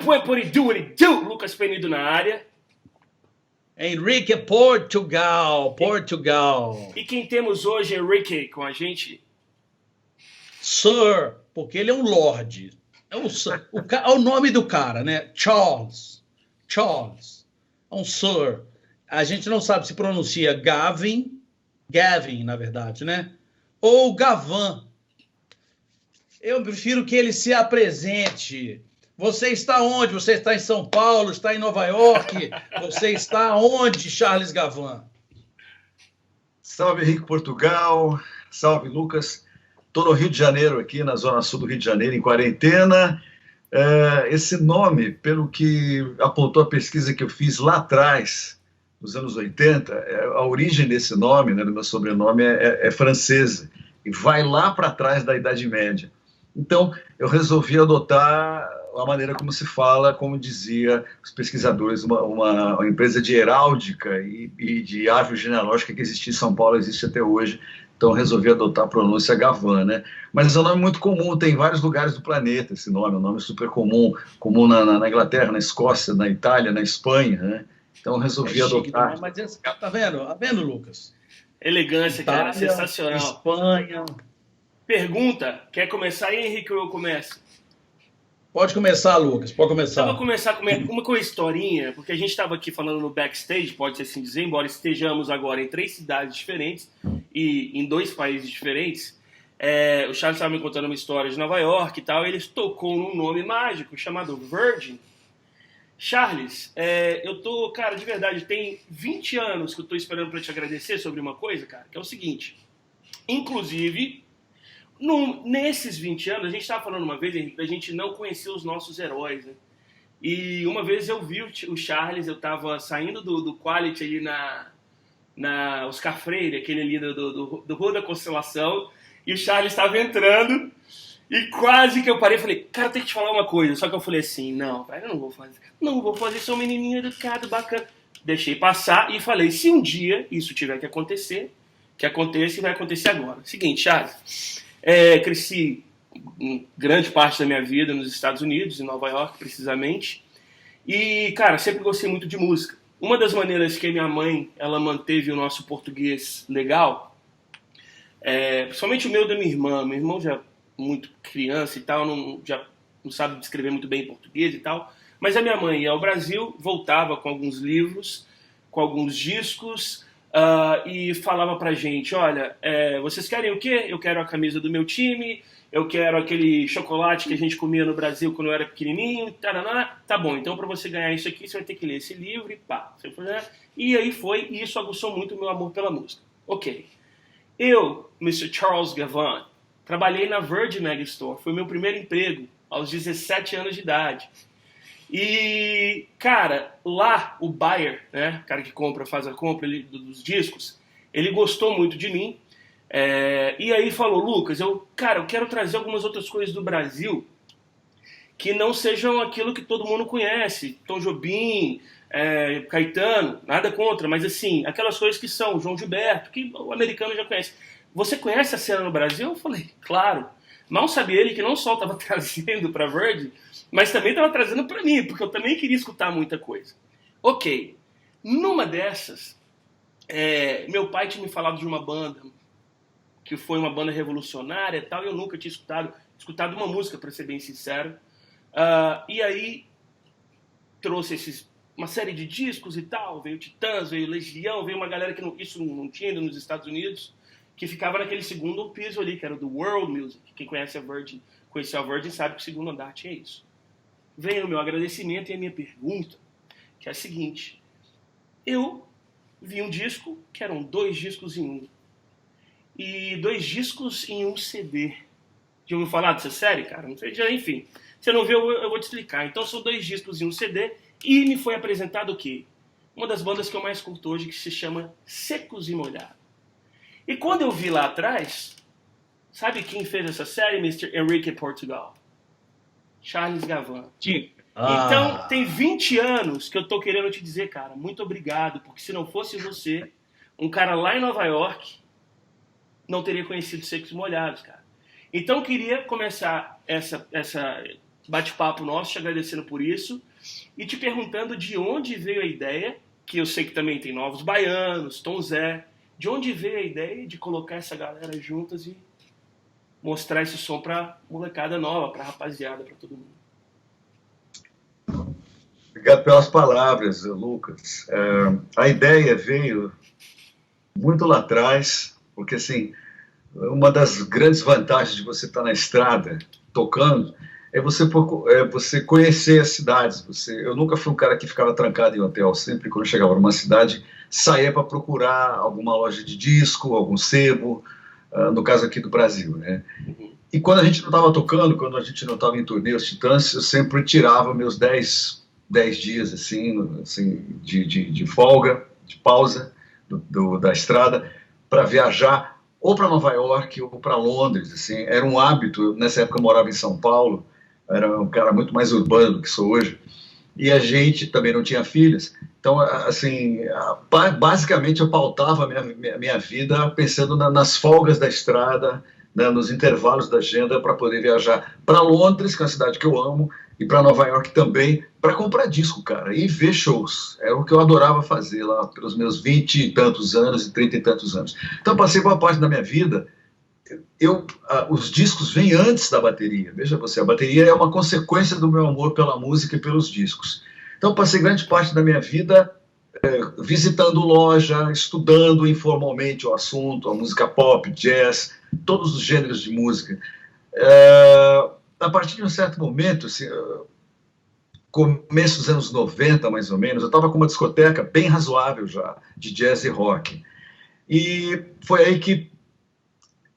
What it do? Lucas Penido na área. Henrique Portugal. E quem temos hoje, Henrique, com a gente? Sir, porque ele é um lord. É o nome do cara, né? Charles. É um Sir. A gente não sabe se pronuncia Gavin, na verdade, né? Ou Gavan. Eu prefiro que ele se apresente. Você está onde? Você está em São Paulo? Está em Nova York? Você está onde, Charles Gavan? Salve, Henrique Portugal. Salve, Lucas. Estou no Rio de Janeiro, aqui na zona sul do Rio de Janeiro, em quarentena. Esse nome, pelo que apontou a pesquisa que eu fiz lá atrás, nos anos 80, a origem desse nome, né, do meu sobrenome, é francesa, e vai lá para trás da Idade Média. Então, eu resolvi adotar a maneira como se fala, como dizia os pesquisadores, uma empresa de heráldica e de árvore genealógica que existia em São Paulo, existe até hoje. Então, resolvi adotar a pronúncia Gavan, né? Mas é um nome muito comum, tem em vários lugares do planeta esse nome, é um nome super comum na Inglaterra, na Escócia, na Itália, na Espanha, né? Então, resolvi adotar. Mas esse, tá vendo, Lucas? Elegância, Itália, cara, sensacional. Espanha. Pergunta, quer começar aí, Henrique, ou eu começo? Pode começar, Lucas, pode começar. Então, vou começar com uma historinha, porque a gente estava aqui falando no backstage, pode-se assim dizer, embora estejamos agora em 3 cidades diferentes e em 2 países diferentes. O Charles estava me contando uma história de Nova York e tal, e ele tocou num nome mágico chamado Virgin. Charles, cara, de verdade, tem 20 anos que eu tô esperando para te agradecer sobre uma coisa, cara, que é o seguinte. Inclusive, nesses 20 anos, a gente estava falando uma vez, Henrique, da gente não conhecer os nossos heróis, né? E uma vez eu vi o Charles, eu estava saindo do Quality ali na Oscar Freire, aquele ali do Rua da Constelação, e o Charles estava entrando, e quase que eu parei e falei, cara, tem que te falar uma coisa. Só que eu falei assim, não, velho, eu não vou fazer, sou um menininho educado, bacana. Deixei passar e falei, se um dia isso tiver que acontecer, que aconteça e vai acontecer agora. Seguinte, Charles, cresci grande parte da minha vida nos Estados Unidos, em Nova York, precisamente. E, cara, sempre gostei muito de música. Uma das maneiras que a minha mãe, ela manteve o nosso português legal, principalmente o meu e da minha irmã. Meu irmão já muito criança e tal, já não sabe escrever muito bem em português e tal. Mas a minha mãe ia ao Brasil, voltava com alguns livros, com alguns discos, e falava pra gente, olha, vocês querem o quê? Eu quero a camisa do meu time, eu quero aquele chocolate que a gente comia no Brasil quando eu era pequenininho, taraná. Tá bom, então pra você ganhar isso aqui, você vai ter que ler esse livro e pá. E aí foi, e isso aguçou muito o meu amor pela música. Ok. Eu, Mr. Charles Gavan, trabalhei na Virgin Megastore, foi meu primeiro emprego, aos 17 anos de idade. E, cara, lá o buyer, né, o cara que faz a compra dos discos, ele gostou muito de mim. E aí falou, Lucas, eu quero trazer algumas outras coisas do Brasil que não sejam aquilo que todo mundo conhece. Tom Jobim, Caetano, nada contra, mas assim, aquelas coisas que são João Gilberto, que o americano já conhece. Você conhece a cena no Brasil? Eu falei, claro. Mal sabia ele que não só estava trazendo para a Virgin, mas também estava trazendo para mim, porque eu também queria escutar muita coisa. Ok, numa dessas, meu pai tinha me falado de uma banda, que foi uma banda revolucionária e tal, e eu nunca tinha escutado uma música, para ser bem sincero. E aí trouxe uma série de discos e tal, veio Titãs, veio Legião, veio uma galera que isso não tinha ainda nos Estados Unidos, que ficava naquele segundo piso ali, que era do World Music. Quem conhece conheceu a Virgin sabe que o segundo andar tinha isso. Vem o meu agradecimento e a minha pergunta, que é a seguinte. Eu vi um disco, que eram 2 discos em um. E 2 discos em um CD. Já ouviu falar dessa série, cara? Não sei, enfim. Se você não viu, eu vou te explicar. Então são 2 discos em um CD e me foi apresentado o quê? Uma das bandas que eu mais curto hoje, que se chama Secos e Molhados. E quando eu vi lá atrás, sabe quem fez essa série, Mr. Henrique Portugal? Charles Gavan. Então, tem 20 anos que eu tô querendo te dizer, cara, muito obrigado, porque se não fosse você, um cara lá em Nova York não teria conhecido Secos e Molhados, cara. Então, eu queria começar essa bate-papo nosso, te agradecendo por isso, e te perguntando de onde veio a ideia, que eu sei que também tem Novos Baianos, Tom Zé, de onde veio a ideia de colocar essa galera juntas e mostrar esse som pra molecada nova, pra rapaziada, pra todo mundo. Obrigado pelas palavras, Lucas. A ideia veio muito lá atrás, porque assim, uma das grandes vantagens de você estar na estrada tocando é você conhecer as cidades. Eu nunca fui um cara que ficava trancado em hotel. Sempre quando eu chegava numa cidade, saía para procurar alguma loja de disco, algum sebo, no caso aqui do Brasil, né? E quando a gente não estava tocando, quando a gente não estava em turnê, os Titãs, eu sempre tirava meus 10 dias assim de folga, de pausa da estrada, para viajar ou para Nova York ou para Londres. Assim, era um hábito. Nessa época eu morava em São Paulo, era um cara muito mais urbano do que sou hoje, e a gente também não tinha filhas. Então, assim, basicamente eu pautava a minha vida pensando nas folgas da estrada, né, nos intervalos da agenda, para poder viajar para Londres, que é uma cidade que eu amo, e para Nova York também, para comprar disco, cara, e ver shows. Era o que eu adorava fazer lá pelos meus 20 e tantos anos e 30 e tantos anos. Então, passei boa parte da minha vida. Os discos vêm antes da bateria. Veja você, a bateria é uma consequência do meu amor pela música e pelos discos. Então, passei grande parte da minha vida visitando loja, estudando informalmente o assunto, a música pop, jazz, todos os gêneros de música. A partir de um certo momento, assim, começo dos anos 90, mais ou menos, eu estava com uma discoteca bem razoável já, de jazz e rock. E foi aí que,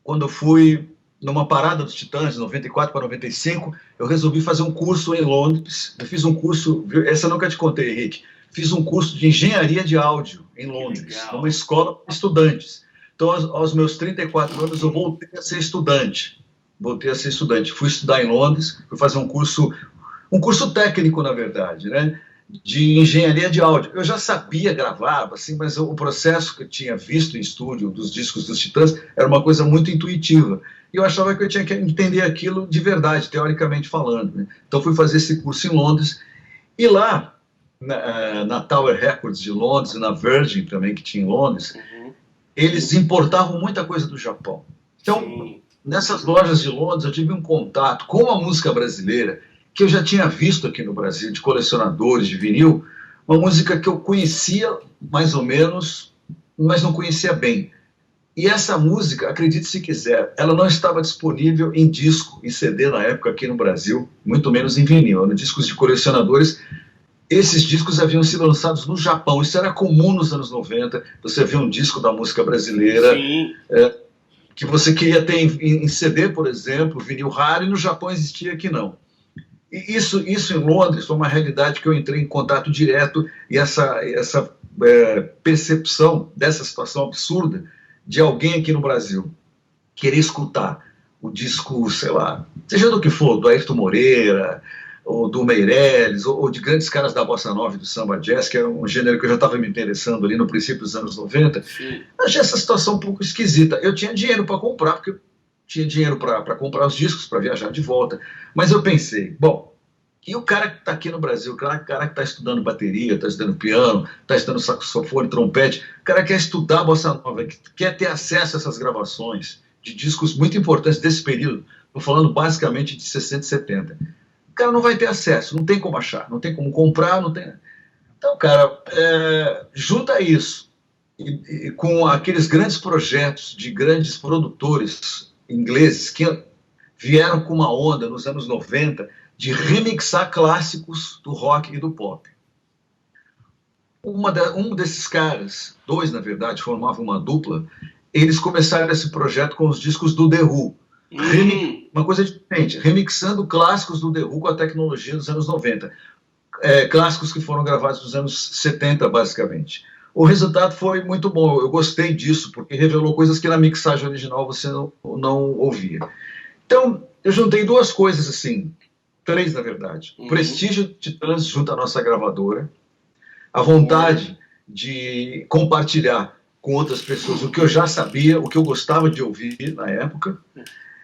quando eu fui numa parada dos Titãs, de 94 para 95, eu resolvi fazer um curso em Londres. Eu fiz um curso, essa eu nunca te contei, Henrique, fiz um curso de engenharia de áudio em Londres, numa escola para estudantes. Então, aos meus 34 anos, eu voltei a ser estudante. Fui estudar em Londres, fui fazer um curso técnico, na verdade, né, de engenharia de áudio. Eu já sabia gravar, assim, mas o processo que eu tinha visto em estúdio dos discos dos Titãs era uma coisa muito intuitiva. E eu achava que eu tinha que entender aquilo de verdade, teoricamente falando, né? Então, fui fazer esse curso em Londres. E lá, na Tower Records de Londres, e na Virgin também, que tinha em Londres, eles importavam muita coisa do Japão. Então, nessas lojas de Londres, eu tive um contato com a música brasileira, que eu já tinha visto aqui no Brasil, de colecionadores de vinil, uma música que eu conhecia mais ou menos, mas não conhecia bem. E essa música, acredite se quiser, ela não estava disponível em disco, em CD na época aqui no Brasil, muito menos em vinil, eram discos de colecionadores. Esses discos haviam sido lançados no Japão, isso era comum nos anos 90, você vê um disco da música brasileira, que você queria ter em CD, por exemplo, vinil raro, e no Japão existia, aqui não. E isso em Londres foi uma realidade que eu entrei em contato direto, e essa percepção dessa situação absurda de alguém aqui no Brasil querer escutar o disco, sei lá, seja do que for, do Ayrton Moreira, ou do Meirelles, ou de grandes caras da bossa nova e do samba jazz, que é um gênero que eu já estava me interessando ali no princípio dos anos 90, achei essa situação um pouco esquisita. Eu tinha dinheiro para comprar, porque eu tinha dinheiro para comprar os discos, para viajar de volta, mas eu pensei, bom, e o cara que está aqui no Brasil, o cara que está estudando bateria, está estudando piano, está estudando saxofone, trompete, o cara quer estudar bossa nova, quer ter acesso a essas gravações de discos muito importantes desse período, estou falando basicamente de 60 e 70. O cara não vai ter acesso, não tem como achar, não tem como comprar, não tem... Então, cara, junta isso e com aqueles grandes projetos de grandes produtores ingleses que vieram com uma onda nos anos 90 de remixar clássicos do rock e do pop. Um desses caras, dois na verdade, formavam uma dupla, eles começaram esse projeto com os discos do The Who. Uma coisa diferente, remixando clássicos do The Who com a tecnologia dos anos 90. Clássicos que foram gravados nos anos 70, basicamente. O resultado foi muito bom, eu gostei disso, porque revelou coisas que na mixagem original você não ouvia. Então, eu juntei duas coisas assim. 3, na verdade. O prestígio de Titãs junto à nossa gravadora, a vontade de compartilhar com outras pessoas o que eu já sabia, o que eu gostava de ouvir na época.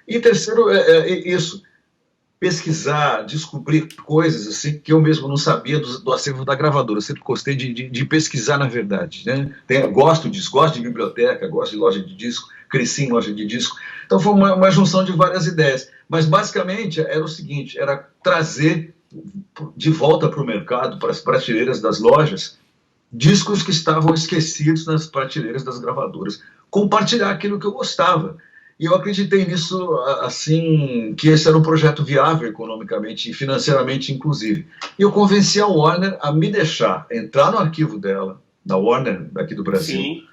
E terceiro, isso, pesquisar, descobrir coisas assim que eu mesmo não sabia do acervo da gravadora. Eu sempre gostei de pesquisar, na verdade, né? Gosto disso, gosto de biblioteca, gosto de loja de disco, cresci em loja de disco. Então foi uma junção de várias ideias. Mas basicamente era o seguinte, era trazer de volta para o mercado, para as prateleiras das lojas, discos que estavam esquecidos nas prateleiras das gravadoras. Compartilhar aquilo que eu gostava. E eu acreditei nisso, assim, que esse era um projeto viável economicamente e financeiramente, inclusive. E eu convenci a Warner a me deixar entrar no arquivo dela, da Warner, daqui do Brasil, Sim.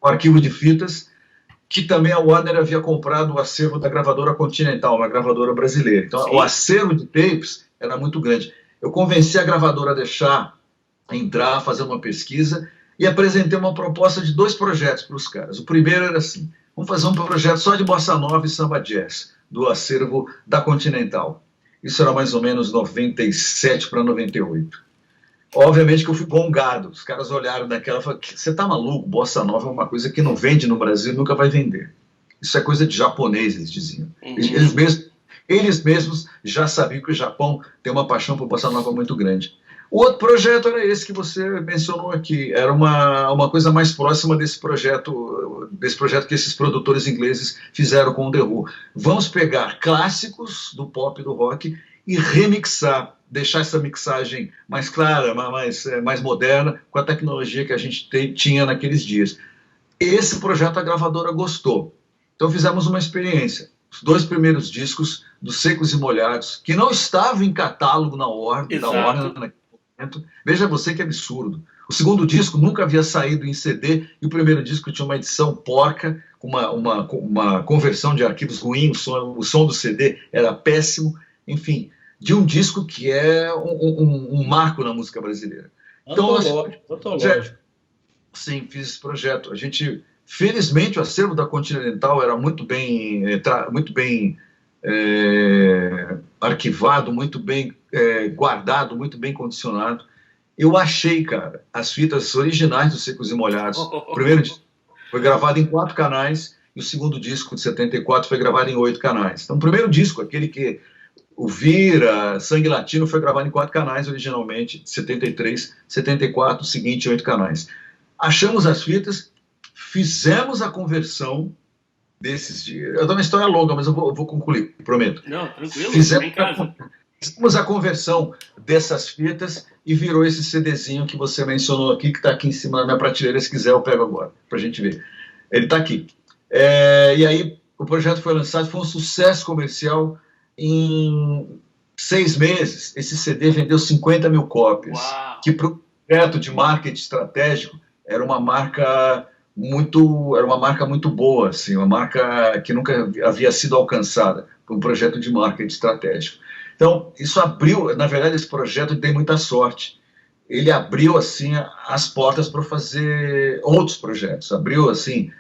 o arquivo de fitas, que também a Warner havia comprado o acervo da gravadora Continental, uma gravadora brasileira. Então, o acervo de tapes era muito grande. Eu convenci a gravadora a deixar entrar, fazer uma pesquisa, e apresentei uma proposta de 2 projetos para os caras. O primeiro era assim: vamos fazer um projeto só de bossa nova e samba jazz, do acervo da Continental. Isso era mais ou menos 97 para 98. Obviamente que eu fui gongado. Os caras olharam daquela e falaram: você tá maluco? Bossa nova é uma coisa que não vende no Brasil e nunca vai vender. Isso é coisa de japonês, eles diziam. Eles mesmos já sabiam que o Japão tem uma paixão por bossa nova muito grande. O outro projeto era esse que você mencionou aqui. Era uma coisa mais próxima desse projeto que esses produtores ingleses fizeram com o The Who. Vamos pegar clássicos do pop e do rock e remixar, deixar essa mixagem mais clara, mais moderna, com a tecnologia que a gente tinha naqueles dias. Esse projeto a gravadora gostou. Então fizemos uma experiência. Os 2 primeiros discos dos Secos e Molhados, que não estavam em catálogo na Warner, veja você que absurdo. O segundo disco nunca havia saído em CD e o primeiro disco tinha uma edição porca, com uma conversão de arquivos ruim, o som do CD era péssimo, enfim, de um disco que é um marco na música brasileira. Então, antológico. Sim, fiz esse projeto. A gente, felizmente, o acervo da Continental era muito bem arquivado, muito bem guardado, muito bem condicionado. Eu achei, cara, as fitas originais dos Secos e Molhados. O primeiro disco foi gravado em 4 canais e o segundo disco, de 74, foi gravado em 8 canais. Então, o primeiro disco, aquele que o Vira, Sangue Latino, foi gravado em 4 canais originalmente, 73, 74, o seguinte, 8 canais. Achamos as fitas, fizemos a conversão desses dias. Eu dou uma história longa, mas eu vou concluir, prometo. Não, tranquilo, fizemos a conversão dessas fitas e virou esse CDzinho que você mencionou aqui, que está aqui em cima da minha prateleira. Se quiser, eu pego agora, para a gente ver. Ele está aqui. E aí, o projeto foi lançado, foi um sucesso comercial. Em 6 meses, esse CD vendeu 50 mil cópias. Uau. Que para o projeto de marketing estratégico era uma marca muito boa, assim, uma marca que nunca havia sido alcançada por um projeto de marketing estratégico. Então, isso abriu, na verdade, esse projeto tem muita sorte. Ele abriu, assim, as portas para fazer outros projetos, abriu, assim,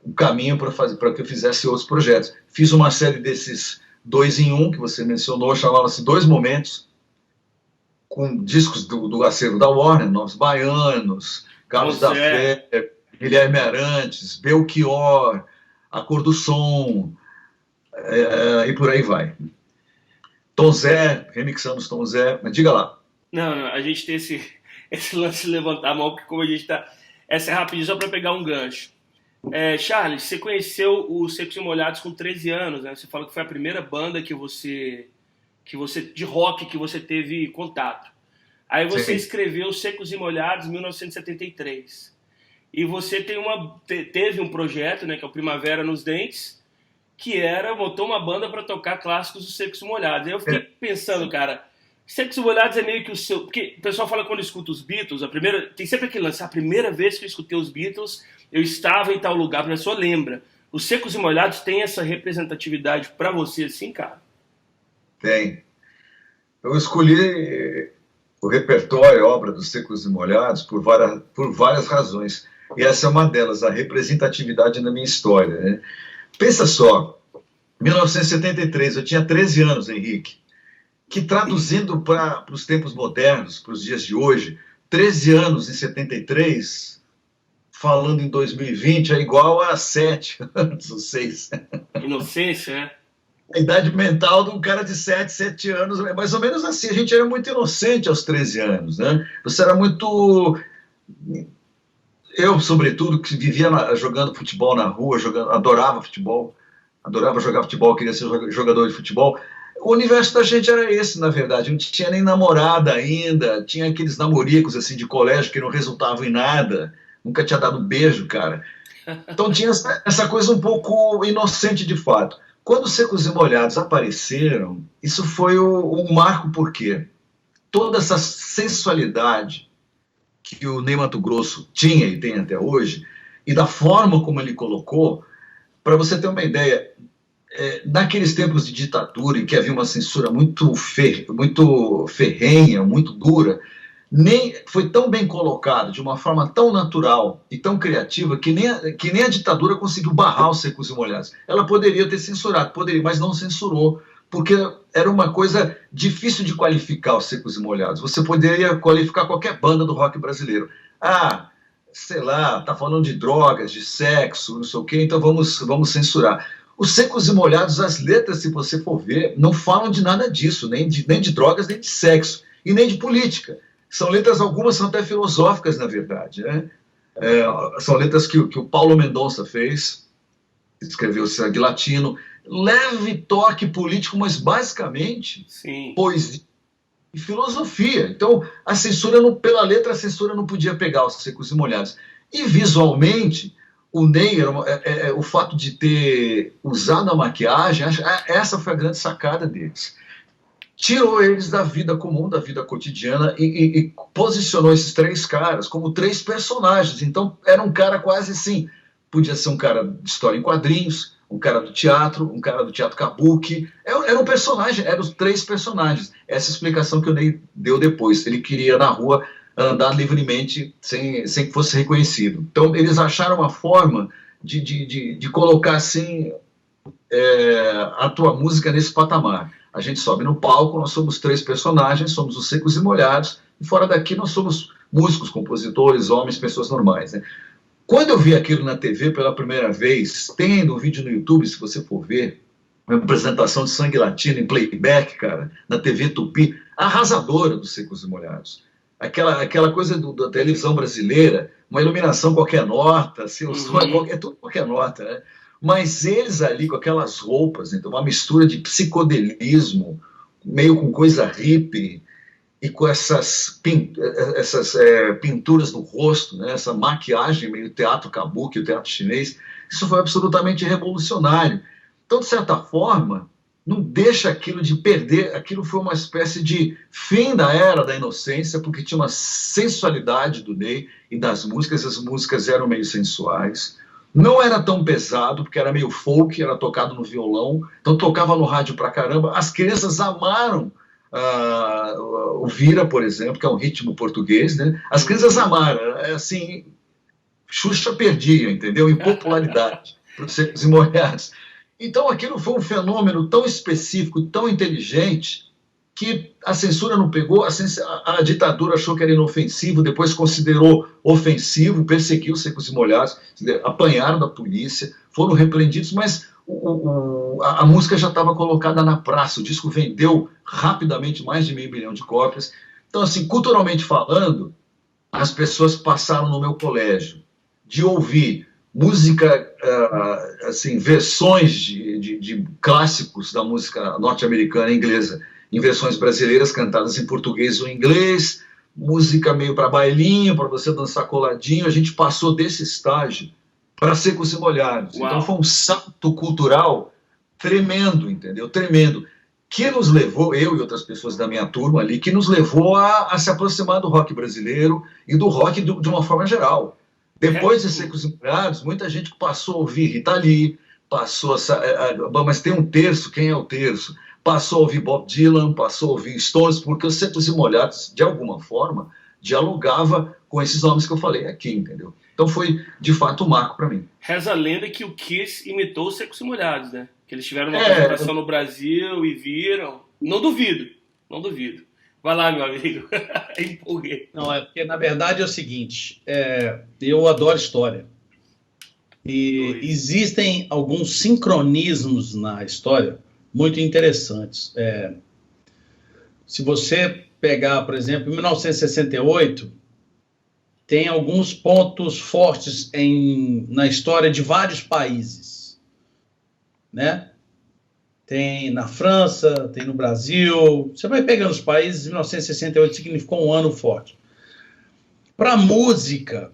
um caminho para que eu fizesse outros projetos. Fiz uma série desses 2 em 1, que você mencionou, chamava-se 2 Momentos, com discos do acervo da Warner, Novos Baianos, Carlos da Fé, Guilherme Arantes, Belchior, A Cor do Som, e por aí vai. Tom Zé, remixamos Tom Zé, mas diga lá. Não, a gente tem esse lance de levantar a mão, porque como a gente está... Essa é rapidinho, só para pegar um gancho. Charles, você conheceu os Secos e Molhados com 13 anos, né? Você falou que foi a primeira banda que você de rock que você teve contato. Aí você escreveu Secos e Molhados em 1973. E você teve um projeto, né, que é o Primavera nos Dentes, que montou uma banda para tocar clássicos dos Secos e Molhados. Aí eu fiquei pensando, cara, Secos e Molhados é meio que o seu... Porque o pessoal fala quando escuta os Beatles, tem sempre aquele lance, a primeira vez que eu escutei os Beatles, eu estava em tal lugar, a pessoa lembra. Os Secos e Molhados tem essa representatividade para você assim, cara? Tem. Eu escolhi o repertório, a obra dos Secos e Molhados por várias razões. E essa é uma delas, a representatividade na minha história, né? Pensa só, 1973, eu tinha 13 anos, Henrique. que traduzindo para os tempos modernos, para os dias de hoje, 13 anos em 73, falando em 2020, é igual a 7 anos ou 6. Inocência, né? A idade mental de um cara de 7 anos, é mais ou menos assim. A gente era muito inocente aos 13 anos, né? Você era muito... Eu, sobretudo, que vivia jogando futebol na rua, adorava futebol, adorava jogar futebol, queria ser jogador de futebol. O universo da gente era esse, na verdade. Não tinha nem namorada ainda, tinha aqueles namoricos assim, de colégio que não resultavam em nada. Nunca tinha dado beijo, cara. Então tinha essa coisa um pouco inocente de fato. Quando os Secos e Molhados apareceram, isso foi um marco, porque toda essa sensualidade que o Ney Matogrosso tinha e tem até hoje, e da forma como ele colocou, para você ter uma ideia, naqueles tempos de ditadura, em que havia uma censura muito ferrenha, muito dura, nem foi tão bem colocado, de uma forma tão natural e tão criativa, que nem a ditadura conseguiu barrar os Secos e Molhados. Ela poderia ter censurado, mas não censurou, porque era uma coisa difícil de qualificar os Secos e Molhados. Você poderia qualificar qualquer banda do rock brasileiro. Sei lá, tá falando de drogas, de sexo, não sei o quê, então vamos censurar. Os Secos e Molhados, as letras, se você for ver, não falam de nada disso, nem de drogas, nem de sexo, e nem de política. São letras, algumas são até filosóficas, na verdade, né? São letras que o Paulo Mendonça fez, escreveu Sangue Latino, leve toque político, mas basicamente poesia e filosofia. Então, a censura, pela letra, a censura não podia pegar os Secos e Molhados. E visualmente, o Ney, o fato de ter usado a maquiagem, essa foi a grande sacada deles. Tirou eles da vida comum, da vida cotidiana, e posicionou esses três caras como três personagens. Então, era um cara quase assim, podia ser um cara de história em quadrinhos, um cara do teatro kabuki. Era um personagem, eram os três personagens. Essa explicação que o Ney deu depois. Ele queria, na rua, andar livremente sem que fosse reconhecido. Então, eles acharam uma forma de colocar assim, a tua música nesse patamar. A gente sobe no palco, nós somos três personagens, somos os Secos e Molhados, e fora daqui nós somos músicos, compositores, homens, pessoas normais, né? Quando eu vi aquilo na TV pela primeira vez, tem ainda um vídeo no YouTube, se você for ver, uma apresentação de Sangue Latino em playback, cara, na TV Tupi, arrasadora dos Secos e Molhados. Aquela coisa da televisão brasileira, uma iluminação qualquer nota, assim, tudo qualquer nota, né? Mas eles ali com aquelas roupas, então, uma mistura de psicodelismo, meio com coisa hippie, e com essas pinturas no rosto, né? Essa maquiagem meio teatro kabuki, o teatro chinês, isso foi absolutamente revolucionário. Então, de certa forma, não deixa aquilo de perder, aquilo foi uma espécie de fim da era da inocência, porque tinha uma sensualidade do Ney e das músicas, as músicas eram meio sensuais. Não era tão pesado, porque era meio folk, era tocado no violão, então tocava no rádio pra caramba. As crianças amaram o Vira, por exemplo, que é um ritmo português, né? As crianças amaram, assim, Xuxa perdia, entendeu? Em popularidade, para os Secos e Molhados. Então aquilo foi um fenômeno tão específico, tão inteligente, que a censura não pegou, a ditadura achou que era inofensivo, depois considerou ofensivo, perseguiu os Secos e Molhados, apanharam da polícia, foram repreendidos, mas a música já estava colocada na praça, o disco vendeu rapidamente mais de 500 mil de cópias. Então, assim, culturalmente falando, as pessoas passaram no meu colégio de ouvir música, assim, versões de clássicos da música norte-americana e inglesa, em versões brasileiras cantadas em português ou inglês, música meio para bailinho, para você dançar coladinho. A gente passou desse estágio para Secos e Molhados. Uau. Então foi um salto cultural tremendo, entendeu? Tremendo. Que nos levou, eu e outras pessoas da minha turma ali, que nos levou a se aproximar do rock brasileiro e do rock de uma forma geral. Depois de Secos e Molhados, muita gente passou a ouvir Rita Lee, passou mas tem um terço, quem é o terço? Passou a ouvir Bob Dylan, passou a ouvir Stones, porque os Secos e Molhados, de alguma forma, dialogava com esses nomes que eu falei aqui, entendeu? Então foi, de fato, um marco para mim. Reza a lenda que o Kiss imitou os Secos e Molhados, né? Que eles tiveram uma apresentação no Brasil e viram. Não duvido. Não duvido. Vai lá, meu amigo. Empolguei. Não, é porque, na verdade, é o seguinte, eu adoro história. E existem alguns sincronismos na história muito interessantes. Se você pegar, por exemplo, em 1968, tem alguns pontos fortes na história de vários países, né? Tem na França, tem no Brasil. Você vai pegando os países, 1968 significou um ano forte. Para a música,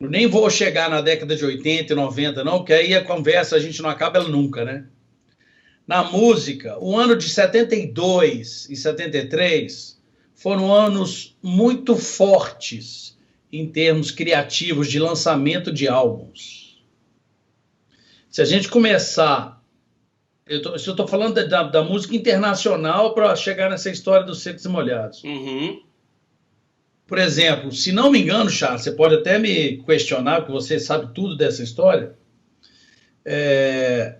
eu nem vou chegar na década de 80 e 90, não, porque aí a conversa a gente não acaba ela nunca, né? Na música, o ano de 72 e 73 foram anos muito fortes em termos criativos de lançamento de álbuns. Se a gente começar... Eu estou falando da música internacional para chegar nessa história dos Secos e Molhados. Uhum. Por exemplo, se não me engano, Charles, você pode até me questionar, porque você sabe tudo dessa história.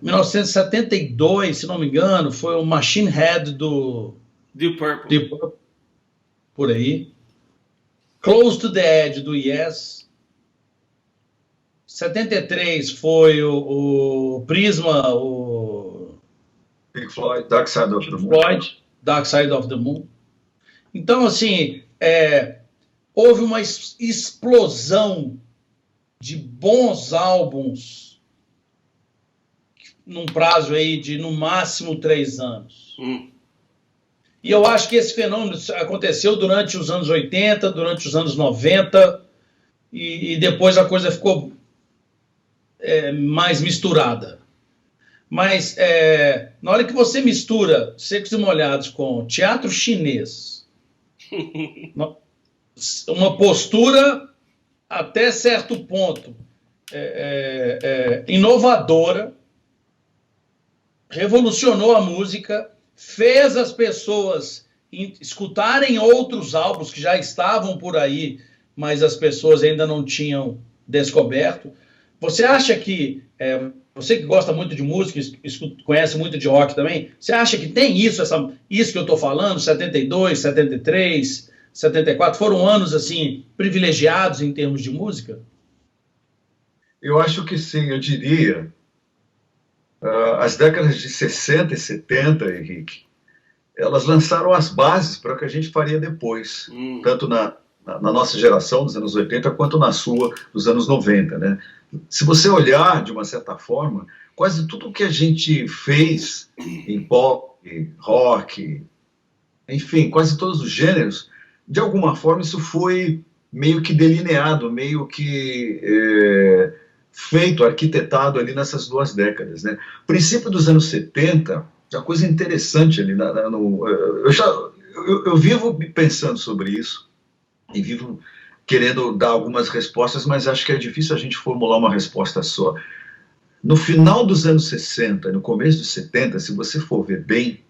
1972, se não me engano, foi o Machine Head do Deep Purple. Por aí. Close to the Edge do Yes. 73 foi o Prisma, o Pink Floyd, Dark Side of the Moon. Dark Side of the Moon. Então, assim, houve uma explosão de bons álbuns num prazo aí de, no máximo, 3 anos. E eu acho que esse fenômeno aconteceu durante os anos 80, durante os anos 90, e depois a coisa ficou mais misturada. Mas na hora que você mistura Secos e Molhados com teatro chinês, uma postura até certo ponto inovadora, revolucionou a música, fez as pessoas escutarem outros álbuns que já estavam por aí, mas as pessoas ainda não tinham descoberto. Você acha que, você que gosta muito de música, conhece muito de rock também, você acha que tem isso que eu estou falando, 72, 73, 74, foram anos assim privilegiados em termos de música? Eu acho que sim, eu diria. As décadas de 60 e 70, Henrique, elas lançaram as bases para o que a gente faria depois, tanto na nossa geração, dos anos 80, quanto na sua, dos anos 90, né? Se você olhar, de uma certa forma, quase tudo que a gente fez em pop, rock, enfim, quase todos os gêneros, de alguma forma isso foi meio que delineado, meio que feito, arquitetado ali nessas 2 décadas, né? Princípio dos anos 70, uma coisa interessante ali, eu vivo pensando sobre isso e vivo querendo dar algumas respostas, mas acho que é difícil a gente formular uma resposta só. No final dos anos 60, no começo dos 70, se você for ver bem,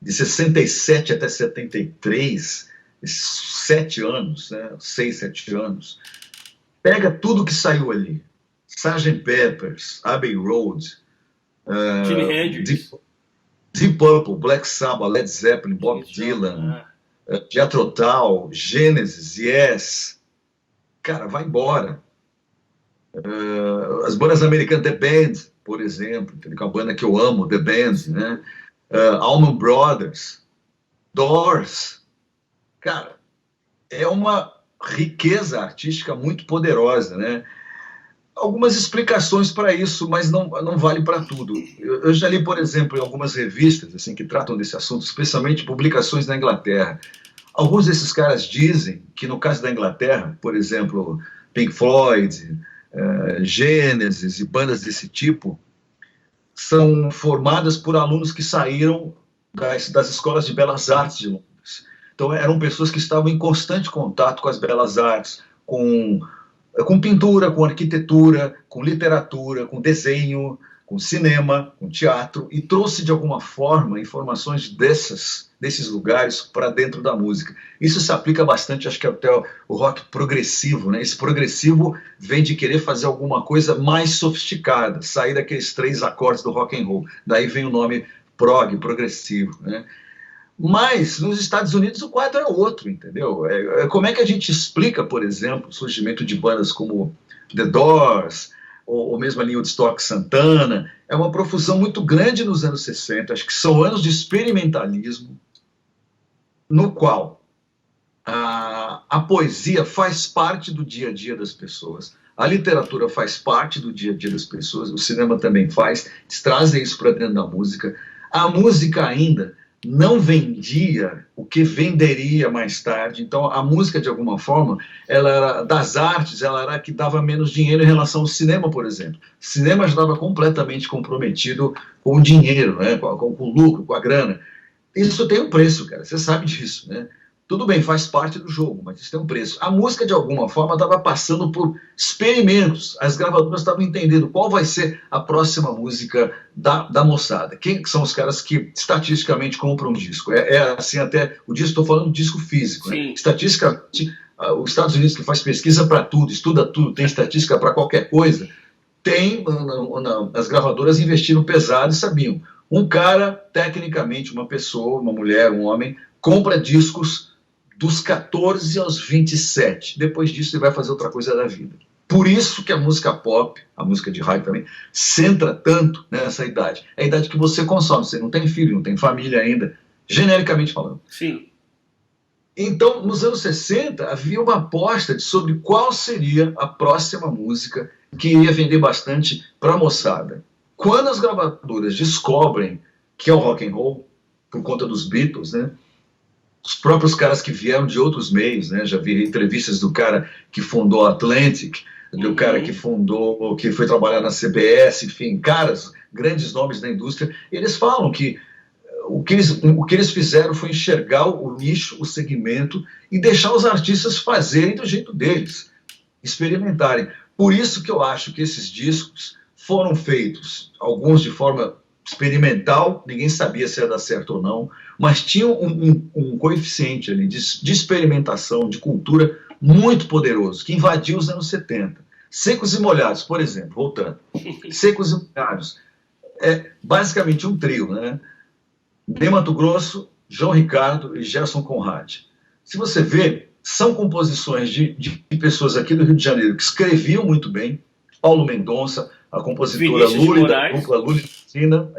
de 67 até 73, 7 anos, né, 6, 7 anos, pega tudo que saiu ali. Sgt. Pepper's, Abbey Road, Jimi Hendrix, Deep Purple, Black Sabbath, Led Zeppelin, Bob Dylan, Jethro Tull, Genesis, Yes. Cara, vai embora. As bandas americanas, The Band, por exemplo, que é uma banda que eu amo, The Band, né? Allman Brothers, Doors. Cara, é uma riqueza artística muito poderosa, né? Algumas explicações para isso, mas não vale para tudo. Eu já li, por exemplo, em algumas revistas assim, que tratam desse assunto, especialmente publicações na Inglaterra. Alguns desses caras dizem que, no caso da Inglaterra, por exemplo, Pink Floyd, Genesis e bandas desse tipo, são formadas por alunos que saíram das escolas de belas artes de Londres. Então, eram pessoas que estavam em constante contato com as belas artes, com pintura, com arquitetura, com literatura, com desenho, com cinema, com teatro, e trouxe de alguma forma informações desses lugares para dentro da música. Isso se aplica bastante, acho que até o rock progressivo, né? Esse progressivo vem de querer fazer alguma coisa mais sofisticada, sair daqueles 3 acordes do rock and roll. Daí vem o nome progressivo, né? Mas nos Estados Unidos o quadro é outro, entendeu? Como é que a gente explica, por exemplo, o surgimento de bandas como The Doors, ou mesmo a linha Woodstock Santana? É uma profusão muito grande nos anos 60, acho que são anos de experimentalismo, no qual a poesia faz parte do dia a dia das pessoas, a literatura faz parte do dia a dia das pessoas, o cinema também faz, eles trazem isso para dentro da música. A música ainda não vendia o que venderia mais tarde, então a música, de alguma forma, ela era das artes, ela era a que dava menos dinheiro em relação ao cinema, por exemplo. O cinema já estava completamente comprometido com o dinheiro, né? com o lucro, com a grana. Isso tem um preço, cara, você sabe disso, né? Tudo bem, faz parte do jogo, mas isso tem um preço. A música, de alguma forma, estava passando por experimentos. As gravadoras estavam entendendo qual vai ser a próxima música da moçada. Quem são os caras que, estatisticamente, compram um disco? Assim, até o disco, estou falando de disco físico. Né? Estatisticamente, os Estados Unidos, que faz pesquisa para tudo, estuda tudo, tem estatística para qualquer coisa, as gravadoras investiram pesado e sabiam. Um cara, tecnicamente, uma pessoa, uma mulher, um homem, compra discos dos 14 aos 27. Depois disso, ele vai fazer outra coisa da vida. Por isso que a música pop, a música de rádio também, centra tanto nessa idade. É a idade que você consome. Você não tem filho, não tem família ainda, genericamente falando. Sim. Então, nos anos 60, havia uma aposta sobre qual seria a próxima música que iria vender bastante para a moçada. Quando as gravadoras descobrem que é o rock and roll, por conta dos Beatles, né? Os próprios caras que vieram de outros meios, né? Já vi entrevistas do cara que fundou a Atlantic, do cara que foi trabalhar na CBS, enfim, caras, grandes nomes da indústria. Eles falam que o que eles fizeram foi enxergar o nicho, o segmento, e deixar os artistas fazerem do jeito deles, experimentarem. Por isso que eu acho que esses discos foram feitos, alguns de forma experimental, ninguém sabia se ia dar certo ou não, mas tinha um coeficiente ali de experimentação, de cultura muito poderoso, que invadiu os anos 70. Secos e Molhados, por exemplo, voltando. Secos e Molhados é basicamente um trio, né? Ney Matogrosso, João Ricardo e Gerson Conrad. Se você vê, são composições de pessoas aqui do Rio de Janeiro que escreviam muito bem. Paulo Mendonça, a compositora Lúlida, dupla Lúlida Cristina.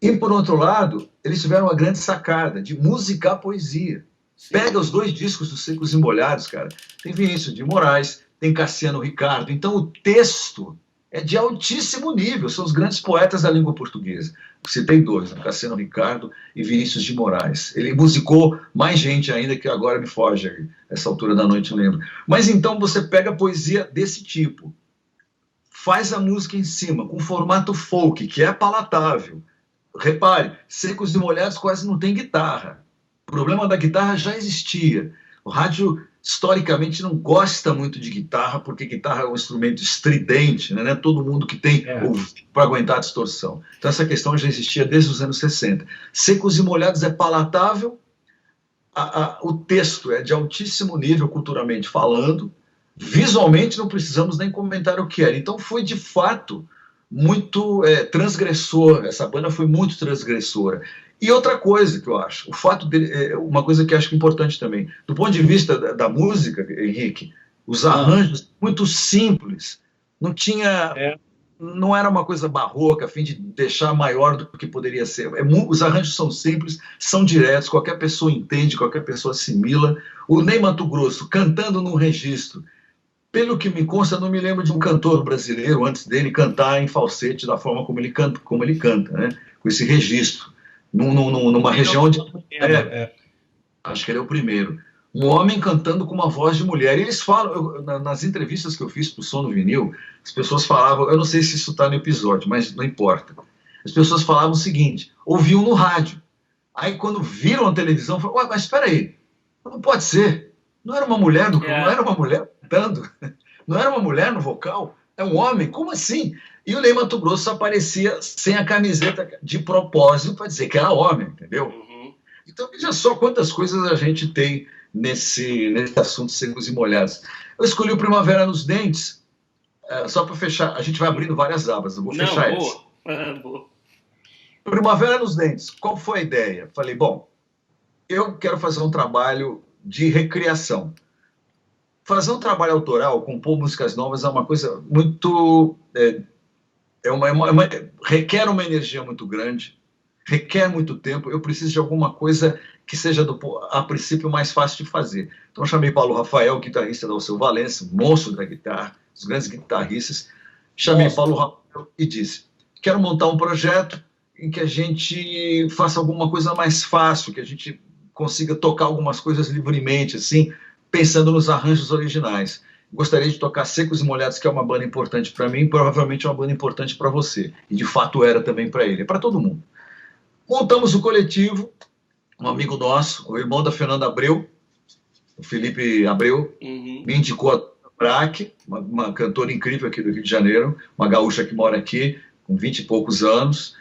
E, por outro lado, eles tiveram uma grande sacada de musicar poesia. Sim. Pega os dois discos dos Secos e Molhados, cara. Tem Vinícius de Moraes, tem Cassiano Ricardo. Então, o texto é de altíssimo nível. São os grandes poetas da língua portuguesa. Eu citei dois, né? Cassiano Ricardo e Vinícius de Moraes. Ele musicou mais gente ainda, que agora me foge, essa altura da noite, lembro. Mas então você pega poesia desse tipo, faz a música em cima, com formato folk, que é palatável. Repare, Secos e Molhados quase não tem guitarra. O problema da guitarra já existia. O rádio, historicamente, não gosta muito de guitarra, porque guitarra é um instrumento estridente, né? Não é todo mundo que tem para aguentar a distorção. Então essa questão já existia desde os anos 60. Secos e Molhados é palatável, o texto é de altíssimo nível culturalmente falando, visualmente não precisamos nem comentar o que era. Então foi, de fato, muito transgressor. Essa banda foi muito transgressora. E outra coisa que eu acho, o fato dele, uma coisa que eu acho importante também, do ponto de vista da música, Henrique, os arranjos muito simples, não era uma coisa barroca, a fim de deixar maior do que poderia ser. Os arranjos são simples, são diretos, qualquer pessoa entende, qualquer pessoa assimila. O Ney Matogrosso cantando num registro, pelo que me consta, não me lembro de um cantor brasileiro antes dele cantar em falsete da forma como ele canta, né? Com esse registro. Numa região de... Acho que ele é o primeiro. Um homem cantando com uma voz de mulher. E eles falam, nas entrevistas que eu fiz para o Som do Vinil, as pessoas falavam, eu não sei se isso está no episódio, mas não importa. As pessoas falavam o seguinte, ouviam no rádio. Aí quando viram a televisão, falaram, mas espera aí, não pode ser. Não era uma mulher não era uma mulher cantando, não era uma mulher no vocal, é um homem, como assim? E o Ney Matogrosso aparecia sem a camiseta de propósito para dizer que era homem, entendeu? Uhum. Então veja só quantas coisas a gente tem nesse assunto Secos e Molhados. Eu escolhi o Primavera nos Dentes, só para fechar, a gente vai abrindo várias abas, eu vou fechar essa. Boa. Primavera nos Dentes, qual foi a ideia? Falei, bom, eu quero fazer um trabalho de recriação. Fazer um trabalho autoral, compor músicas novas, é uma coisa muito... requer uma energia muito grande, requer muito tempo. Eu preciso de alguma coisa que seja, a princípio, mais fácil de fazer. Então, eu chamei Paulo Rafael, guitarrista da Alceu Valença, monstro da guitarra, os grandes guitarristas. Chamei Paulo Rafael e disse, quero montar um projeto em que a gente faça alguma coisa mais fácil, que a gente consiga tocar algumas coisas livremente, assim, pensando nos arranjos originais. Gostaria de tocar Secos e Molhados, que é uma banda importante para mim, provavelmente é uma banda importante para você. E de fato era também para ele, para todo mundo. Montamos o coletivo, um amigo nosso, o irmão da Fernanda Abreu, o Felipe Abreu, me indicou a Braque, uma cantora incrível aqui do Rio de Janeiro, uma gaúcha que mora aqui, com 20 e poucos anos.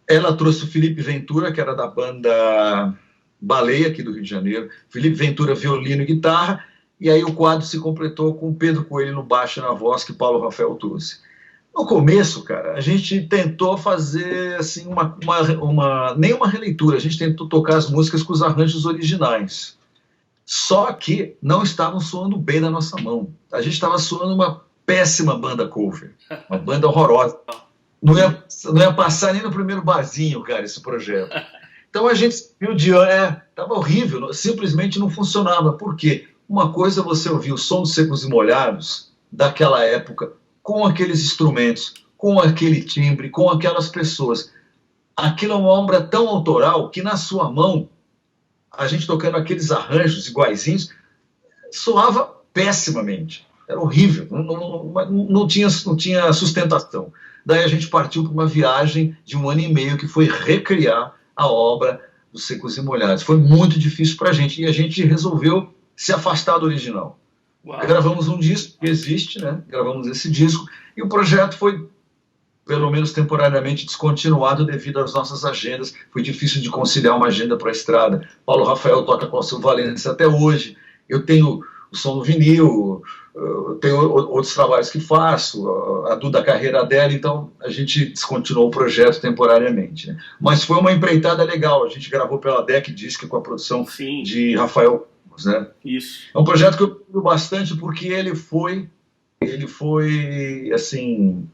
Ela trouxe o Felipe Ventura, que era da banda Baleia, aqui do Rio de Janeiro. Felipe Ventura, violino e guitarra. E aí o quadro se completou com Pedro Coelho no baixo e na voz, que Paulo Rafael trouxe. No começo, cara, a gente tentou fazer assim, nem uma releitura, a gente tentou tocar as músicas com os arranjos originais. Só que não estavam soando bem na nossa mão. A gente estava soando uma péssima banda cover, uma banda horrorosa. Não ia passar nem no primeiro barzinho, cara, esse projeto. Então a gente viu estava horrível, simplesmente não funcionava. Por quê? Uma coisa é você ouvir o som dos Secos e Molhados daquela época, com aqueles instrumentos, com aquele timbre, com aquelas pessoas. Aquilo é uma obra tão autoral que na sua mão, a gente tocando aqueles arranjos iguaizinhos, soava pessimamente. Era horrível, não tinha sustentação. Daí a gente partiu para uma viagem de 1 ano e meio que foi recriar a obra dos Secos e Molhados. Foi muito difícil para a gente e a gente resolveu se afastar do original. Uau. Gravamos um disco que existe, né? Gravamos esse disco e o projeto foi, pelo menos temporariamente, descontinuado devido às nossas agendas. Foi difícil de conciliar uma agenda para a estrada. Paulo Rafael toca com o Alceu Valença até hoje. Eu tenho o som no vinil, tenho outros trabalhos que faço, a Duda, a carreira dela, então a gente descontinuou o projeto temporariamente. Né? Mas foi uma empreitada legal. A gente gravou pela Deck Disc com a produção de Rafael. Né? Isso. É um projeto que eu curto bastante porque ele foi assim,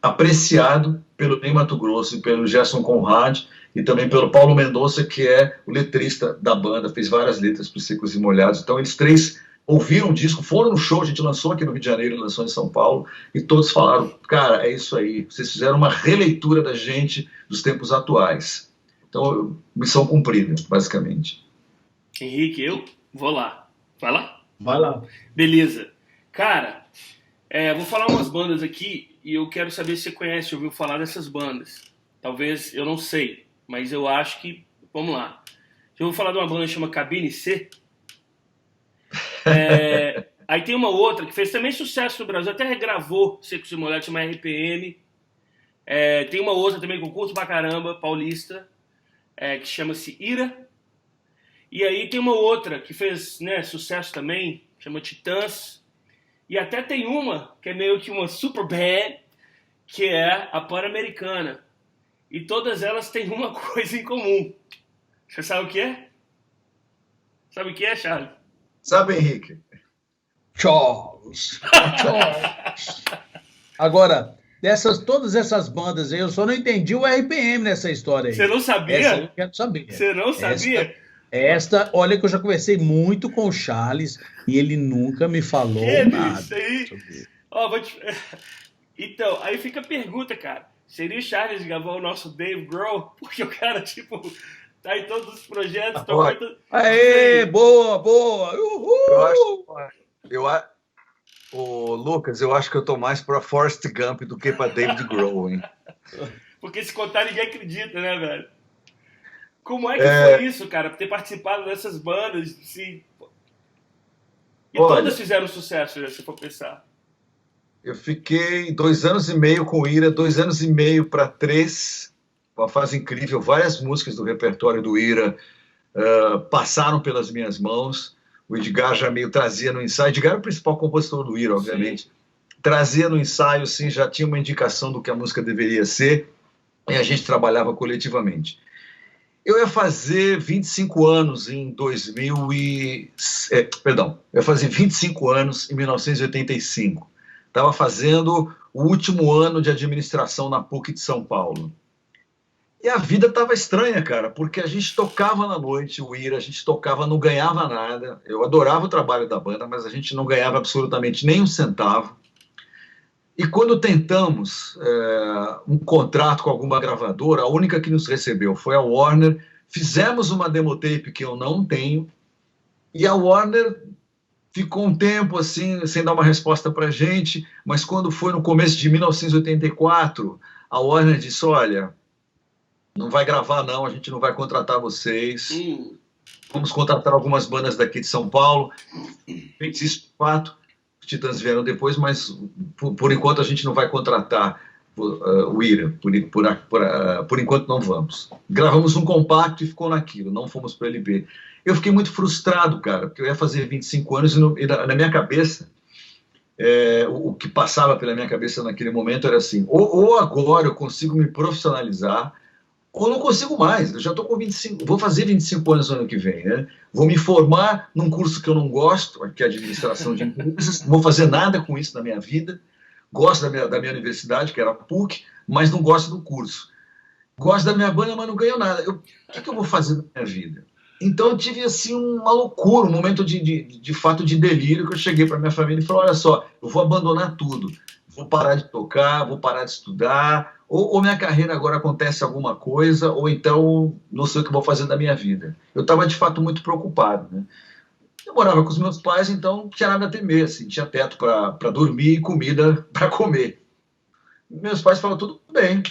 apreciado pelo Ney Matogrosso e pelo Gerson Conrad e também pelo Paulo Mendonça, que é o letrista da banda, fez várias letras para os Secos e Molhados. Então eles três ouviram o disco, foram no show, a gente lançou aqui no Rio de Janeiro, lançou em São Paulo, e todos falaram, cara, é isso aí, vocês fizeram uma releitura da gente dos tempos atuais. Então, missão cumprida, basicamente. Henrique, eu vou lá. Vai lá? Vai lá. Beleza. Cara, vou falar umas bandas aqui e eu quero saber se você conhece, ouviu falar dessas bandas. Talvez, eu não sei, mas eu acho que... Vamos lá. Eu vou falar de uma banda que chama Cabine C. Aí tem uma outra que fez também sucesso no Brasil, até regravou Secos e Molhados, chama RPM. Tem uma outra também que eu curto pra caramba, paulista, que chama-se Ira. E aí tem uma outra que fez, né, sucesso também, chama Titãs. E até tem uma que é meio que uma super band, que é a Pan-Americana. E todas elas têm uma coisa em comum. Você sabe o que é? Sabe o que é, Charles? Sabe, Henrique? Charles. Agora, todas essas bandas aí, eu só não entendi o RPM nessa história aí. Você não sabia? Essa eu quero saber. Você não sabia? Olha que eu já conversei muito com o Charles e ele nunca me falou nada. Isso aí. Então, aí fica a pergunta, cara. Seria o Charles gravar o nosso Dave Grohl? Porque o cara, tipo, tá em todos os projetos. Aê, boa. Uhul! Ô, Lucas, eu acho que eu tô mais pra Forrest Gump do que pra David Grohl, hein? Porque se contar, ninguém acredita, né, velho? Como é que foi isso, cara? Ter participado dessas bandas, assim... E todas fizeram sucesso, se for pensar. Eu fiquei 2 anos e meio com o Ira, 2 anos e meio para 3, uma fase incrível. Várias músicas do repertório do Ira passaram pelas minhas mãos. O Edgar já meio trazia no ensaio. Edgar é o principal compositor do Ira, obviamente. Sim. trazia no ensaio, assim, já tinha uma indicação do que a música deveria ser, e a gente trabalhava coletivamente. Eu ia fazer 25 anos em 25 anos em 1985. Estava fazendo o último ano de administração na PUC de São Paulo. E a vida estava estranha, cara, porque a gente tocava na noite, o Ira, a gente tocava, não ganhava nada. Eu adorava o trabalho da banda, mas a gente não ganhava absolutamente nem um centavo. E quando tentamos um contrato com alguma gravadora, a única que nos recebeu foi a Warner. Fizemos uma demotape que eu não tenho, e a Warner ficou um tempo assim, sem dar uma resposta para a gente, mas quando foi no começo de 1984, a Warner disse, olha, não vai gravar não, a gente não vai contratar vocês, vamos contratar algumas bandas daqui de São Paulo, fez isso de fato, os Titãs vieram depois, mas por enquanto a gente não vai contratar o Ira, por enquanto não vamos. Gravamos um compacto e ficou naquilo, não fomos para o LB. Eu fiquei muito frustrado, cara, porque eu ia fazer 25 anos e na minha cabeça, o que passava pela minha cabeça naquele momento era assim, ou agora eu consigo me profissionalizar, ou não consigo mais, eu já estou com 25, vou fazer 25 anos no ano que vem, né? Vou me formar num curso que eu não gosto, que é administração de empresas, não vou fazer nada com isso na minha vida, gosto da minha universidade, que era a PUC, mas não gosto do curso. Gosto da minha banda, mas não ganho nada. O que eu vou fazer na minha vida? Então eu tive assim uma loucura, um momento de fato de delírio, que eu cheguei para minha família e falei, olha só, eu vou abandonar tudo. Vou parar de tocar, vou parar de estudar, ou minha carreira agora acontece alguma coisa, ou então não sei o que eu vou fazer da minha vida. Eu estava de fato muito preocupado, né? Eu morava com os meus pais, então não tinha nada a temer, assim, tinha teto para dormir e comida para comer. Meus pais falaram, tudo bem,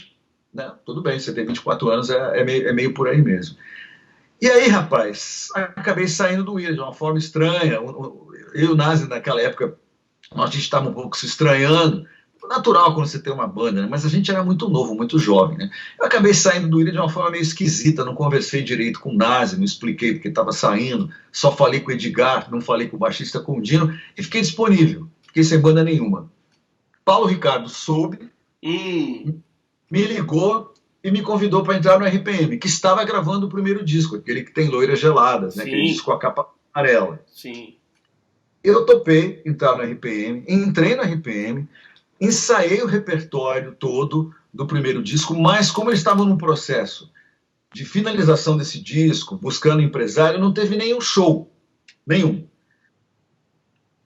né? Tudo bem, você tem 24 anos, é meio por aí mesmo. E aí, rapaz, acabei saindo do Ira de uma forma estranha. Eu e o Nazi, naquela época, a gente estava um pouco se estranhando. Natural quando você tem uma banda, né? Mas a gente era muito novo, muito jovem, né? Eu acabei saindo do Ira de uma forma meio esquisita, não conversei direito com o Nazi, não expliquei porque estava saindo, só falei com o Edgar, não falei com o baixista, com o Dino, e fiquei disponível, fiquei sem banda nenhuma. Paulo Ricardo soube, me ligou e me convidou para entrar no RPM, que estava gravando o primeiro disco, aquele que tem Loiras Geladas, né? Aquele disco com a capa amarela. Sim. Eu topei entrar no RPM, entrei no RPM, ensaiei o repertório todo do primeiro disco, mas como eles estavam num processo de finalização desse disco, buscando empresário, não teve nenhum show, nenhum.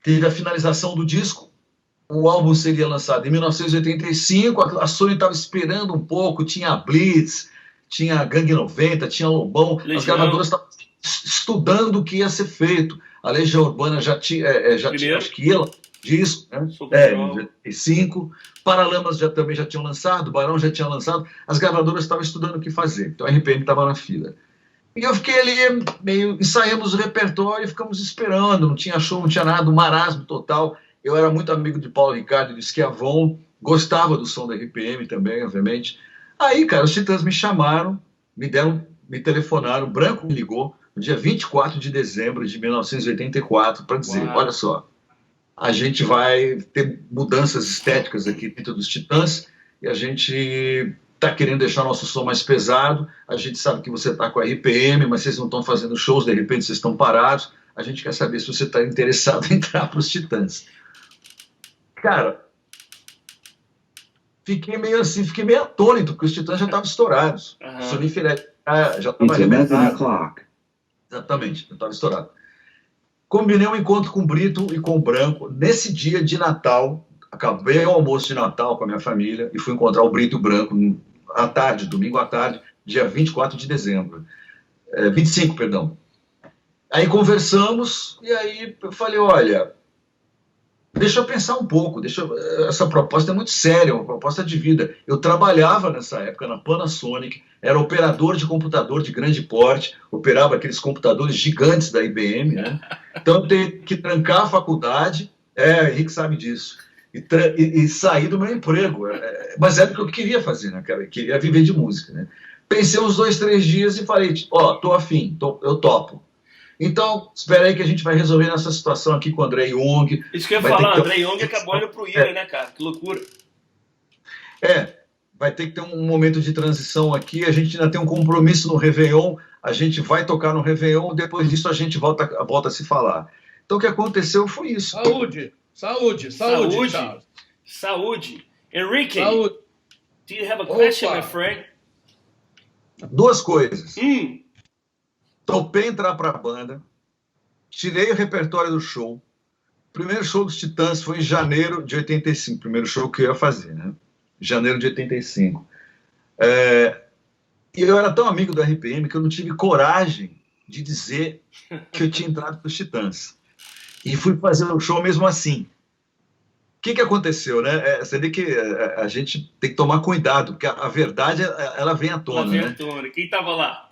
Teve a finalização do disco, o álbum seria lançado em 1985, a Sony estava esperando um pouco, tinha a Blitz, tinha a Gangue 90, tinha Lobão, Legião. As gravadoras estavam estudando o que ia ser feito. A Legião Urbana já tinha, acho que ia disco, né? 85, Paralamas também já tinham lançado, Barão já tinha lançado, as gravadoras estavam estudando o que fazer, então a RPM estava na fila. E eu fiquei ali, ensaiamos o repertório e ficamos esperando, não tinha show, não tinha nada, um marasmo total. Eu era muito amigo de Paulo Ricardo e de Schiavon, gostava do som da RPM também, obviamente. Aí, cara, os Titãs me chamaram, me telefonaram, o Branco me ligou, no dia 24 de dezembro de 1984, para dizer, olha só, a gente vai ter mudanças estéticas aqui dentro dos Titãs e a gente está querendo deixar nosso som mais pesado, a gente sabe que você está com a RPM, mas vocês não estão fazendo shows, de repente vocês estão parados, a gente quer saber se você está interessado em entrar para os Titãs. Cara, fiquei meio atônito, porque os Titãs já estavam estourados. O Sony Firet já estava arrebentado. Exatamente, já estava estourado. Combinei um encontro com o Brito e com o Branco nesse dia de Natal. Acabei o almoço de Natal com a minha família e fui encontrar o Brito e o Branco à tarde, domingo à tarde, dia 24 de dezembro. 25, perdão. Aí conversamos e aí eu falei, olha, deixa eu pensar um pouco, essa proposta é muito séria, uma proposta de vida. Eu trabalhava nessa época na Panasonic, era operador de computador de grande porte, operava aqueles computadores gigantes da IBM, né? Então eu tenho que trancar a faculdade, Henrique sabe disso, e sair do meu emprego. Mas era o que eu queria fazer, né, cara? Eu queria viver de música, né? Pensei uns 2, 3 dias e falei, tô afim, eu topo. Então, espera aí que a gente vai resolver essa situação aqui com o André Young. Isso que eu ia Vai ter falar, que ter André Young acabou indo pro Ira, né, cara? Que loucura. vai ter que ter um momento de transição aqui. A gente ainda tem um compromisso no Réveillon. A gente vai tocar no Réveillon. Depois disso, a gente volta a se falar. Então, o que aconteceu foi isso. Saúde, Charles. Saúde. Enrique, Saúde. do you have a question, Opa. my friend? Duas coisas. Hum. Topei entrar para a banda. Tirei o repertório do show. O primeiro show dos Titãs foi em janeiro de 85. Primeiro show que eu ia fazer, né? Janeiro de 85. E eu era tão amigo do RPM que eu não tive coragem de dizer que eu tinha entrado para os Titãs. E fui fazer o show mesmo assim. O que aconteceu, né? Você vê que a gente tem que tomar cuidado, porque a verdade, ela vem à tona, né? Quem tava lá?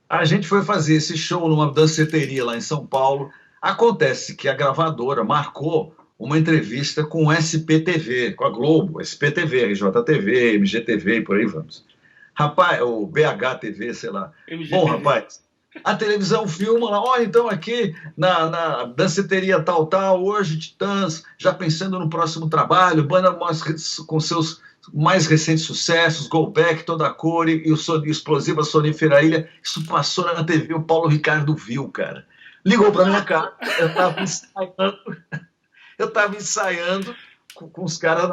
A gente foi fazer esse show numa danceteria lá em São Paulo. Acontece que a gravadora marcou uma entrevista com o SPTV, com a Globo, SPTV, RJTV, MGTV e por aí vamos. Rapaz, o BHTV, sei lá. MGTV. Bom, rapaz, a televisão filma lá, olha, então aqui na danceteria tal, hoje Titãs, já pensando no próximo trabalho, banda com seus mais recentes sucessos, Go Back, Toda a Cor e o explosiva Sonífera Ilha. Isso passou na TV, o Paulo Ricardo viu, cara. Ligou para minha casa, eu estava ensaiando com os caras,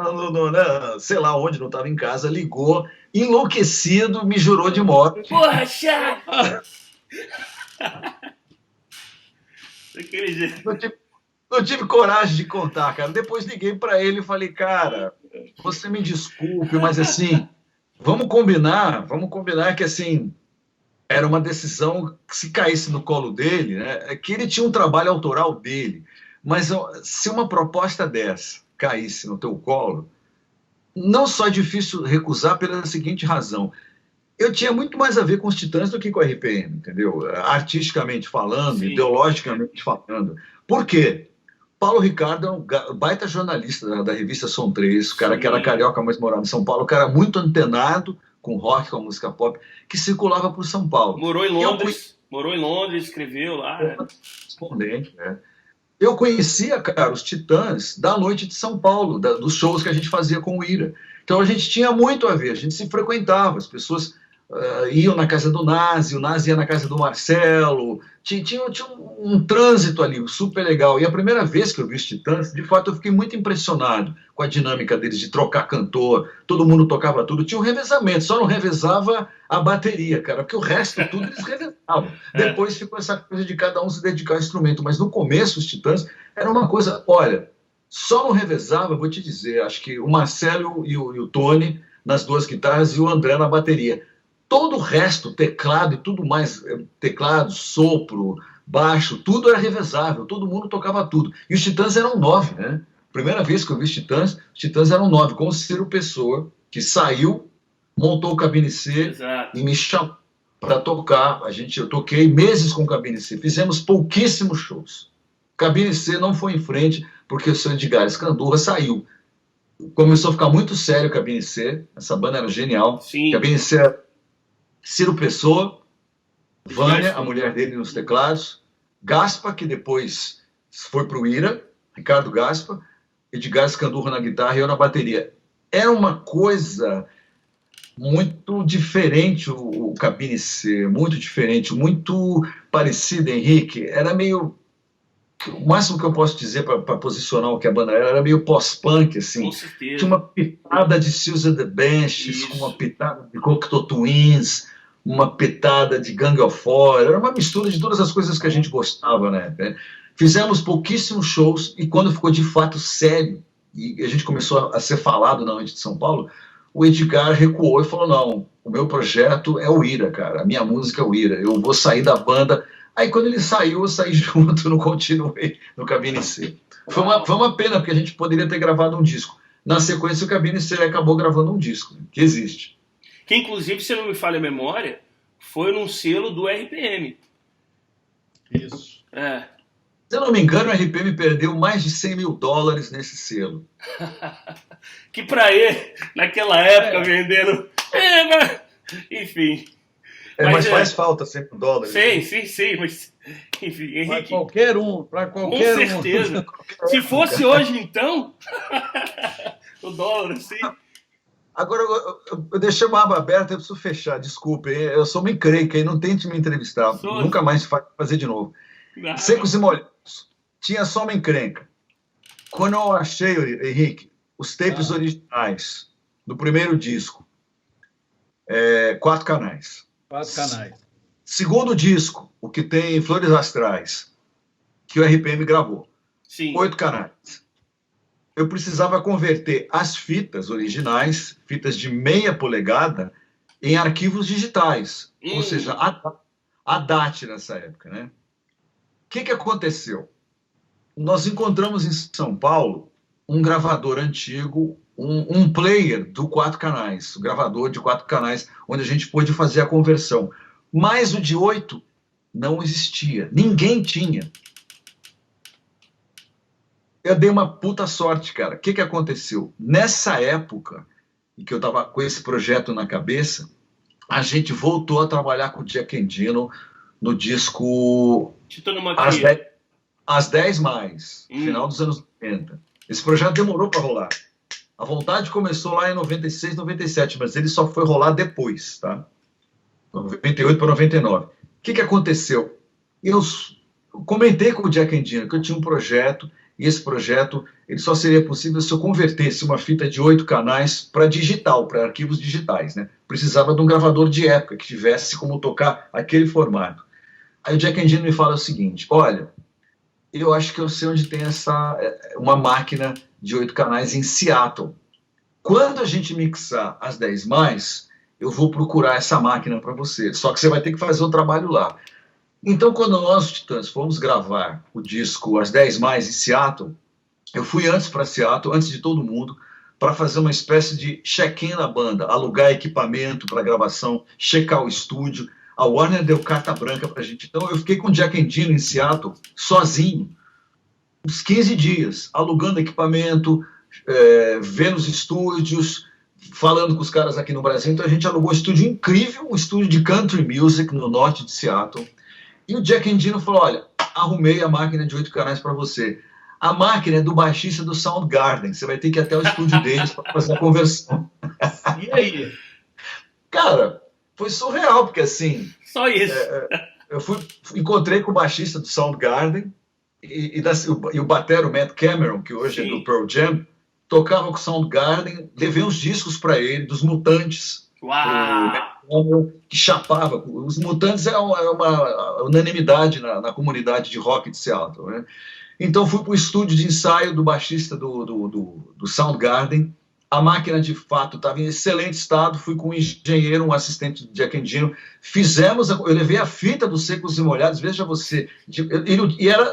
sei lá onde, não estava em casa, ligou, enlouquecido, me jurou de morte. Porra, chato! Daquele jeito. Não tive coragem de contar, cara. Depois liguei para ele e falei, cara, você me desculpe, mas assim, vamos combinar que assim, era uma decisão que se caísse no colo dele, né, que ele tinha um trabalho autoral dele, mas se uma proposta dessa caísse no teu colo, não só é difícil recusar pela seguinte razão, eu tinha muito mais a ver com os Titãs do que com a RPM, entendeu? Artisticamente falando, Sim. Ideologicamente falando. Por quê? Paulo Ricardo é um baita jornalista da revista Som 3, o cara que era carioca, mas morava em São Paulo, um cara muito antenado com rock, com a música pop, que circulava por São Paulo. Morou em Londres, escreveu lá. Correspondente, né? Eu conhecia, cara, os Titãs da noite de São Paulo, dos shows que a gente fazia com o Ira. Então a gente tinha muito a ver, a gente se frequentava, as pessoas iam na casa do Nazi, o Nazi ia na casa do Marcelo, tinha um trânsito ali super legal. E a primeira vez que eu vi os Titãs, de fato eu fiquei muito impressionado com a dinâmica deles de trocar cantor, todo mundo tocava tudo, tinha um revezamento, só não revezava a bateria, cara, porque o resto tudo eles revezavam. Depois ficou essa coisa de cada um se dedicar ao instrumento, mas no começo os Titãs era uma coisa, olha, só não revezava, vou te dizer, acho que o Marcelo e o Tony nas duas guitarras e o André na bateria. Todo o resto, teclado e tudo mais, teclado, sopro, baixo, tudo era revezável, todo mundo tocava tudo. E os Titãs eram 9, né? Primeira vez que eu vi os Titãs eram 9, com o Ciro Pessoa, que saiu, montou o Cabine C. Exato. E me chamou para tocar. Eu toquei meses com o Cabine C, fizemos pouquíssimos shows. Cabine C não foi em frente, porque o seu Edgar Escandurra saiu. Começou a ficar muito sério o Cabine C, essa banda era genial. Sim. Cabine C era Ciro Pessoa, Vânia, a mulher dele nos teclados, Gaspa, que depois foi para o Ira, Ricardo Gaspa, Edgar Escandurra na guitarra e eu na bateria. Era uma coisa muito diferente o Cabine C, muito diferente, muito parecido, Henrique. Era meio... O máximo que eu posso dizer para posicionar o que a banda era meio pós-punk, assim. Com certeza. Tinha uma pitada de Suzy and the Banshees, com uma pitada de Cocteau Twins, uma pitada de Gang of Four. Era uma mistura de todas as coisas que a gente gostava, né? Fizemos pouquíssimos shows e quando ficou de fato sério e a gente começou a ser falado na noite de São Paulo, o Edgar recuou e falou, não, o meu projeto é o Ira, cara, a minha música é o Ira, eu vou sair da banda. Aí quando ele saiu, eu saí junto, não continuei no Cabine C. Foi uma pena, porque a gente poderia ter gravado um disco. Na sequência, o Cabine C acabou gravando um disco, que existe. Que inclusive, se não me falha a memória, foi num selo do RPM. Isso. Se eu não me engano, o RPM perdeu mais de $100 mil nesse selo. Que pra ele, naquela época, vendendo... Enfim. Mas faz falta sempre $1. Sim, mas enfim, Henrique. Para qualquer um. Com certeza. Se fosse hoje, então, o dólar, assim. Agora, eu deixei uma aba aberta, eu preciso fechar, desculpe. Eu sou uma encrenca e não tente me entrevistar. Nunca mais fazer de novo. Secos e Molhados. Tinha só uma encrenca. Quando eu achei, Henrique, os tapes originais do primeiro disco, 4 canais. 4 canais. Segundo disco, o que tem Flores Astrais, que o RPM gravou. Sim. 8 canais. Eu precisava converter as fitas originais, fitas de meia polegada, em arquivos digitais. Ou seja, a DAT nessa época, né? O que aconteceu? Nós encontramos em São Paulo um gravador antigo, um player do 4 canais, o gravador de 4 canais, onde a gente pôde fazer a conversão. Mas o de 8 não existia. Ninguém tinha. Eu dei uma puta sorte, cara. O que aconteceu? Nessa época, em que eu estava com esse projeto na cabeça, a gente voltou a trabalhar com o Jack Endino no disco As 10 Mais, final dos anos 90. Esse projeto demorou para rolar. A vontade começou lá em 96, 97, mas ele só foi rolar depois, tá? 98 para 99. O que aconteceu? Eu comentei com o Jack Endino que eu tinha um projeto, e esse projeto ele só seria possível se eu convertesse uma fita de 8 canais para digital, para arquivos digitais, né? Precisava de um gravador de época que tivesse como tocar aquele formato. Aí o Jack Endino me fala o seguinte: olha, eu acho que eu sei onde tem uma máquina de 8 canais em Seattle. Quando a gente mixar as 10 mais, eu vou procurar essa máquina para você. Só que você vai ter que fazer o trabalho lá. Então, quando nós, os Titãs, fomos gravar o disco As 10 Mais em Seattle, eu fui antes para Seattle, antes de todo mundo, para fazer uma espécie de check-in na banda, alugar equipamento para gravação, checar o estúdio. A Warner deu carta branca para a gente. Então, eu fiquei com o Jack Endino em Seattle, sozinho, uns 15 dias, alugando equipamento, vendo os estúdios, falando com os caras aqui no Brasil. Então, a gente alugou um estúdio incrível, um estúdio de country music no norte de Seattle. E o Jack Endino falou: olha, arrumei a máquina de 8 canais para você. A máquina é do baixista do Soundgarden. Você vai ter que ir até o estúdio deles para fazer a conversão. E aí? Cara, foi surreal, porque assim... Só isso. Eu encontrei com o baixista do Soundgarden e o batero Matt Cameron, que hoje é do Pearl Jam, tocava com o Soundgarden, levei uns discos para ele, dos Mutantes. Uau! Que chapava. Os Mutantes é uma unanimidade na comunidade de rock de Seattle, né? Então fui para o estúdio de ensaio do baixista do Soundgarden. A máquina de fato estava em excelente estado. Fui com um engenheiro, um assistente do Jack Endino. Eu levei a fita dos Secos e Molhados, veja você.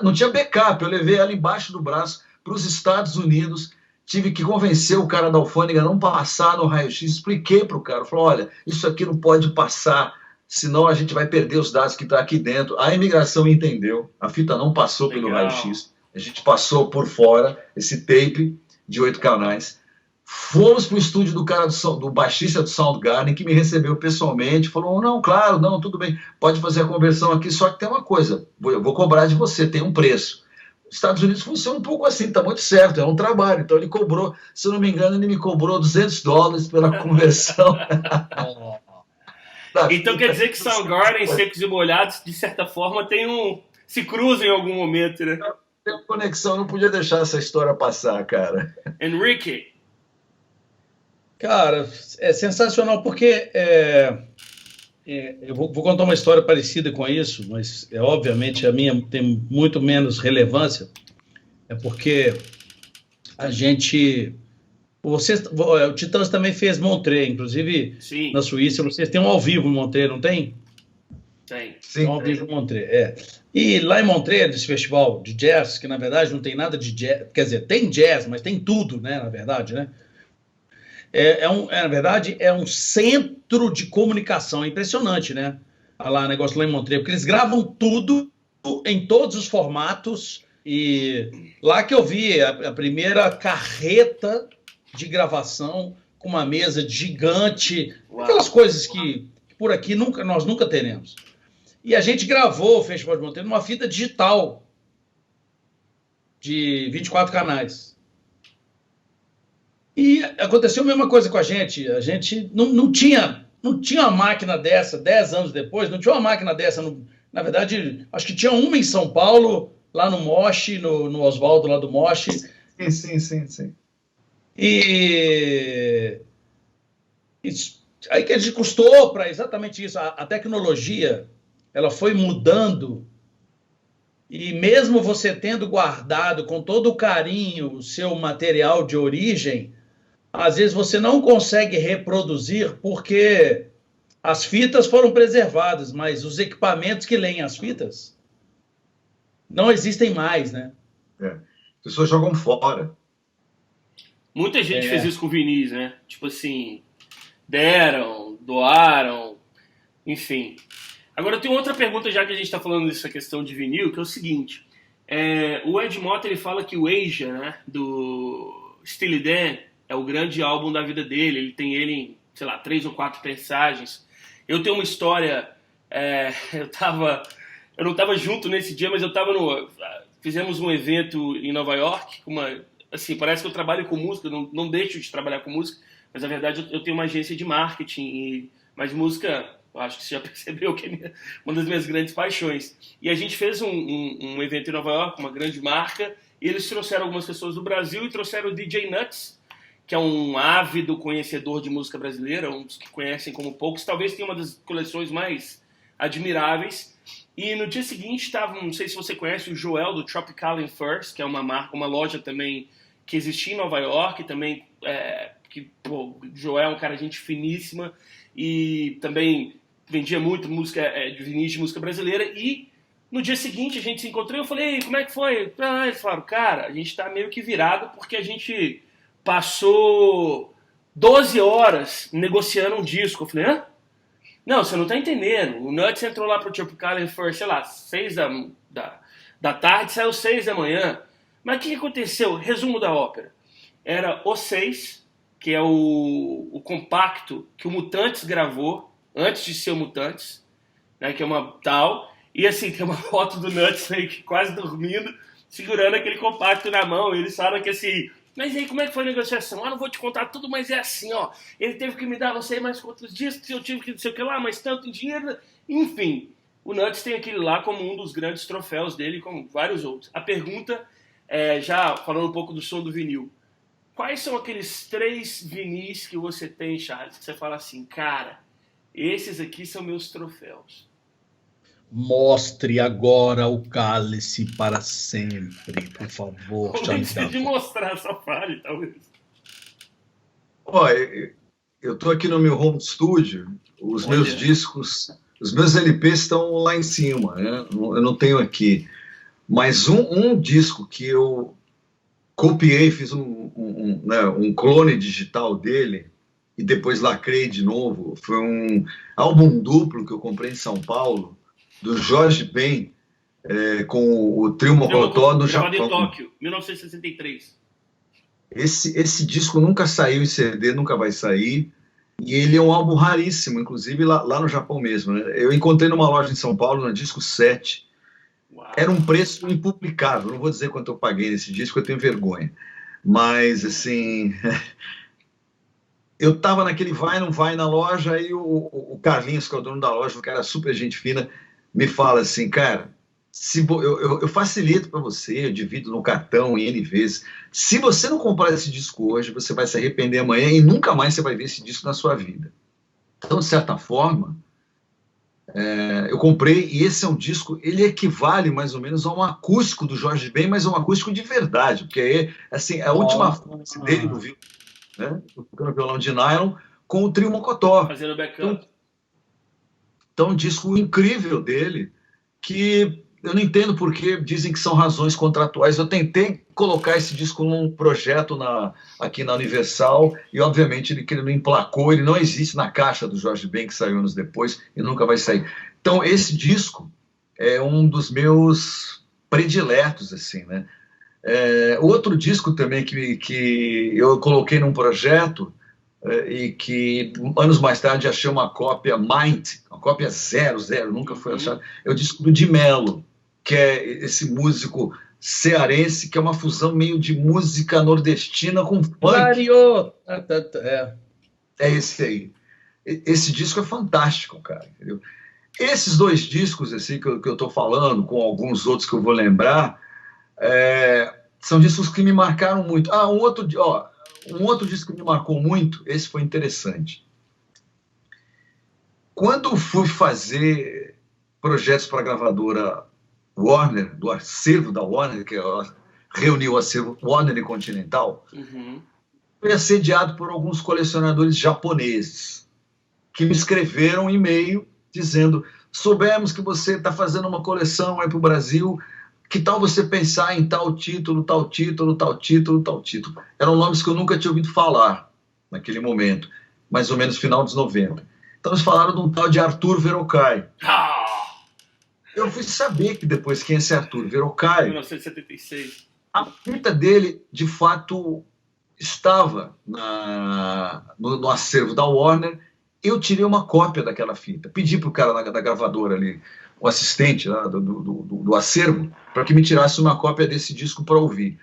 Não tinha backup, eu levei ela embaixo do braço para os Estados Unidos. Tive que convencer o cara da alfândega a não passar no raio-x. Expliquei para o cara, falou: olha, isso aqui não pode passar, senão a gente vai perder os dados que estão aqui dentro. A imigração entendeu, a fita não passou pelo raio-x, a gente passou por fora esse tape de 8 canais. Fomos para o estúdio do cara do baixista do Soundgarden, que me recebeu pessoalmente, falou: não, claro, não, tudo bem, pode fazer a conversão aqui, só que tem uma coisa, eu vou cobrar de você, tem um preço. Os Estados Unidos funciona um pouco assim, tá muito certo, é um trabalho. Então ele cobrou, se eu não me engano, ele me cobrou $200 pela conversão. Então quer dizer que Soundgarden, Secos e Molhados, de certa forma, se cruzam em algum momento, né? Tem uma conexão, não podia deixar essa história passar, cara. Henrique? Cara, é sensacional, porque eu vou contar uma história parecida com isso, mas obviamente a minha tem muito menos relevância. É porque a gente... o Titãs também fez Montreux, inclusive. Sim. Na Suíça. Vocês têm um ao vivo em Montreux, não tem? Tem. Sim. Um ao vivo em Montreux, E lá em Montreux, desse festival de jazz, que na verdade não tem nada de jazz, quer dizer, tem jazz, mas tem tudo, né, na verdade, né? Na verdade, é um centro de comunicação. É impressionante, né? Lá, negócio lá em Montreux, porque eles gravam tudo em todos os formatos. E lá que eu vi a primeira carreta de gravação com uma mesa gigante. Uau. Aquelas coisas que por aqui nós nunca teremos. E a gente gravou o Festival de Monteiro numa fita digital de 24 canais. E aconteceu a mesma coisa com a gente. A gente não tinha uma máquina dessa 10 anos depois, não tinha uma máquina dessa. Na verdade, acho que tinha uma em São Paulo, lá no Mosh, no Oswaldo, lá do Mosh. Sim. E aí que a gente custou para exatamente isso. A tecnologia, ela foi mudando, e mesmo você tendo guardado com todo o carinho o seu material de origem, às vezes você não consegue reproduzir porque as fitas foram preservadas, mas os equipamentos que leem as fitas não existem mais, né? As pessoas jogam fora. Muita gente fez isso com vinis, né? Tipo assim, deram, doaram, enfim. Agora eu tenho outra pergunta, já que a gente está falando dessa questão de vinil, que é o seguinte. O Ed Motta, ele fala que o Asia, né, do Steely Dan, é o grande álbum da vida dele. Ele tem ele em, sei lá, 3 ou 4 pensagens. Eu tenho uma história... Eu não estava junto nesse dia, mas eu estava fizemos um evento em Nova York, assim, parece que eu trabalho com música, não deixo de trabalhar com música, mas na verdade eu tenho uma agência de marketing, mas música, eu acho que você já percebeu que é uma das minhas grandes paixões. E a gente fez um evento em Nova York, uma grande marca, e eles trouxeram algumas pessoas do Brasil e trouxeram o DJ Nuts, que é um ávido conhecedor de música brasileira, um dos que conhecem como poucos, talvez tenha uma das coleções mais admiráveis. E no dia seguinte estava, não sei se você conhece, o Joel do Tropical and Furs, que é uma marca, uma loja também que existia em Nova York, também, o Joel é um cara de gente finíssima e também vendia muito música de vinis de música brasileira. E no dia seguinte a gente se encontrou e eu falei, como é que foi? Eles falaram, cara, a gente tá meio que virado porque a gente passou 12 horas negociando um disco. Eu falei, hã? Não, você não tá entendendo. O Nuts entrou lá pro Tropical and Furs, sei lá, 6 da tarde, saiu 6 da manhã. Mas o que aconteceu? Resumo da ópera. Era o 6, que é o compacto que o Mutantes gravou, antes de ser o Mutantes, né, que é uma tal. E assim, tem uma foto do Nuts meio que quase dormindo, segurando aquele compacto na mão. E eles falaram que assim... Mas aí, como é que foi a negociação? Não vou te contar tudo, mas é assim, ó. Ele teve que me dar não sei mais quantos discos, eu tive que não sei o que lá, mas tanto em dinheiro. Enfim, o Nuts tem aquele lá como um dos grandes troféus dele, como vários outros. A pergunta, já falando um pouco do som do vinil. Quais são aqueles 3 vinis que você tem, Charles, que você fala assim, cara, esses aqui são meus troféus? Mostre agora o cálice para sempre, por favor. Não precisa de mostrar, só fale, talvez. Eu estou aqui no meu home studio, os meus discos, os meus LPs estão lá em cima, né? Eu não tenho aqui. Mas um disco que eu copiei, fiz um clone digital dele, e depois lacrei de novo, foi um álbum duplo que eu comprei em São Paulo, do Jorge Ben, com o Trio Mocotó no Japão. Gravado em Tóquio, 1963. Esse disco nunca saiu em CD, nunca vai sair, e ele é um álbum raríssimo, inclusive lá no Japão mesmo, né? Eu encontrei numa loja em São Paulo, no Disco 7, Uau. Era um preço impublicável, não vou dizer quanto eu paguei nesse disco, eu tenho vergonha, mas assim... Eu estava naquele vai, não vai na loja, aí o Carlinhos, que é o dono da loja, um cara super gente fina, me fala assim, cara, eu facilito para você, eu divido no cartão em N vezes. Se você não comprar esse disco hoje, você vai se arrepender amanhã e nunca mais você vai ver esse disco na sua vida. Então, de certa forma, eu comprei, e esse é um disco, ele equivale mais ou menos a um acústico do Jorge Ben, mas é um acústico de verdade, porque assim, a última fase dele no violão, né, tocando violão de nylon, com o Trio Mocotó. Fazendo backup. Então, um disco incrível dele, que eu não entendo porque dizem que são razões contratuais. Eu tentei colocar esse disco num projeto aqui na Universal, e obviamente ele não emplacou, ele não existe na caixa do Jorge Ben, que saiu anos depois, e nunca vai sair. Então, esse disco é um dos meus prediletos, assim, né? Outro disco também que eu coloquei num projeto e que anos mais tarde achei uma cópia Mind, uma cópia 00, nunca foi achada. É o disco do Di Mello, que é esse músico cearense, que é uma fusão meio de música nordestina com funk. Mario! É esse aí. Esse disco é fantástico, cara, entendeu? Esses dois discos assim, que eu estou falando, com alguns outros que eu vou lembrar, são discos que me marcaram muito. Um outro disco que me marcou muito, esse foi interessante. Quando fui fazer projetos para a gravadora Warner, do acervo da Warner, que reuniu o acervo Warner e Continental, fui assediado por alguns colecionadores japoneses que me escreveram um e-mail dizendo: soubemos que você está fazendo uma coleção aí para o Brasil, que tal você pensar em tal título, tal título, tal título, tal título. Eram nomes que eu nunca tinha ouvido falar naquele momento, mais ou menos final dos 90. Então eles falaram de um tal de Arthur Verocai. Eu fui saber que depois quem é esse Arthur Verocai. 1976. A fita dele, de fato, estava no acervo da Warner. Eu tirei uma cópia daquela fita. Pedi para o cara da gravadora ali, o assistente lá, do acervo, para que me tirasse uma cópia desse disco para ouvir.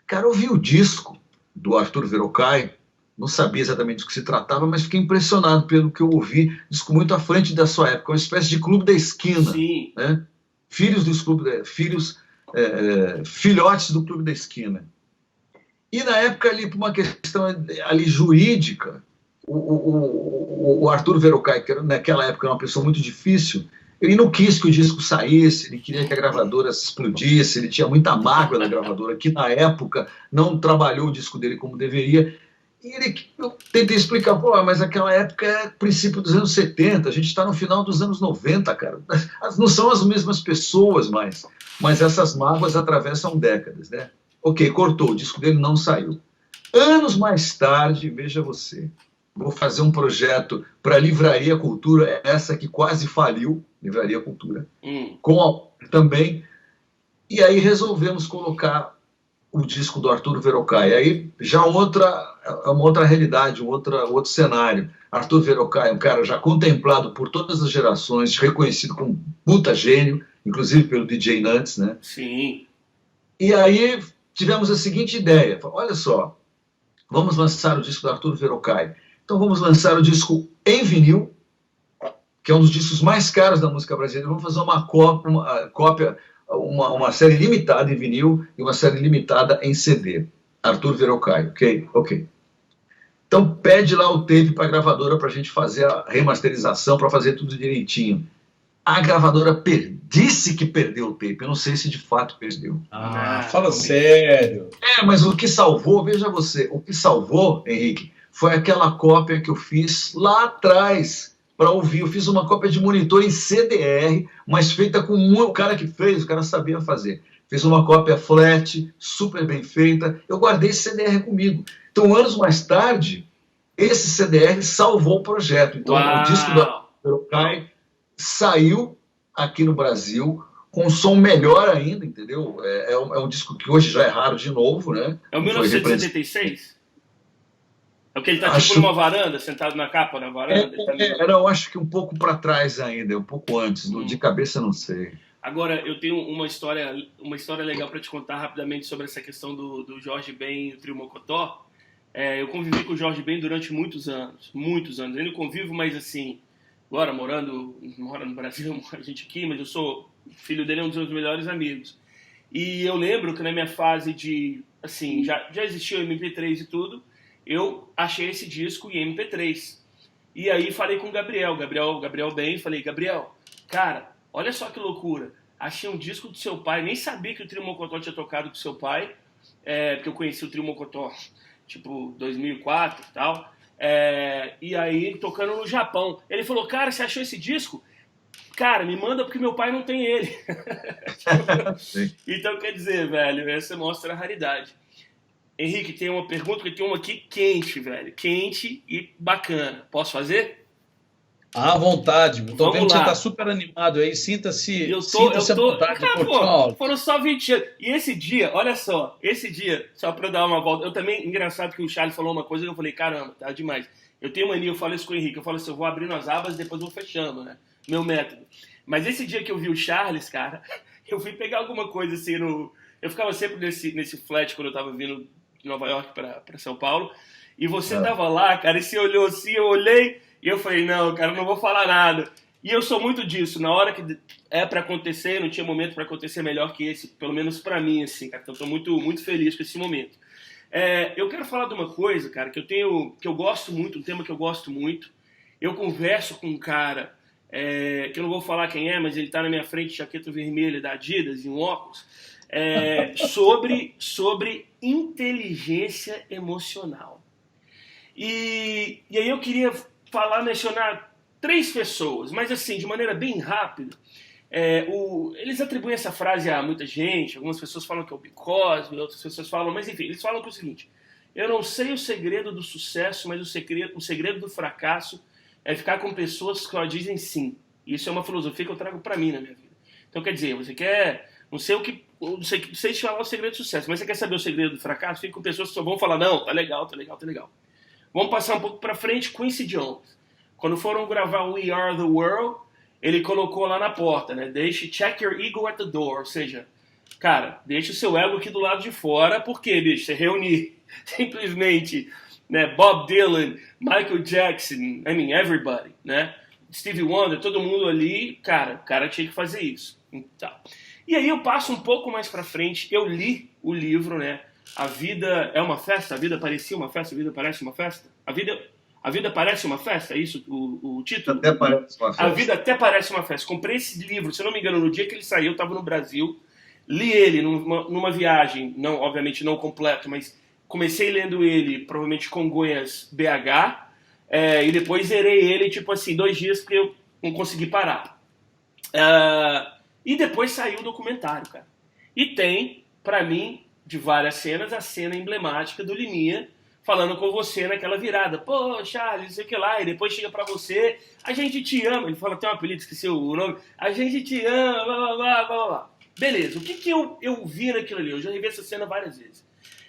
Cara, eu ouvi o disco do Arthur Verocai, não sabia exatamente do que se tratava, mas fiquei impressionado pelo que eu ouvi. Disco muito à frente da sua época, uma espécie de Clube da Esquina. Sim. Né? Filhotes do Clube da Esquina. E na época, ali, por uma questão ali jurídica, o Arthur Verocai, que naquela época era uma pessoa muito difícil, ele não quis que o disco saísse, ele queria que a gravadora se explodisse, ele tinha muita mágoa da gravadora, que na época não trabalhou o disco dele como deveria. E eu tentei explicar, mas aquela época é princípio dos anos 70, a gente está no final dos anos 90, cara. Não são as mesmas pessoas mais, mas essas mágoas atravessam décadas, né? Ok, cortou, o disco dele não saiu. Anos mais tarde, veja você, vou fazer um projeto para a Livraria Cultura, essa que quase faliu, Livraria Cultura, também, e aí resolvemos colocar o disco do Arthur Verocai. Aí já uma outra realidade, um outro cenário. Arthur Verocai é um cara já contemplado por todas as gerações, reconhecido como puta gênio, inclusive pelo DJ Nantes, né? Sim. E aí tivemos a seguinte ideia: olha só, vamos lançar o disco do Arthur Verocai. Então vamos lançar o disco em vinil, que é um dos discos mais caros da música brasileira. Vamos fazer uma cópia, uma série limitada em vinil e uma série limitada em CD. Arthur Verocai, ok. Então pede lá o tape para a gravadora para a gente fazer a remasterização, para fazer tudo direitinho. A gravadora disse que perdeu o tape. Eu não sei se de fato perdeu. Fala sério. Mas o que salvou, veja você, o que salvou, Henrique, foi aquela cópia que eu fiz lá atrás para ouvir. Eu fiz uma cópia de monitor em CDR, mas feita com o cara que fez, o cara sabia fazer. Fiz uma cópia flat, super bem feita. Eu guardei esse CDR comigo. Então, anos mais tarde, esse CDR salvou o projeto. Então, o disco do Verocai saiu aqui no Brasil com um som melhor ainda, entendeu? É um disco que hoje já é raro de novo, né? É o 1976? É o que ele tá tipo numa varanda, sentado na capa na varanda? Eu acho que um pouco para trás ainda, um pouco antes, de cabeça não sei. Agora, eu tenho uma história legal para te contar rapidamente sobre essa questão do Jorge Ben e o Trio Mocotó. Eu convivi com o Jorge Ben durante muitos anos. Eu ainda convivo, mas assim, agora mora no Brasil, a gente aqui, mas eu sou filho dele, é um dos meus melhores amigos. E eu lembro que na minha fase de, assim, já existia o MP3 e tudo, eu achei esse disco em MP3. E aí falei com o Gabriel Ben, falei: Gabriel, cara, olha só que loucura, achei um disco do seu pai, nem sabia que o Trio Mocotó tinha tocado com seu pai, porque eu conheci o Trio Mocotó, tipo, 2004 e tal, e aí tocando no Japão. Ele falou: cara, você achou esse disco? Cara, me manda porque meu pai não tem ele. Então, quer dizer, velho, essa mostra a raridade. Henrique, tem uma pergunta, que tem uma aqui quente, velho. Quente e bacana. Posso fazer? À vontade, eu tô Vamos vendo que lá. você tá super animado aí, sinta-se Eu à tô. vontade, Cara, pô, Charles. foram só 20 anos. E esse dia, olha só, só pra dar uma volta. Eu também, engraçado que o Charles falou uma coisa que eu falei, caramba, tá demais. Eu tenho mania, eu falo isso com o Henrique, eu falo assim, eu vou abrindo as abas e depois vou fechando, né? Meu método. Mas esse dia que eu vi o Charles, cara, eu fui pegar alguma coisa assim no. Eu ficava sempre nesse flat quando eu tava vindo de Nova York pra São Paulo. E você tava lá, cara, e você olhou assim, eu olhei. E eu falei, não, cara, não vou falar nada. E eu sou muito disso. Na hora que é pra acontecer, não tinha momento pra acontecer melhor que esse, pelo menos pra mim, assim, cara. Então, tô muito, muito feliz com esse momento. Eu quero falar de uma coisa, cara, que eu gosto muito, um tema que eu gosto muito. Eu converso com um cara, que eu não vou falar quem é, mas ele tá na minha frente, jaqueta vermelha da Adidas e um óculos, sobre inteligência emocional. E aí eu queria mencionar 3 pessoas, mas assim, de maneira bem rápida. Eles atribuem essa frase a muita gente, algumas pessoas falam que é o Bill Cosby, outras pessoas falam, mas enfim, eles falam que é o seguinte: eu não sei o segredo do sucesso, mas o segredo do fracasso é ficar com pessoas que só dizem sim. Isso é uma filosofia que eu trago pra mim na minha vida. Então quer dizer, você quer, não sei te falar o segredo do sucesso, mas você quer saber o segredo do fracasso? Fica com pessoas que só vão falar, não, tá legal. Vamos passar um pouco pra frente, Quincy Jones. Quando foram gravar We Are The World, ele colocou lá na porta, né? Check your ego at the door. Ou seja, cara, deixa o seu ego aqui do lado de fora, porque, bicho, você reunir simplesmente, né, Bob Dylan, Michael Jackson, everybody, né? Stevie Wonder, todo mundo ali, cara, o cara tinha que fazer isso. Então, e aí eu passo um pouco mais pra frente, eu li o livro, né? A vida é uma festa, a vida parecia uma festa, a vida parece uma festa. A vida parece uma festa, é isso o título? Até parece uma festa. A vida até parece uma festa. Comprei esse livro, se eu não me engano, no dia que ele saiu, eu estava no Brasil, li ele numa viagem, não, obviamente não completo, mas comecei lendo ele, provavelmente Congonhas, BH, e depois zerei ele, tipo assim, 2 dias, porque eu não consegui parar. E depois saiu o documentário, cara. E tem, pra mim, de várias cenas, a cena emblemática do Liminha falando com você naquela virada. Pô, Charles, não sei o que lá. E depois chega pra você, a gente te ama. Ele fala, tem um apelido, esqueci o nome. A gente te ama, blá, blá, blá, blá, blá. Beleza, o que eu vi naquilo ali? Eu já revi essa cena várias vezes.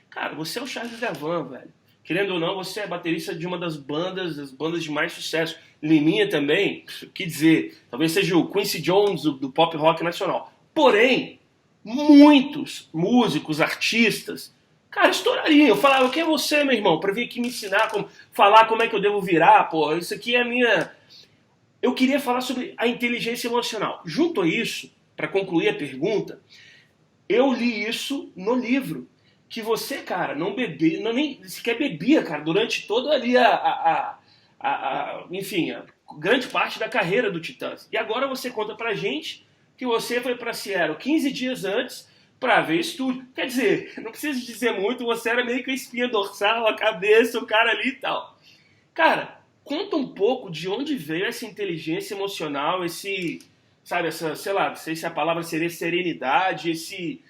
Cara, você é o Charles Gavan, velho. Querendo ou não, você é baterista de uma das bandas de mais sucesso. Liminha também, o que dizer? Talvez seja o Quincy Jones do pop rock nacional. Porém, muitos músicos, artistas, cara, estourariam. Eu falava, quem é você, meu irmão? Pra vir aqui me ensinar, falar como é que eu devo virar, pô. Isso aqui é a minha... Eu queria falar sobre a inteligência emocional. Junto a isso, para concluir a pergunta, eu li isso no livro. Que você, cara, não bebia, nem sequer bebia, cara, durante toda ali enfim, a grande parte da carreira do Titãs. E agora você conta pra gente que você foi pra Seattle 15 dias antes pra ver estúdio. Quer dizer, não precisa dizer muito, você era meio que a espinha dorsal, a cabeça, o cara ali e tal. Cara, conta um pouco de onde veio essa inteligência emocional, sabe, sei lá, não sei se a palavra seria serenidade,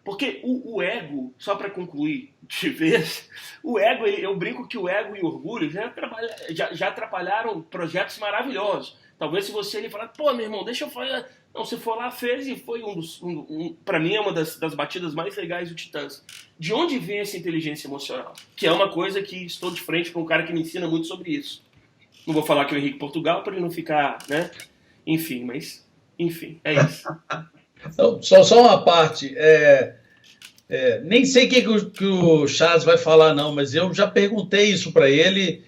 porque o ego, só para concluir de vez, o ego, eu brinco que o ego e o orgulho já atrapalharam projetos maravilhosos. Talvez se você ele falar, pô, meu irmão, deixa eu falar. Não, você for lá, fez e foi para mim é uma das batidas mais legais do Titãs. De onde vem essa inteligência emocional? Que é uma coisa que estou de frente com um cara que me ensina muito sobre isso. Não vou falar que é o Henrique Portugal para ele não ficar, né? Enfim, é isso. Então, só uma parte. Nem sei o que o Charles vai falar, não, mas eu já perguntei isso para ele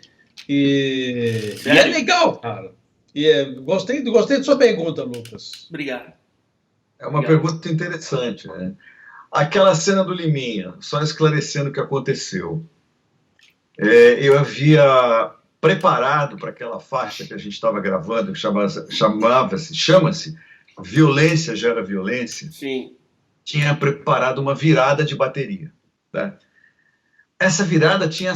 e é legal, cara. Gostei da sua pergunta, Lucas. Obrigado. É uma pergunta interessante, né? Aquela cena do Liminha, só esclarecendo o que aconteceu. Eu havia preparado para aquela faixa que a gente estava gravando, que chama-se Violência Gera Violência. Sim. Tinha preparado uma virada de bateria. Tá? Essa virada tinha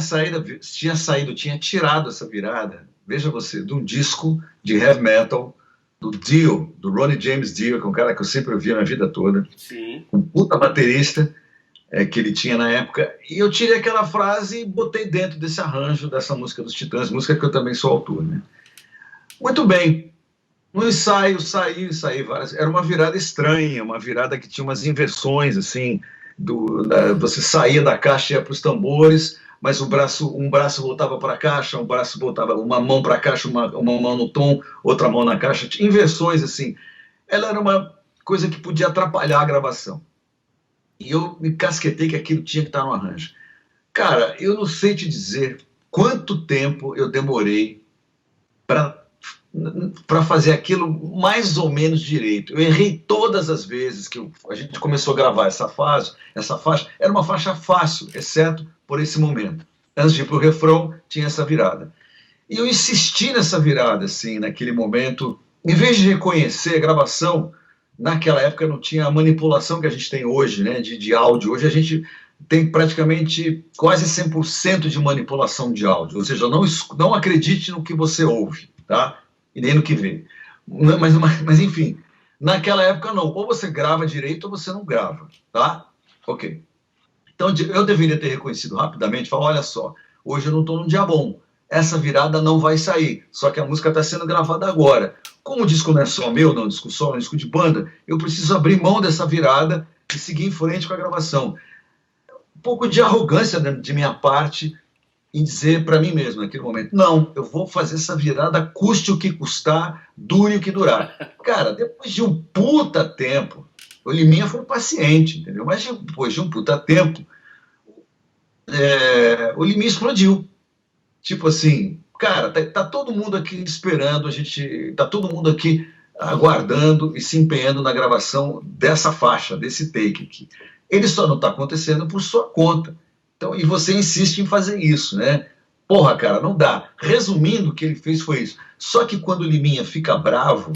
tirado essa virada, veja você, de um disco de heavy metal do Dio, do Ronnie James Dio, que é um cara que eu sempre ouvi na vida toda. Sim. Um puta baterista que ele tinha na época. E eu tirei aquela frase e botei dentro desse arranjo dessa música dos Titãs, música que eu também sou autor, né? Muito bem. No ensaio, saí várias. Era uma virada estranha, uma virada que tinha umas inversões, assim, você saía da caixa e ia para os tambores, mas um braço voltava para a caixa, um braço voltava, uma mão para a caixa, uma mão no tom, outra mão na caixa, tinha inversões, assim. Ela era uma coisa que podia atrapalhar a gravação. E eu me casquetei que aquilo tinha que estar no arranjo. Cara, eu não sei te dizer quanto tempo eu demorei para fazer aquilo mais ou menos direito. Eu errei todas as vezes que a gente começou a gravar essa faixa. Era uma faixa fácil, exceto por esse momento. Antes de ir para o refrão, tinha essa virada. E eu insisti nessa virada, assim, naquele momento. Em vez de reconhecer a gravação, naquela época não tinha a manipulação que a gente tem hoje, né, de áudio. Hoje a gente tem praticamente quase 100% de manipulação de áudio. Ou seja, não acredite no que você ouve, tá? E nem no que vê. Mas, enfim, naquela época não. Ou você grava direito ou você não grava, tá? Ok. Então, eu deveria ter reconhecido rapidamente, falar, olha só, hoje eu não estou num dia bom. Essa virada não vai sair, só que a música está sendo gravada agora. Como o disco não é só meu, não é um disco solo, é um disco de banda, eu preciso abrir mão dessa virada e seguir em frente com a gravação. Um pouco de arrogância de minha parte em dizer para mim mesmo, naquele momento, não, eu vou fazer essa virada, custe o que custar, dure o que durar. Cara, depois de um puta tempo, o Liminha foi paciente, entendeu? Mas depois de um puta tempo, o Liminha explodiu. Tipo assim, cara, tá todo mundo aqui esperando, tá todo mundo aqui aguardando e se empenhando na gravação dessa faixa, desse take aqui. Ele só não está acontecendo por sua conta. Então, e você insiste em fazer isso, né? Porra, cara, não dá. Resumindo, o que ele fez foi isso. Só que quando o Liminha fica bravo,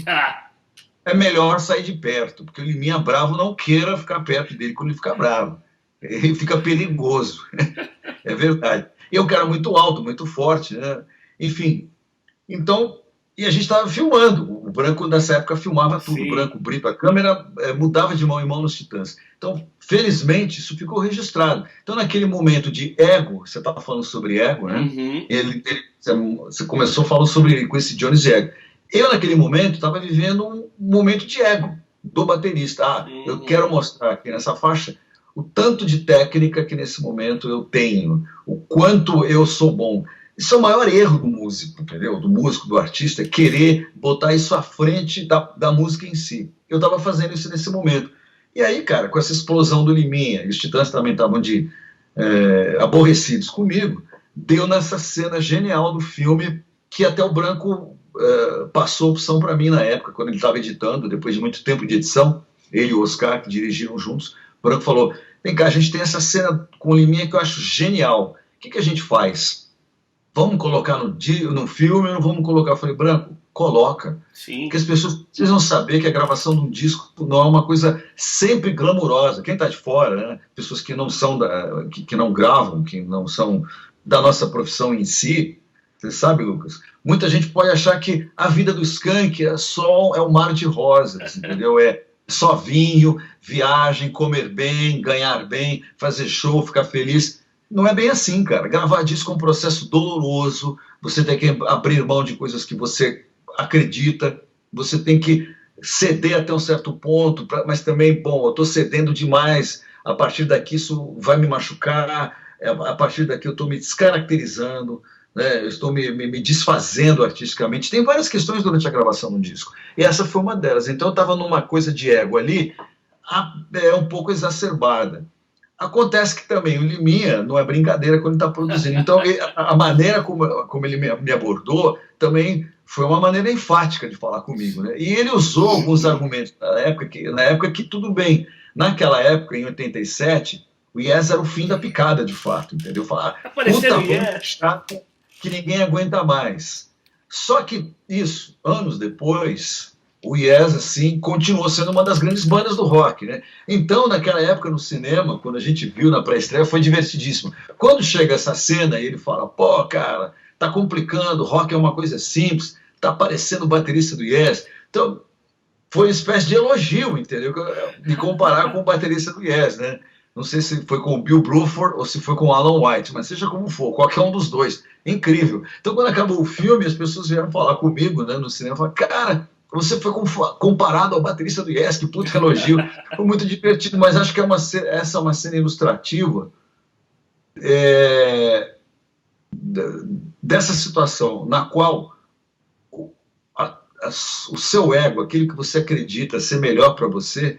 é melhor sair de perto, porque o Liminha bravo não queira ficar perto dele quando ele fica bravo. Ele fica perigoso. É verdade. E é um cara muito alto, muito forte, né? Enfim. Então, e a gente estava filmando. O Branco, nessa época, filmava tudo. Sim. O Branco, o Brito, a câmera mudava de mão em mão nos Titãs. Então, felizmente, isso ficou registrado. Então, naquele momento de ego, você estava falando sobre ego, né? Uhum. Você começou falando sobre com esse Johnny Ego. Eu, naquele momento, estava vivendo um momento de ego do baterista. Eu quero mostrar aqui nessa faixa o tanto de técnica que nesse momento eu tenho, o quanto eu sou bom. Isso é o maior erro do músico, entendeu? Do músico, do artista, é querer botar isso à frente da música em si. Eu estava fazendo isso nesse momento. E aí, cara, com essa explosão do Liminha, e os Titãs também estavam aborrecidos comigo, deu nessa cena genial do filme que até o Branco passou a opção para mim na época, quando ele estava editando, depois de muito tempo de edição, ele e o Oscar, que dirigiram juntos, o Branco falou, vem cá, a gente tem essa cena com o Liminha que eu acho genial. O que a gente faz? Vamos colocar no filme ou não vamos colocar? Eu falei, Branco, coloca. Sim. Porque as pessoas precisam saber que a gravação de um disco não é uma coisa sempre glamurosa. Quem está de fora, né? Pessoas que não são que não gravam, que não são da nossa profissão em si. Você sabe, Lucas? Muita gente pode achar que a vida do Skank é um mar de rosas, entendeu? É só vinho, viagem, comer bem, ganhar bem, fazer show, ficar feliz. Não é bem assim, cara. Gravar disco é um processo doloroso, você tem que abrir mão de coisas que você acredita, você tem que ceder até um certo ponto, mas também, bom, eu estou cedendo demais, a partir daqui isso vai me machucar, a partir daqui eu estou me descaracterizando, né? Eu estou me desfazendo artisticamente. Tem várias questões durante a gravação do disco, e essa foi uma delas. Então eu estava numa coisa de ego ali, um pouco exacerbada. Acontece que também o Liminha não é brincadeira quando ele está produzindo. Então, a maneira como ele me abordou também foi uma maneira enfática de falar comigo, né? E ele usou alguns argumentos na época que tudo bem. Naquela época, em 87, o Yes era o fim da picada, de fato, entendeu? Falar, puta, vamos chato que ninguém aguenta mais. Só que isso, anos depois, o Yes, assim, continuou sendo uma das grandes bandas do rock, né? Então, naquela época, no cinema, quando a gente viu na pré-estreia, foi divertidíssimo. Quando chega essa cena e ele fala, pô, cara, tá complicando, rock é uma coisa simples, tá parecendo o baterista do Yes. Então, foi uma espécie de elogio, entendeu? Me comparar com o baterista do Yes, né? Não sei se foi com o Bill Bruford ou se foi com o Alan White, mas seja como for, qualquer um dos dois. Incrível. Então, quando acabou o filme, as pessoas vieram falar comigo, né, no cinema, falaram, cara, você foi comparado ao baterista do Yes, que puto elogio. Foi muito divertido, mas acho que essa é uma cena ilustrativa dessa situação, na qual o seu ego, aquilo que você acredita ser melhor para você,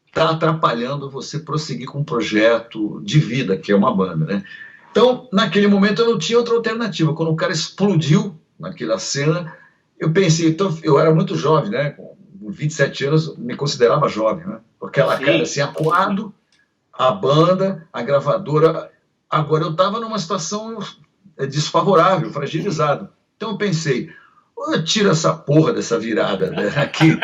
está atrapalhando você prosseguir com um projeto de vida, que é uma banda, né? Então, naquele momento, eu não tinha outra alternativa. Quando o cara explodiu naquela cena, eu pensei, então, eu era muito jovem, né? Com 27 anos, eu me considerava jovem, né? Com aquela cara assim, acuado, a banda, a gravadora. Agora, eu estava numa situação desfavorável, fragilizado. Então, eu pensei, eu tiro essa porra dessa virada, né, aqui,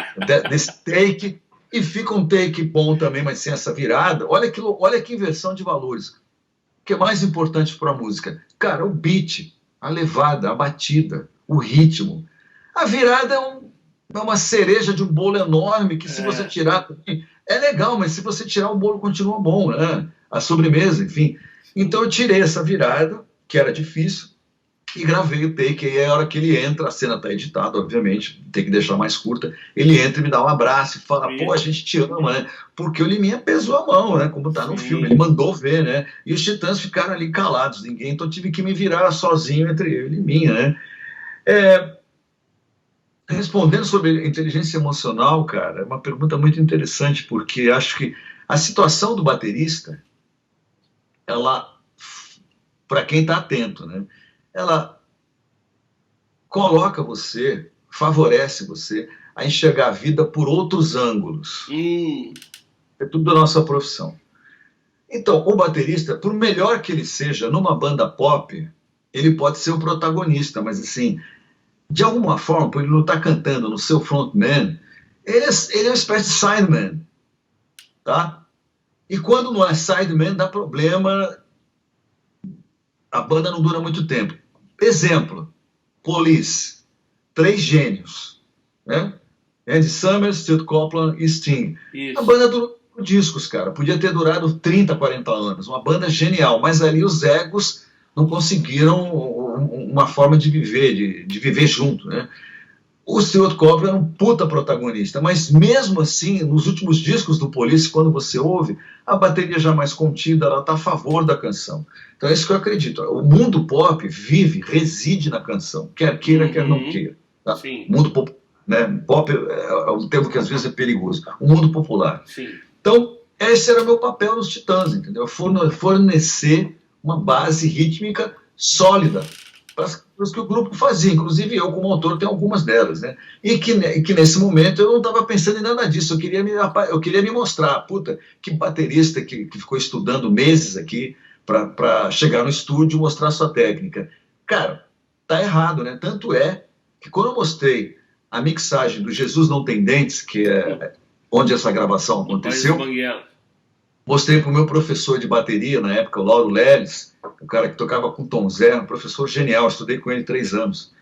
desse take, e fica um take bom também, mas sem essa virada. Olha que inversão de valores. O que é mais importante para a música? Cara, o beat, a levada, a batida, o ritmo. A virada é uma cereja de um bolo enorme que, se você tirar, é legal, mas se você tirar, o bolo continua bom, né? A sobremesa, enfim. Então eu tirei essa virada, que era difícil, e gravei o take. E aí, a hora que ele entra, a cena está editada, obviamente, tem que deixar mais curta, ele entra e me dá um abraço e fala, pô, a gente te ama, né? Porque o Liminha pesou a mão, né? Como tá no filme, ele mandou ver, né? E os Titãs ficaram ali calados, ninguém, então eu tive que me virar sozinho entre eu e Liminha, né? Respondendo sobre inteligência emocional, cara, é uma pergunta muito interessante, porque acho que a situação do baterista, ela, para quem está atento, né? Ela coloca você, favorece você a enxergar a vida por outros ângulos. É tudo da nossa profissão. Então, o baterista, por melhor que ele seja numa banda pop, ele pode ser o protagonista, mas assim, de alguma forma, por ele não estar cantando no seu frontman, ele é uma espécie de sideman, tá? E quando não é sideman, dá problema, a banda não dura muito tempo. Exemplo, Police, 3 gênios, né? Andy Summers, Stuart Copeland e Sting. Isso. A banda durou discos, cara, podia ter durado 30, 40 anos, uma banda genial, mas ali os egos não conseguiram uma forma de viver, de viver junto, né? O Stuart Copeland era um puta protagonista, mas mesmo assim, nos últimos discos do Police, quando você ouve, a bateria já mais contida, ela está a favor da canção. Então é isso que eu acredito. O mundo pop reside na canção, quer queira, quer não queira. Tá? Mundo pop, né? Pop é um termo que às vezes é perigoso. O mundo popular. Sim. Então, esse era o meu papel nos Titãs, entendeu? Fornecer uma base rítmica sólida para as coisas que o grupo fazia, inclusive eu como autor tenho algumas delas, né? E que nesse momento eu não estava pensando em nada disso, eu queria me mostrar, puta, que baterista que ficou estudando meses aqui para chegar no estúdio e mostrar sua técnica. Cara, tá errado, né? Tanto é que quando eu mostrei a mixagem do Jesus Não Tem Dentes, que é onde essa gravação aconteceu, mostrei para o meu professor de bateria na época, o Lauro Leles, o cara que tocava com Tom Zé, um professor genial, estudei com ele 3 anos.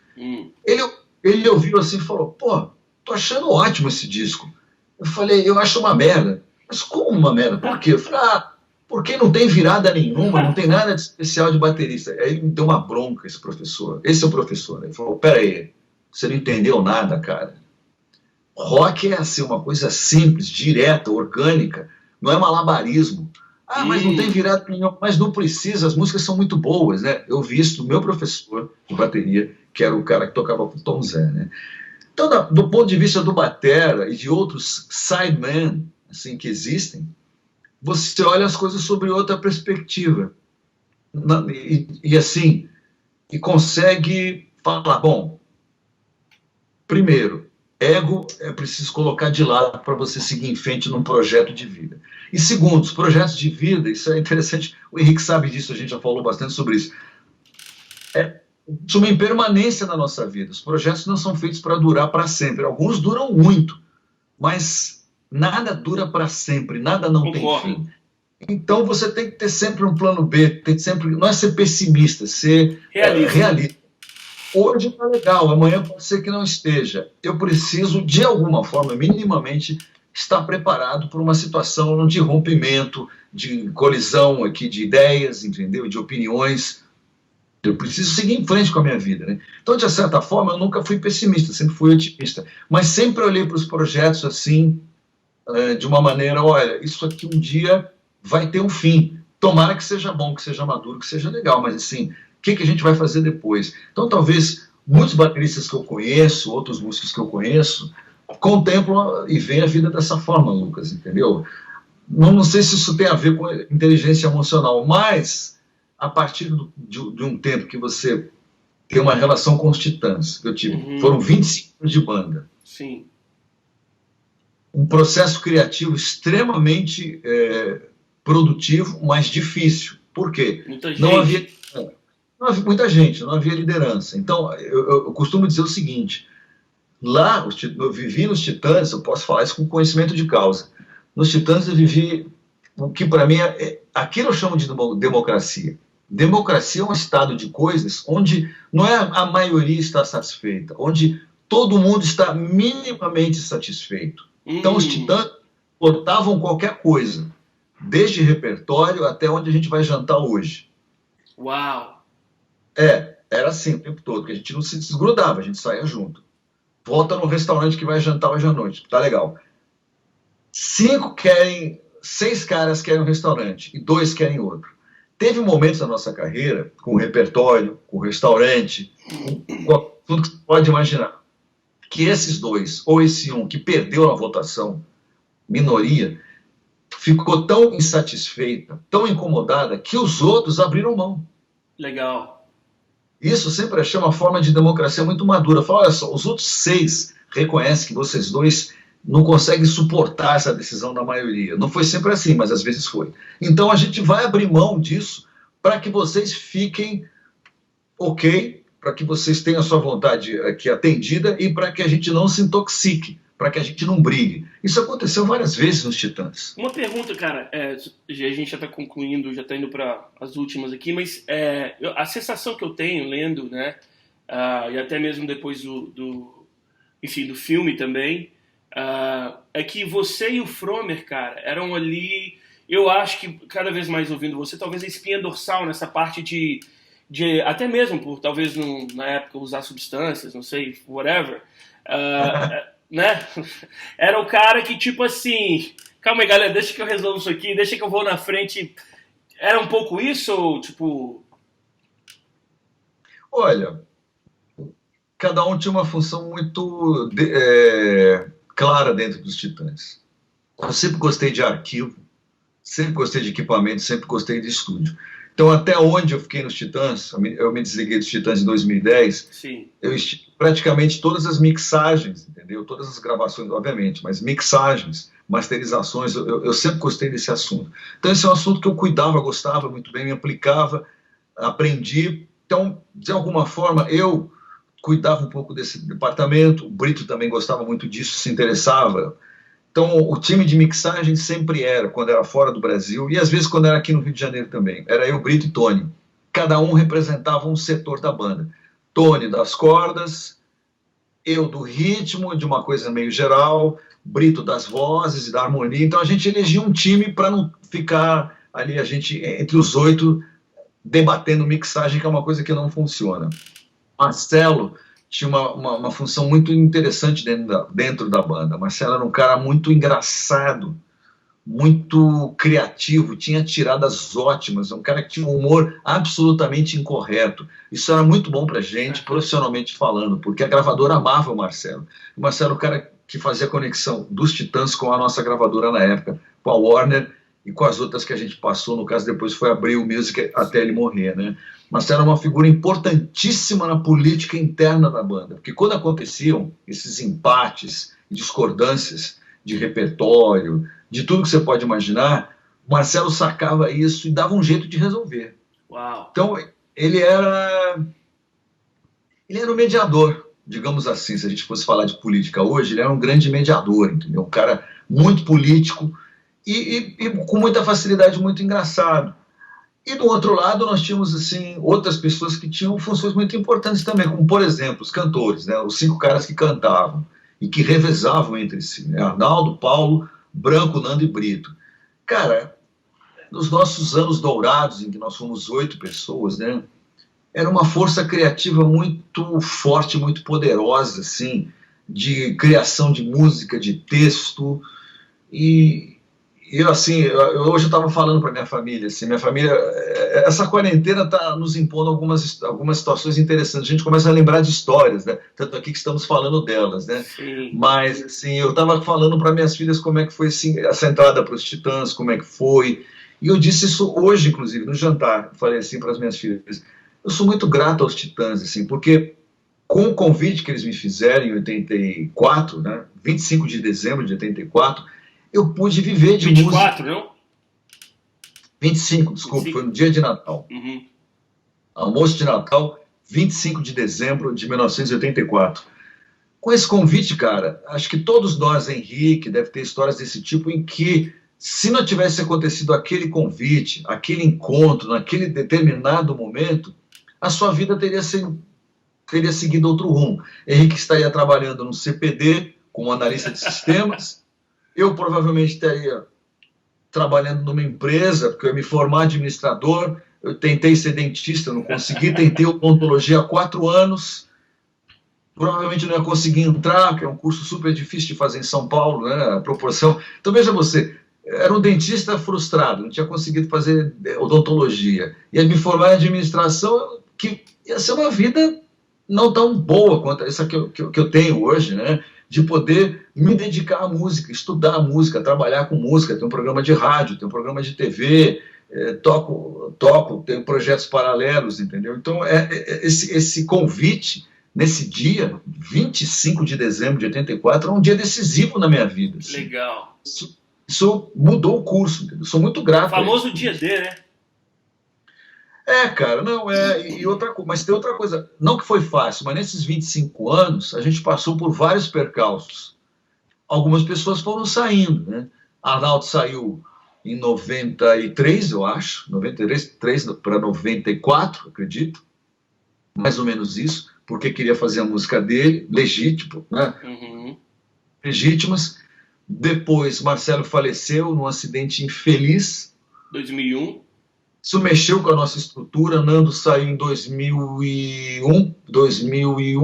Ele ouviu assim e falou, pô, tô achando ótimo esse disco. Eu falei, eu acho uma merda. Mas como uma merda? Por quê? Eu falei, porque não tem virada nenhuma, não tem nada de especial de baterista. Aí ele me deu uma bronca, esse professor. Esse é o professor. Ele falou, peraí, você não entendeu nada, cara. Rock é assim, uma coisa simples, direta, orgânica, não é malabarismo. Mas não tem virada nenhuma, mas não precisa, as músicas são muito boas, né? Eu vi isso do meu professor de bateria, que era o cara que tocava com Tom Zé, né? Então, do ponto de vista do batera e de outros sidemen, assim, que existem, você olha as coisas sobre outra perspectiva. E consegue falar, bom, primeiro, ego é preciso colocar de lado para você seguir em frente num projeto de vida. E segundo, os projetos de vida, isso é interessante, o Henrique sabe disso, a gente já falou bastante sobre isso. É uma impermanência na nossa vida. Os projetos não são feitos para durar para sempre. Alguns duram muito, mas nada dura para sempre, nada não tem fim. Então você tem que ter sempre um plano B, tem sempre, não é ser pessimista, ser realista. Hoje está legal, amanhã pode ser que não esteja. Eu preciso, de alguma forma, minimamente, estar preparado para uma situação de rompimento, de colisão aqui de ideias, entendeu? De opiniões. Eu preciso seguir em frente com a minha vida, né? Então, de certa forma, eu nunca fui pessimista, sempre fui otimista. Mas sempre olhei para os projetos assim, de uma maneira, olha, isso aqui um dia vai ter um fim. Tomara que seja bom, que seja maduro, que seja legal, mas assim, o que a gente vai fazer depois? Então, talvez muitos bateristas que eu conheço, outros músicos que eu conheço, contemplam e veem a vida dessa forma, Lucas, entendeu? Não sei se isso tem a ver com inteligência emocional, mas a partir de um tempo que você tem uma relação com os Titãs, que eu tive, foram 25 anos de banda. Sim. Um processo criativo extremamente produtivo, mas difícil. Por quê? Não havia muita gente, não havia liderança. Então, eu costumo dizer o seguinte, lá, eu vivi nos Titãs, eu posso falar isso com conhecimento de causa, nos Titãs eu vivi o que para mim, aquilo eu chamo de democracia. Democracia é um estado de coisas onde não é a maioria está satisfeita, onde todo mundo está minimamente satisfeito. Então, os Titãs botavam qualquer coisa, desde repertório até onde a gente vai jantar hoje. Uau! Era assim o tempo todo, porque a gente não se desgrudava, a gente saía junto. Volta no restaurante que vai jantar hoje à noite, tá legal. 6 caras querem um restaurante e 2 querem outro. Teve momentos na nossa carreira, com o repertório, com o restaurante, com tudo que você pode imaginar, que esses 2, ou esse um que perdeu a votação, minoria, ficou tão insatisfeita, tão incomodada, que os outros abriram mão. Legal. Isso sempre achei uma forma de democracia muito madura. Fala, olha só, os outros 6 reconhecem que vocês 2 não conseguem suportar essa decisão da maioria. Não foi sempre assim, mas às vezes foi. Então a gente vai abrir mão disso para que vocês fiquem ok, para que vocês tenham a sua vontade aqui atendida e para que a gente não se intoxique, para que a gente não brigue. Isso aconteceu várias vezes nos Titãs. Uma pergunta, cara, a gente já está concluindo, já está indo para as últimas aqui, mas a sensação que eu tenho lendo, né, e até mesmo depois do filme também, é que você e o Fromer, cara, eram ali, eu acho que cada vez mais ouvindo você, talvez a espinha dorsal nessa parte de até mesmo por talvez na época usar substâncias, não sei, whatever, né? Era o cara que tipo assim, calma aí galera, deixa que eu resolvo isso aqui, deixa que eu vou na frente. Era um pouco isso ou tipo... Olha, cada um tinha uma função muito clara dentro dos Titãs. Eu sempre gostei de arquivo, sempre gostei de equipamento, sempre gostei de estúdio. Então, até onde eu fiquei nos Titãs, eu me desliguei dos Titãs em 2010, Sim. Eu estive praticamente todas as mixagens, entendeu? Todas as gravações, obviamente, mas mixagens, masterizações, eu sempre gostei desse assunto. Então, esse é um assunto que eu cuidava, gostava muito bem, me aplicava, aprendi. Então, de alguma forma, eu cuidava um pouco desse departamento, o Brito também gostava muito disso, se interessava. Então, o time de mixagem sempre era, quando era fora do Brasil, e às vezes quando era aqui no Rio de Janeiro também. Era eu, Brito e Tony. Cada um representava um setor da banda. Tony das cordas, eu do ritmo, de uma coisa meio geral, Brito das vozes e da harmonia. Então, a gente elegia um time para não ficar ali, a gente, entre os 8, debatendo mixagem, que é uma coisa que não funciona. Marcelo tinha uma função muito interessante dentro da banda. Marcelo era um cara muito engraçado, muito criativo, tinha tiradas ótimas, um cara que tinha um humor absolutamente incorreto. Isso era muito bom pra gente, profissionalmente falando, porque a gravadora amava o Marcelo. O Marcelo era o cara que fazia a conexão dos Titãs com a nossa gravadora na época, com a Warner e com as outras que a gente passou, no caso depois foi abrir o Music até ele morrer, né? Marcelo era uma figura importantíssima na política interna da banda, porque quando aconteciam esses empates e discordâncias de repertório, de tudo que você pode imaginar, o Marcelo sacava isso e dava um jeito de resolver. Uau. Então, ele era um mediador, digamos assim, se a gente fosse falar de política hoje, ele era um grande mediador, entendeu? Um cara muito político e com muita facilidade, muito engraçado. E do outro lado nós tínhamos assim outras pessoas que tinham funções muito importantes também, como por exemplo os cantores, né? Os 5 caras que cantavam e que revezavam entre si, né? Arnaldo, Paulo, Branco, Nando e Brito. Cara, nos nossos anos dourados, em que nós fomos 8 pessoas, né? Era uma força criativa muito forte, muito poderosa, assim, de criação de música, de texto. E eu, assim, hoje eu estava falando para minha família, assim, minha família, essa quarentena está nos impondo algumas situações interessantes. A gente começa a lembrar de histórias, né? Tanto aqui que estamos falando delas, né? Sim. Mas, assim, eu estava falando para minhas filhas como é que foi, assim, essa entrada para os Titãs, como é que foi. E eu disse isso hoje, inclusive, no jantar. Eu falei assim para as minhas filhas: eu sou muito grato aos Titãs, assim, porque com o convite que eles me fizeram em 84, né, 25 de dezembro de 84, eu pude viver de 24, música. não? 25, desculpa, 25. foi no dia de Natal. Uhum. Almoço de Natal, 25 de dezembro de 1984. Com esse convite, cara, acho que todos nós, Henrique, deve ter histórias desse tipo em que, se não tivesse acontecido aquele convite, aquele encontro, naquele determinado momento, a sua vida teria seguido outro rumo. Henrique estaria trabalhando no CPD como analista de sistemas, eu provavelmente estaria trabalhando numa empresa, porque eu ia me formar administrador, eu tentei ser dentista, não consegui, tentei odontologia há 4 anos, provavelmente não ia conseguir entrar, que é um curso super difícil de fazer em São Paulo, né, a proporção. Então, veja você, era um dentista frustrado, não tinha conseguido fazer odontologia, ia me formar em administração, que ia ser uma vida não tão boa quanto essa que eu tenho hoje, né? De poder me dedicar à música, estudar a música, trabalhar com música, ter um programa de rádio, ter um programa de TV, toco, tenho projetos paralelos, entendeu? Então, esse convite, nesse dia, 25 de dezembro de 84, é um dia decisivo na minha vida. Assim. Legal. Isso mudou o curso, entendeu? Sou muito grato. O famoso dia D, né? Cara, não, mas tem outra coisa, não que foi fácil, mas nesses 25 anos, a gente passou por vários percalços. Algumas pessoas foram saindo, né? Arnaldo saiu em 93, eu acho, 93 para 94, acredito, mais ou menos isso, porque queria fazer a música dele, legítimo, né? Uhum. Legítimas. Depois, Marcelo faleceu num acidente infeliz. 2001. Isso mexeu com a nossa estrutura. Nando saiu em 2001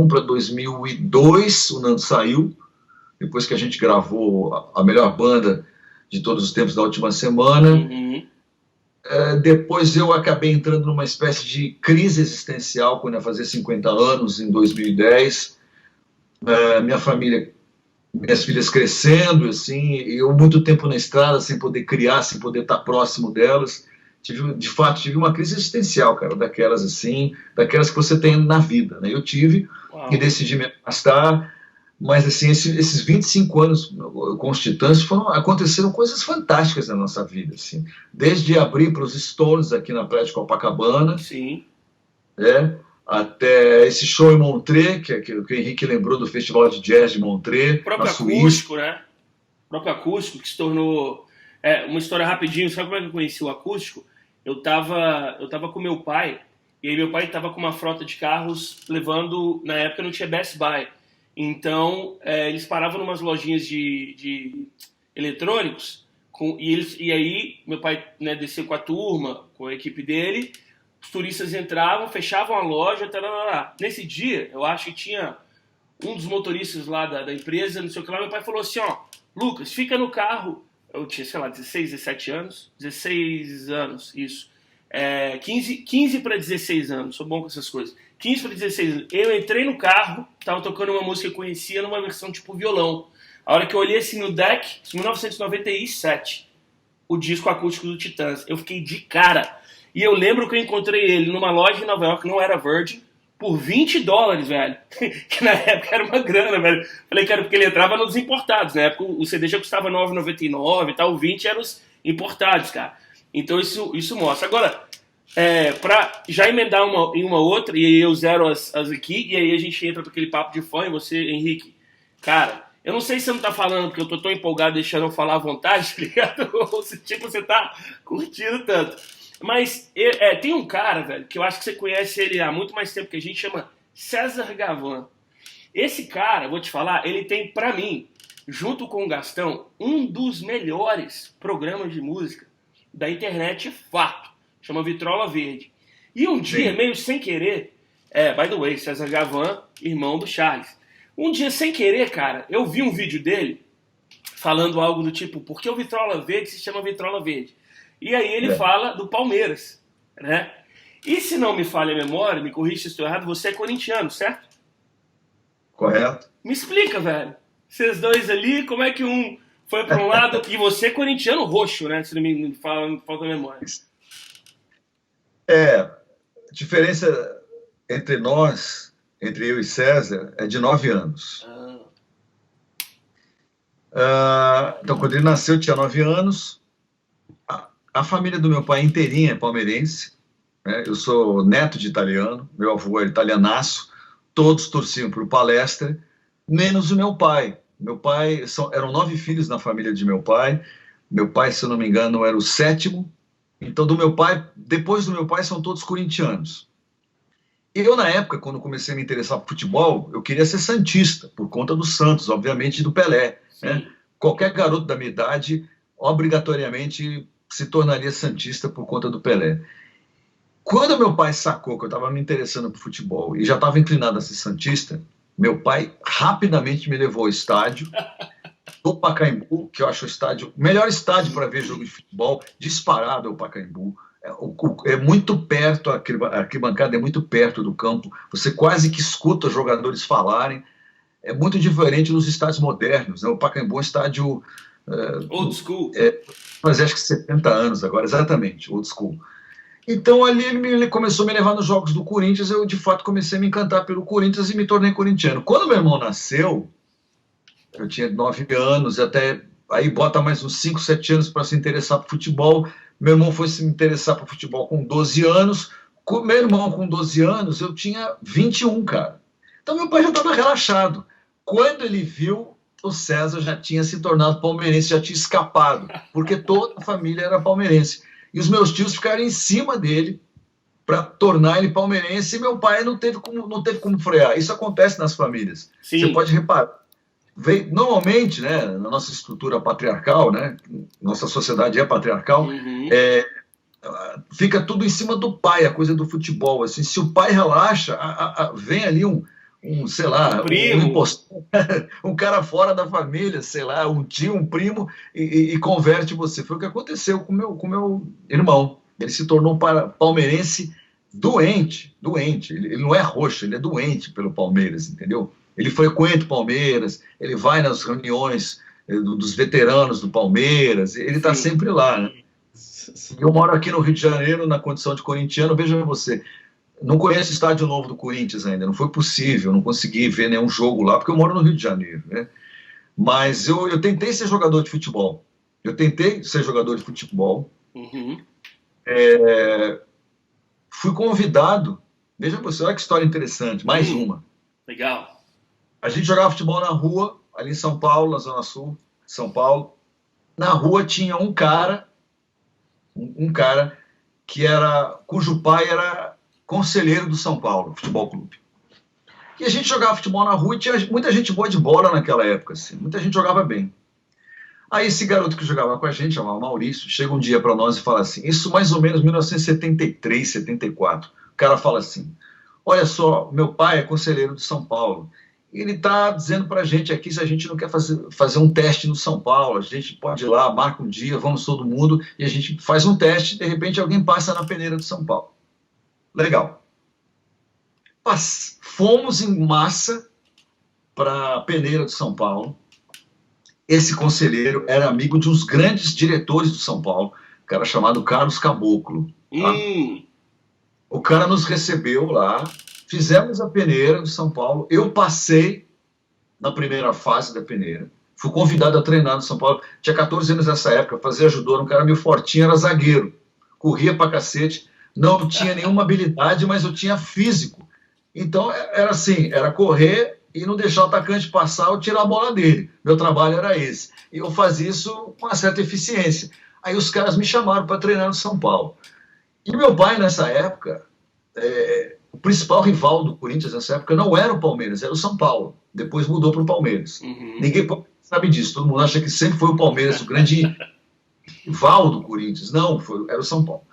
para 2002, o Nando saiu, depois que a gente gravou a melhor banda de todos os tempos da Última Semana. Uhum. Depois eu acabei entrando numa espécie de crise existencial quando eu ia fazer 50 anos, em 2010. Minha família, minhas filhas crescendo, assim, eu muito tempo na estrada, sem poder criar, sem poder estar próximo delas. De fato, tive uma crise existencial, cara, daquelas assim, daquelas que você tem na vida, né? Eu tive. Uau. E decidi me afastar, mas assim, esses 25 anos com os Titãs aconteceram coisas fantásticas na nossa vida, assim. Desde abrir para os Stones aqui na praia de Copacabana. Sim. Até esse show em Montreux, que o Henrique lembrou do Festival de Jazz de Montreux, o próprio na Suíça. Acústico, né? O próprio Acústico, que se tornou... uma história rapidinho, sabe como é que eu conheci o Acústico? Eu tava com meu pai, e aí meu pai tava com uma frota de carros levando... Na época não tinha Best Buy. Então, eles paravam em umas lojinhas de eletrônicos, e aí meu pai, né, desceu com a turma, com a equipe dele, os turistas entravam, fechavam a loja, tarará. Nesse dia, eu acho que tinha um dos motoristas lá da empresa, não sei o que lá, meu pai falou assim, ó, Lucas, fica no carro. Eu tinha, sei lá, 16, 17 anos, 16 anos, isso. 15 para 16 anos, sou bom com essas coisas. 15 para 16 anos. Eu entrei no carro, tava tocando uma música que eu conhecia numa versão tipo violão. A hora que eu olhei assim no deck, 1997, o disco acústico do Titãs, eu fiquei de cara. E eu lembro que eu encontrei ele numa loja em Nova York, não era Virgin, por $20, velho. Que na época era uma grana, velho. Falei, cara, porque ele entrava nos importados. Na época o CD já custava R$ 9,99 e tal, o 20 eram os importados, cara. Então isso mostra. Agora, pra já emendar em uma outra, e aí eu zero as aqui, e aí a gente entra para aquele papo de fã, e você, Henrique, cara, eu não sei se você não tá falando porque eu tô tão empolgado deixando eu falar à vontade, tá ligado? Ou se tipo, você tá curtindo tanto. Mas tem um cara, velho, que eu acho que você conhece ele há muito mais tempo que a gente, chama César Gavan. Esse cara, vou te falar, ele tem, pra mim, junto com o Gastão, um dos melhores programas de música da internet, fato. Chama Vitrola Verde. E um dia, meio sem querer, by the way, César Gavan, irmão do Charles. Um dia, sem querer, cara, eu vi um vídeo dele falando algo do tipo, por que o Vitrola Verde se chama Vitrola Verde? E aí ele fala do Palmeiras, né? E se não me falha a memória, me corrija se estou errado, você é corintiano, certo? Correto. Me explica, velho. Vocês dois ali, como é que um foi para um lado e você é corintiano roxo, né? Se não me falta a memória. A diferença entre nós, entre eu e César, é de 9 anos. Então, quando ele nasceu, eu tinha 9 anos. A família do meu pai inteirinha é palmeirense. Né? Eu sou neto de italiano, meu avô era italianaço. Todos torciam para o Palestra, menos o meu pai. Meu pai, eram 9 filhos na família de meu pai. Meu pai, se eu não me engano, era o 7º. Então, depois do meu pai, são todos corintianos. Eu, na época, quando comecei a me interessar por futebol, eu queria ser santista, por conta do Santos, obviamente, e do Pelé. Né? Qualquer garoto da minha idade, obrigatoriamente, se tornaria santista por conta do Pelé. Quando meu pai sacou que eu estava me interessando por futebol e já estava inclinado a ser santista, meu pai rapidamente me levou ao estádio do Pacaembu, que eu acho o melhor estádio para ver jogo de futebol, disparado é o Pacaembu. É muito perto, a arquibancada é muito perto do campo, você quase que escuta os jogadores falarem. É muito diferente dos estádios modernos, né? O Pacaembu é um estádio... old school. Mas acho que 70 anos agora, exatamente, old school. Então ali ele começou a me levar nos jogos do Corinthians, eu de fato comecei a me encantar pelo Corinthians e me tornei corintiano. Quando meu irmão nasceu, eu tinha 9 anos, até aí bota mais uns 5, 7 anos para se interessar por futebol. Meu irmão foi se interessar por futebol com 12 anos. Com meu irmão com 12 anos, eu tinha 21, cara. Então meu pai já estava relaxado. Quando ele viu, o César já tinha se tornado palmeirense, já tinha escapado, porque toda a família era palmeirense. E os meus tios ficaram em cima dele para tornar ele palmeirense, e meu pai não teve como frear. Isso acontece nas famílias. Sim. Você pode reparar. Normalmente, né, na nossa estrutura patriarcal, né, nossa sociedade é patriarcal, fica tudo em cima do pai, a coisa do futebol. Assim, se o pai relaxa, vem ali sei lá, um cara fora da família, sei lá, um tio, um primo, e converte você. Foi o que aconteceu com meu irmão. Ele se tornou um palmeirense doente. Ele não é roxo, ele é doente pelo Palmeiras, entendeu? Ele frequenta o Palmeiras, ele vai nas reuniões dos veteranos do Palmeiras, ele está sempre lá, né? Eu moro aqui no Rio de Janeiro, na condição de corintiano, veja você, não conheço o estádio novo do Corinthians ainda, não foi possível, não consegui ver nenhum jogo lá, porque eu moro no Rio de Janeiro, né? Mas eu tentei ser jogador de futebol. Fui convidado, veja você, olha que história interessante, mais uma. Legal. A gente jogava futebol na rua, ali em São Paulo, na Zona Sul de São Paulo. Na rua tinha um cara cujo pai era conselheiro do São Paulo Futebol Clube. E a gente jogava futebol na rua e tinha muita gente boa de bola naquela época, assim, muita gente jogava bem. Aí esse garoto que jogava com a gente, chamava Maurício, chega um dia para nós e fala assim, isso mais ou menos 1973, 74, o cara fala assim, olha só, meu pai é conselheiro do São Paulo, ele está dizendo para a gente aqui se a gente não quer fazer um teste no São Paulo, a gente pode ir lá, marca um dia, vamos todo mundo, e a gente faz um teste, de repente alguém passa na peneira do São Paulo. Legal. Fomos em massa para a peneira do São Paulo. Esse conselheiro era amigo de uns grandes diretores do São Paulo, um cara chamado Carlos Caboclo. Tá? O cara nos recebeu lá, fizemos a peneira do São Paulo, eu passei na primeira fase da peneira, fui convidado a treinar no São Paulo, tinha 14 anos nessa época, fazia judô, era um cara meio fortinho, era zagueiro, corria pra cacete, não tinha nenhuma habilidade, mas eu tinha físico. Então era assim, era correr e não deixar o atacante passar ou tirar a bola dele. Meu trabalho era esse. E eu fazia isso com uma certa eficiência. Aí os caras me chamaram para treinar no São Paulo. E meu pai, nessa época, o principal rival do Corinthians nessa época não era o Palmeiras, era o São Paulo. Depois mudou para o Palmeiras. Ninguém sabe disso. Todo mundo acha que sempre foi o Palmeiras, o grande rival do Corinthians. Não, era o São Paulo.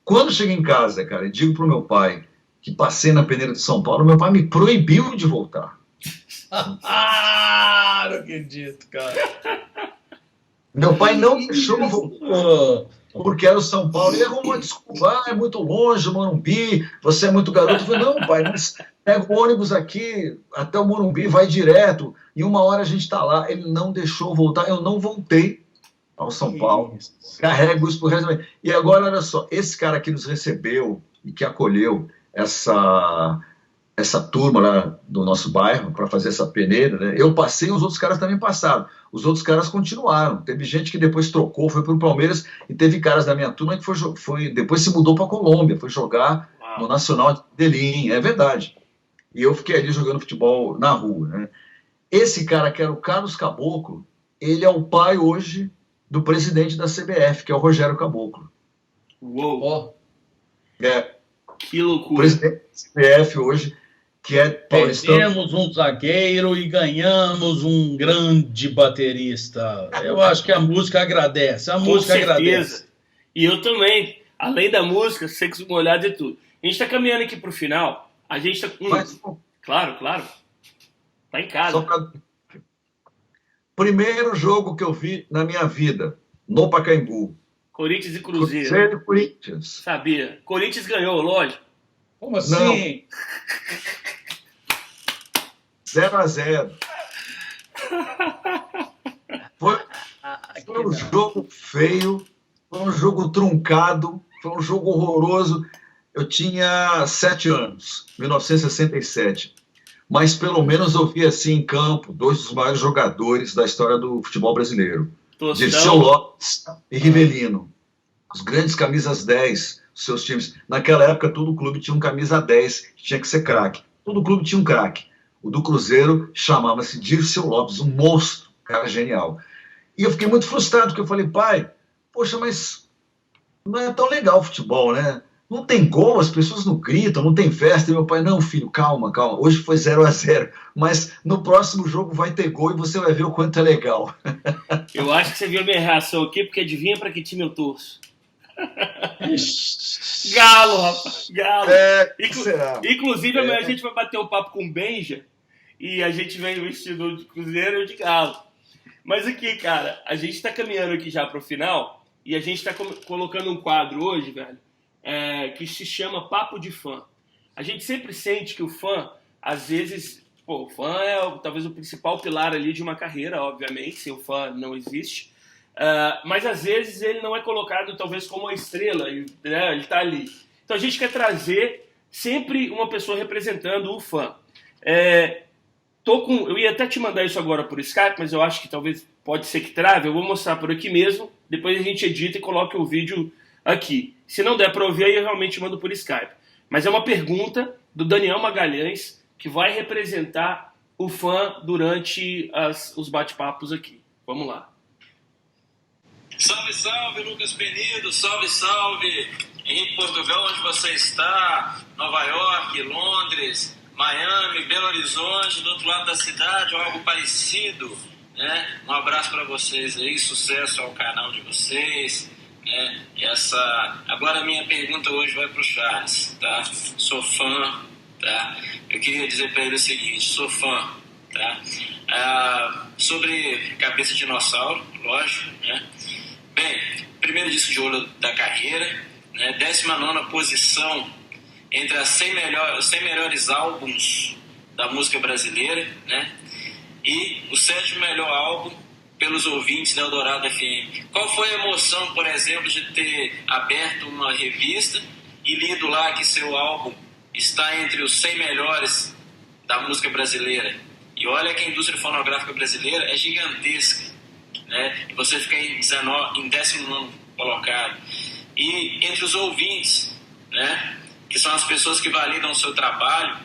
Quando cheguei em casa, cara, e digo pro meu pai que passei na peneira de São Paulo, meu pai me proibiu de voltar. Não acredito, cara. Meu pai não deixou voltar, porque era o São Paulo. Ele arrumou uma desculpa, é muito longe, Morumbi, você é muito garoto. Eu falei, não, pai, mas pega o ônibus aqui até o Morumbi, vai direto, e 1 hora a gente está lá. Ele não deixou voltar, eu não voltei ao São Paulo. Carrego isso pro resto da vida. E agora, olha só, esse cara que nos recebeu e que acolheu essa turma lá do nosso bairro para fazer essa peneira, né? Eu passei, os outros caras também passaram. Os outros caras continuaram. Teve gente que depois trocou, foi para o Palmeiras, e teve caras da minha turma que depois se mudou para a Colômbia, foi jogar no Nacional de Medellín, é verdade. E eu fiquei ali jogando futebol na rua, né? Esse cara que era o Carlos Caboclo, ele é o pai hoje do presidente da CBF, que é o Rogério Caboclo. Uou! Que O loucura. presidente da CBF hoje, que é paulistano. Perdemos um zagueiro e ganhamos um grande baterista. Eu acho que a música agradece. Com certeza. E eu também. Além da música, sexo molhado e tudo. A gente está caminhando aqui para o final. A gente está... Claro. Tá em casa. Primeiro jogo que eu vi na minha vida, no Pacaembu. Corinthians e Cruzeiro. Cruzeiro e Corinthians. Sabia. Corinthians ganhou, lógico. Como assim? 0-0. Foi um jogo feio, foi um jogo truncado, foi um jogo horroroso. Eu tinha 7 anos, 1967. Mas pelo menos eu vi assim em campo 2 dos maiores jogadores da história do futebol brasileiro. Dirceu Lopes e Rivelino. Os grandes camisas 10 dos seus times. Naquela época, todo clube tinha um camisa 10, que tinha que ser craque. Todo clube tinha um craque. O do Cruzeiro chamava-se Dirceu Lopes, um monstro, cara genial. E eu fiquei muito frustrado, porque eu falei, pai, poxa, mas não é tão legal o futebol, né? Não tem gol, as pessoas não gritam, não tem festa. E meu pai, não, filho, calma. Hoje foi 0-0, mas no próximo jogo vai ter gol e você vai ver o quanto é legal. Eu acho que você viu a minha reação aqui, porque adivinha para que time eu torço? Galo, rapaz, Galo. Será? Inclusive, amanhã a gente vai bater um papo com o Benja e a gente vem vestido de Cruzeiro e de Galo. Mas aqui, cara, a gente tá caminhando aqui já pro final e a gente tá colocando um quadro hoje, velho, que se chama Papo de Fã. A gente sempre sente que o fã, às vezes, o fã é talvez o principal pilar ali de uma carreira, obviamente, sem o fã não existe. Mas às vezes ele não é colocado talvez como uma estrela, né? Ele está ali. Então a gente quer trazer sempre uma pessoa representando o fã. Eu ia até te mandar isso agora por Skype, mas eu acho que talvez pode ser que trave. Eu vou mostrar por aqui mesmo, depois a gente edita e coloca o vídeo aqui. Se não der para ouvir, aí eu realmente mando por Skype. Mas é uma pergunta do Daniel Magalhães, que vai representar o fã durante os bate-papos aqui. Vamos lá. Salve, salve, Lucas Penido, salve, salve, Henrique Portugal, onde você está, Nova York, Londres, Miami, Belo Horizonte, do outro lado da cidade, ou algo parecido, né? Um abraço para vocês aí, sucesso ao canal de vocês, né? Agora a minha pergunta hoje vai para o Charles, tá? Sou fã, tá? Eu queria dizer para ele o seguinte, sou fã, tá? Sobre Cabeça de Dinossauro, lógico, né? Bem, primeiro disco de ouro da carreira, né? 19ª posição entre os 100 melhores álbuns da música brasileira, né? E o 7º melhor álbum pelos ouvintes da Eldorado FM. Qual foi a emoção, por exemplo, de ter aberto uma revista e lido lá que seu álbum está entre os 100 melhores da música brasileira? E olha que a indústria fonográfica brasileira é gigantesca, né? E você fica em 19º colocado. E entre os ouvintes, né, que são as pessoas que validam o seu trabalho,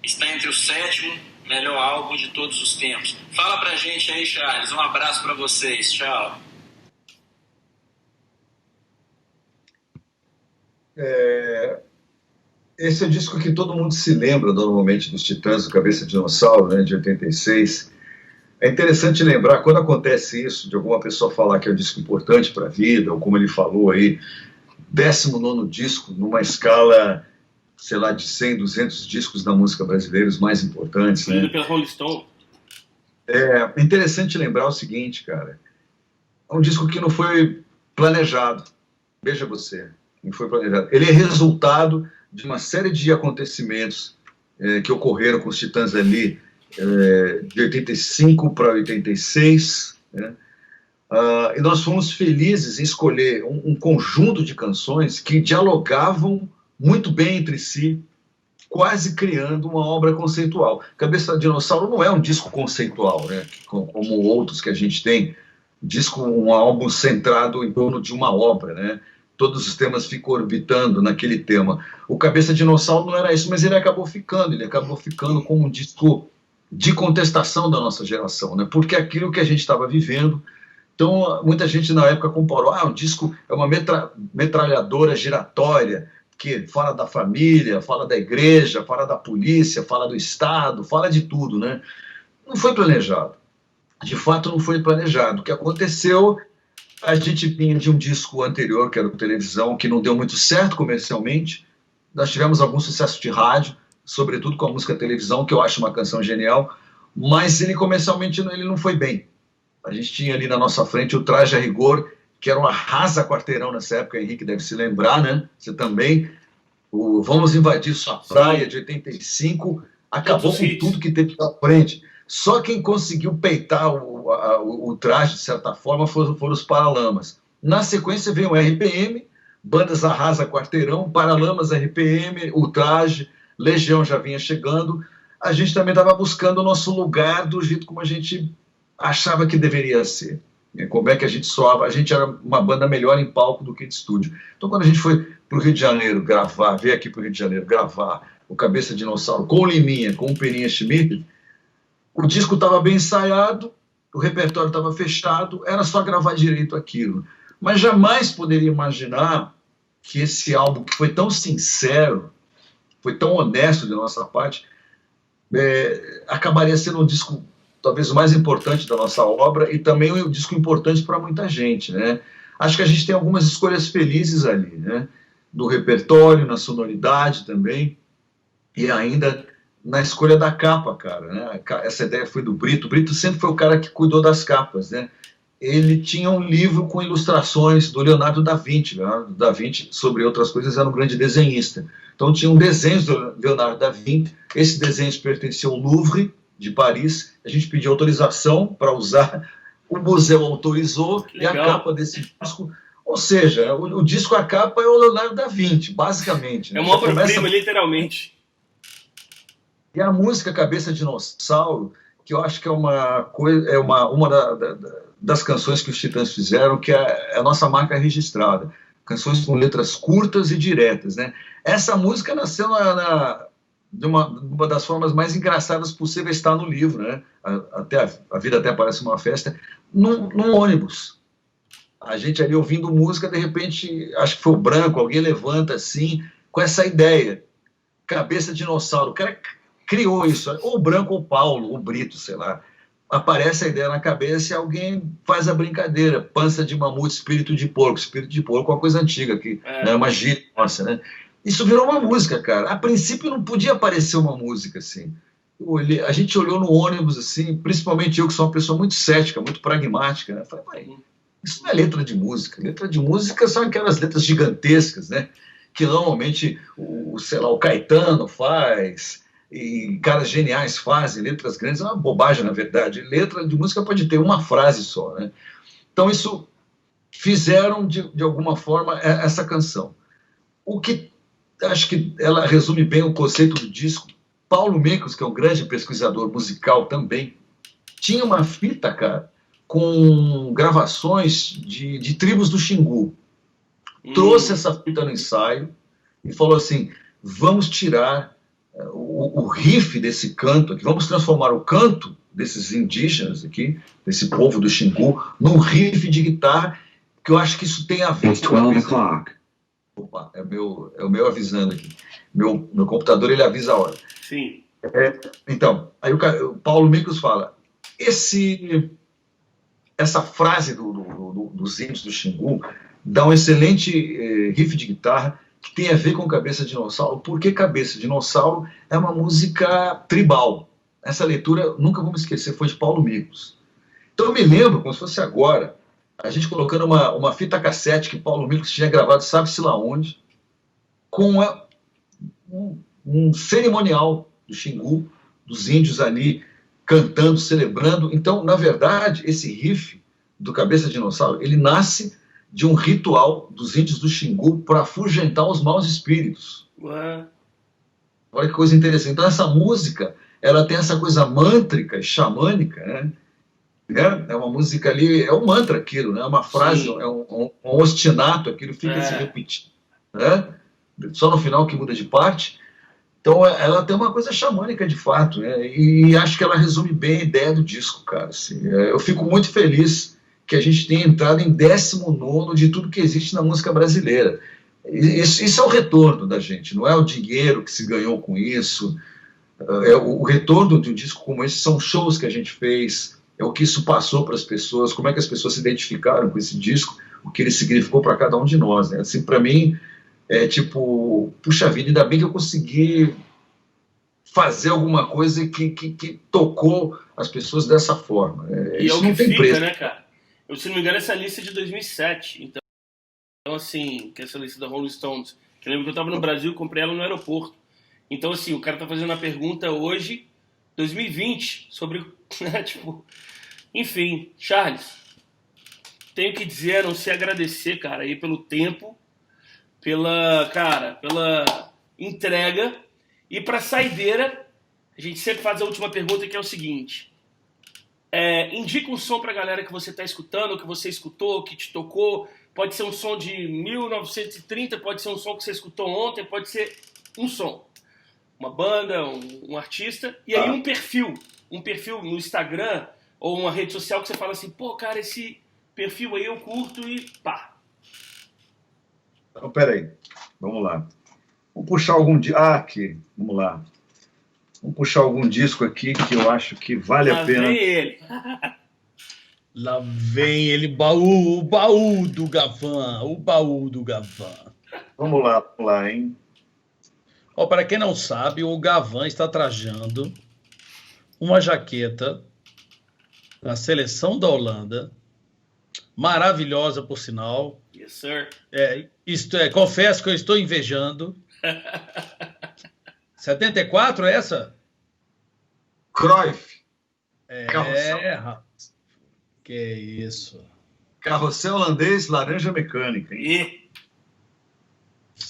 está entre o 7º melhor álbum de todos os tempos. Fala pra gente aí, Charles. Um abraço pra vocês. Tchau. Esse é o disco que todo mundo se lembra normalmente dos Titãs do Cabeça de Dinossauro, né, de 86. É interessante lembrar, quando acontece isso, de alguma pessoa falar que é um disco importante para a vida, ou como ele falou aí, 19º disco, numa escala, sei lá, de 100, 200 discos da música brasileira, os mais importantes, né? Pela Rolling Stone. É interessante lembrar o seguinte, cara, é um disco que não foi planejado, veja você, não foi planejado. Ele é resultado de uma série de acontecimentos que ocorreram com os Titãs ali, de 85 para 86, né? E nós fomos felizes em escolher um conjunto de canções que dialogavam muito bem entre si, quase criando uma obra conceitual. Cabeça de Dinossauro não é um disco conceitual, né? Como outros que a gente tem, um álbum centrado em torno de uma obra, né? Todos os temas ficam orbitando naquele tema. O Cabeça de Dinossauro não era isso, mas ele acabou ficando como um disco de contestação da nossa geração, né? Porque aquilo que a gente estava vivendo. Então, muita gente na época comparou, o disco é uma metralhadora giratória, que fala da família, fala da igreja, fala da polícia, fala do Estado, fala de tudo, né? Não foi planejado. De fato, não foi planejado. O que aconteceu, a gente vinha de um disco anterior, que era o Televisão, que não deu muito certo comercialmente. Nós tivemos algum sucesso de rádio, sobretudo com a música Televisão, que eu acho uma canção genial, mas ele comercialmente ele não foi bem. A gente tinha ali na nossa frente o Traje a Rigor, que era um arrasa-quarteirão nessa época, Henrique deve se lembrar, né? Você também. O Vamos Invadir Sua Praia, de 85, acabou com tudo que teve pela frente. Só quem conseguiu peitar o Traje, de certa forma, foram os Paralamas. Na sequência veio o RPM, bandas arrasa-quarteirão, Paralamas, RPM, o Traje, Legião já vinha chegando. A gente também estava buscando o nosso lugar do jeito como a gente achava que deveria ser. Como é que a gente soava? A gente era uma banda melhor em palco do que de estúdio. Então, quando a gente foi para o Rio de Janeiro veio aqui para o Rio de Janeiro gravar o Cabeça de Dinossauro com o Liminha, com o Peninha Schmidt, o disco estava bem ensaiado, o repertório estava fechado, era só gravar direito aquilo. Mas jamais poderia imaginar que esse álbum, que foi tão sincero, foi tão honesto de nossa parte, acabaria sendo um disco talvez o mais importante da nossa obra e também um disco importante para muita gente, né? Acho que a gente tem algumas escolhas felizes ali, né? Do repertório, na sonoridade também, e ainda na escolha da capa, cara, né? Essa ideia foi do Brito. O Brito sempre foi o cara que cuidou das capas, né? Ele tinha um livro com ilustrações do Leonardo da Vinci. Leonardo da Vinci, sobre outras coisas, era um grande desenhista. Então tinha um desenho do Leonardo da Vinci. Esse desenho pertencia ao Louvre, de Paris. A gente pediu autorização para usar, o museu autorizou, e a capa desse disco, ou seja, o disco, a capa é o Leonardo da Vinci, basicamente. É uma obra-prima, literalmente. E a música Cabeça de Dinossauro, que eu acho que é uma das canções que os Titãs fizeram, que é a nossa marca registrada. Canções com letras curtas e diretas, né? Essa música nasceu de uma das formas mais engraçadas possíveis, está no livro, né? A Vida Até Parece Uma Festa, num ônibus. A gente ali ouvindo música, de repente, acho que foi o Branco, alguém levanta assim, com essa ideia, Cabeça de Dinossauro. O cara criou isso, ou o Branco, ou o Paulo, ou o Brito, sei lá. Aparece a ideia na cabeça e alguém faz a brincadeira, pança de mamute, espírito de porco é uma coisa antiga, que é uma gíria nossa, né? Isso virou uma música, cara. A princípio não podia parecer uma música, assim. A gente olhou no ônibus, assim, principalmente eu, que sou uma pessoa muito cética, muito pragmática, né? Falei, pai, isso não é letra de música. Letra de música são aquelas letras gigantescas, né? Que normalmente, o Caetano faz, e caras geniais fazem, letras grandes, é uma bobagem, na verdade. Letra de música pode ter uma frase só, né? Então, isso fizeram, de alguma forma, essa canção. O que acho que ela resume bem o conceito do disco. Paulo Miklos, que é um grande pesquisador musical também, tinha uma fita, cara, com gravações de tribos do Xingu. Trouxe essa fita no ensaio e falou assim, vamos tirar o riff desse canto aqui, vamos transformar o canto desses indígenas aqui, desse povo do Xingu, num riff de guitarra, que eu acho que isso tem a ver... It's 12 o'clock. Opa, é o meu avisando aqui. Meu computador, ele avisa a hora. Sim. Então, aí o Paulo Miklos fala, essa frase dos índios do Xingu dá um excelente riff de guitarra que tem a ver com Cabeça de Dinossauro, porque Cabeça de Dinossauro é uma música tribal. Essa leitura, nunca vou me esquecer, foi de Paulo Miklos. Então eu me lembro, como se fosse agora, a gente colocando uma fita cassete que Paulo Miklos tinha gravado, sabe-se lá onde, com um cerimonial do Xingu, dos índios ali cantando, celebrando. Então, na verdade, esse riff do Cabeça de Dinossauro, ele nasce de um ritual dos índios do Xingu para afugentar os maus espíritos. Ué. Olha que coisa interessante. Então, essa música, ela tem essa coisa mântrica, xamânica, né? É uma música ali, é um mantra aquilo, né? É uma frase, Sim. é um ostinato, aquilo fica se repetindo, né? Só no final que muda de parte. Então, ela tem uma coisa xamânica de fato, né? E acho que ela resume bem a ideia do disco, cara. Assim. Eu fico muito feliz que a gente tenha entrado em 19º de tudo que existe na música brasileira. Isso é o retorno da gente, não é o dinheiro que se ganhou com isso. O retorno de um disco como esse são shows que a gente fez, é o que isso passou para as pessoas, como é que as pessoas se identificaram com esse disco, o que ele significou para cada um de nós. Né? Assim, para mim, é tipo, puxa vida, ainda bem que eu consegui fazer alguma coisa que tocou as pessoas dessa forma. E isso é o não que tem fica, preço. né, cara? Eu, se não me engano, essa lista é de 2007. Então, assim, que essa lista da Rolling Stones. Que eu lembro que eu tava no Brasil e comprei ela no aeroporto. Então, assim, o cara tá fazendo a pergunta hoje, 2020, sobre, né, tipo... Enfim, Charles, tenho que dizer, a não ser agradecer, cara, aí pelo tempo, pela entrega. E pra saideira, a gente sempre faz a última pergunta, que é o seguinte... indica um som pra galera que você tá escutando, que você escutou, que te tocou. Pode ser um som de 1930, pode ser um som que você escutou ontem, pode ser um som. Uma banda, um artista. E aí um perfil no Instagram ou uma rede social que você fala assim, pô, cara, esse perfil aí eu curto e pá. Então, peraí, vamos lá. Vamos puxar algum... aqui, vamos lá. Vamos puxar algum disco aqui que eu acho que vale a pena. Lá vem ele. Lá vem ele, o baú do Gavan, o baú do Gavan. Vamos lá, hein? Para quem não sabe, o Gavan está trajando uma jaqueta da seleção da Holanda, maravilhosa por sinal. Yes, sir. Confesso que eu estou invejando. 74 é essa? Cruyff. Rapaz. Que isso. Carrossel holandês, laranja mecânica. Hein?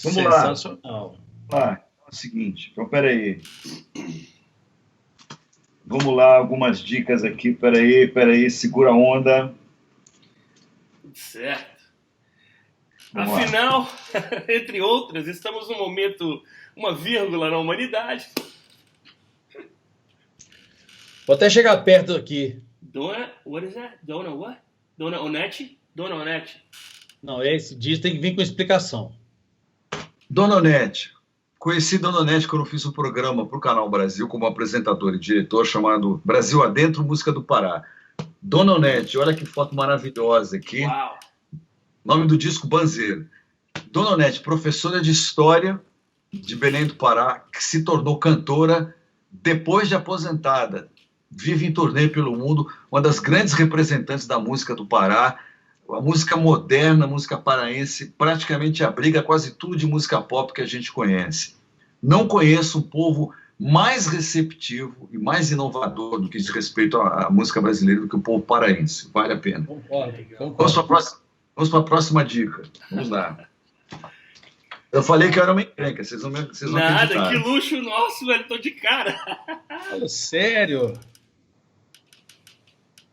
Vamos lá. Sensacional. É o seguinte, então peraí. Vamos lá, algumas dicas aqui. Peraí, segura a onda. Tudo certo. Vamos lá. Afinal, entre outras, estamos num momento, uma vírgula na humanidade. Vou até chegar perto aqui. What is that? Dona what? Dona Onete? Dona Onete. Não, esse disco tem que vir com explicação. Dona Onete. Conheci Dona Onete quando eu fiz um programa para o Canal Brasil como apresentador e diretor chamado Brasil Adentro, Música do Pará. Dona Onete, olha que foto maravilhosa aqui. Uau. Nome do disco, Banzeiro. Dona Onete, professora de História de Belém do Pará, que se tornou cantora depois de aposentada. Vive em turnê pelo mundo, uma das grandes representantes da música do Pará. A música moderna, a música paraense, praticamente abriga quase tudo de música pop que a gente conhece. Não conheço um povo mais receptivo e mais inovador do que diz respeito à música brasileira do que o povo paraense. Vale a pena. Concordo. Vamos para a próxima dica. Vamos lá. Eu falei que eu era uma encrenca, vocês não Nada, acreditaram. que luxo nosso, velho, tô de cara. Fala sério.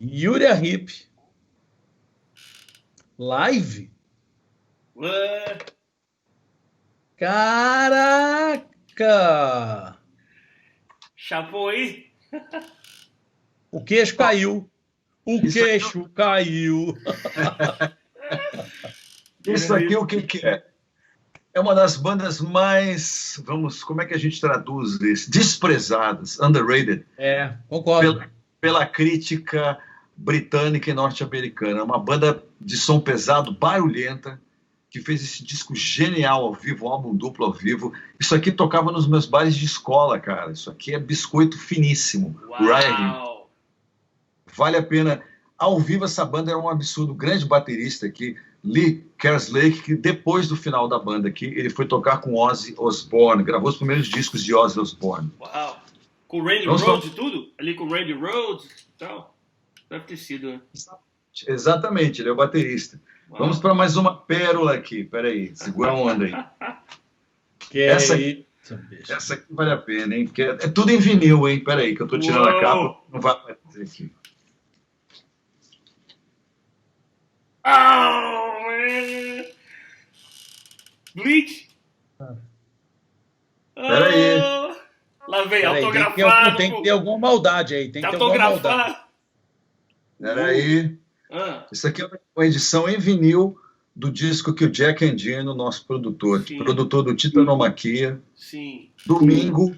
Uriah Heep. Live? Caraca! Chapou aí? O queixo caiu. O queixo caiu. Isso aqui o que é? É uma das bandas mais, como é que a gente traduz isso? Desprezadas, underrated, Concordo. pela crítica britânica e norte-americana. Uma banda de som pesado, barulhenta, que fez esse disco genial ao vivo, um álbum duplo ao vivo. Isso aqui tocava nos meus bares de escola, cara. Isso aqui é biscoito finíssimo. Uau! Vale a pena. Ao vivo, essa banda era um absurdo. O grande baterista aqui, Lee Kerslake, que depois do final da banda aqui, ele foi tocar com Ozzy Osbourne, gravou os primeiros discos de Ozzy Osbourne. Uau! Com o Randy Rhoads e tudo? Ali com o Randy Rhoads e tal? Deve ter sido, né? Exatamente, ele é o baterista. Uau. Vamos para mais uma pérola aqui. Peraí, segura a onda aí. Essa aqui vale a pena, hein? Porque é tudo em vinil, hein? Peraí, que eu tô tirando a capa. Não vai aparecer aqui. Oh, man. Bleach? Peraí. Lá vem, autografado. Tem que ter alguma maldade aí. Tem que ter alguma maldade. Peraí. Isso aqui é uma edição em vinil do disco que o Jack Endino, nosso produtor, produtor do Titanomaquia. Sim. Domingo,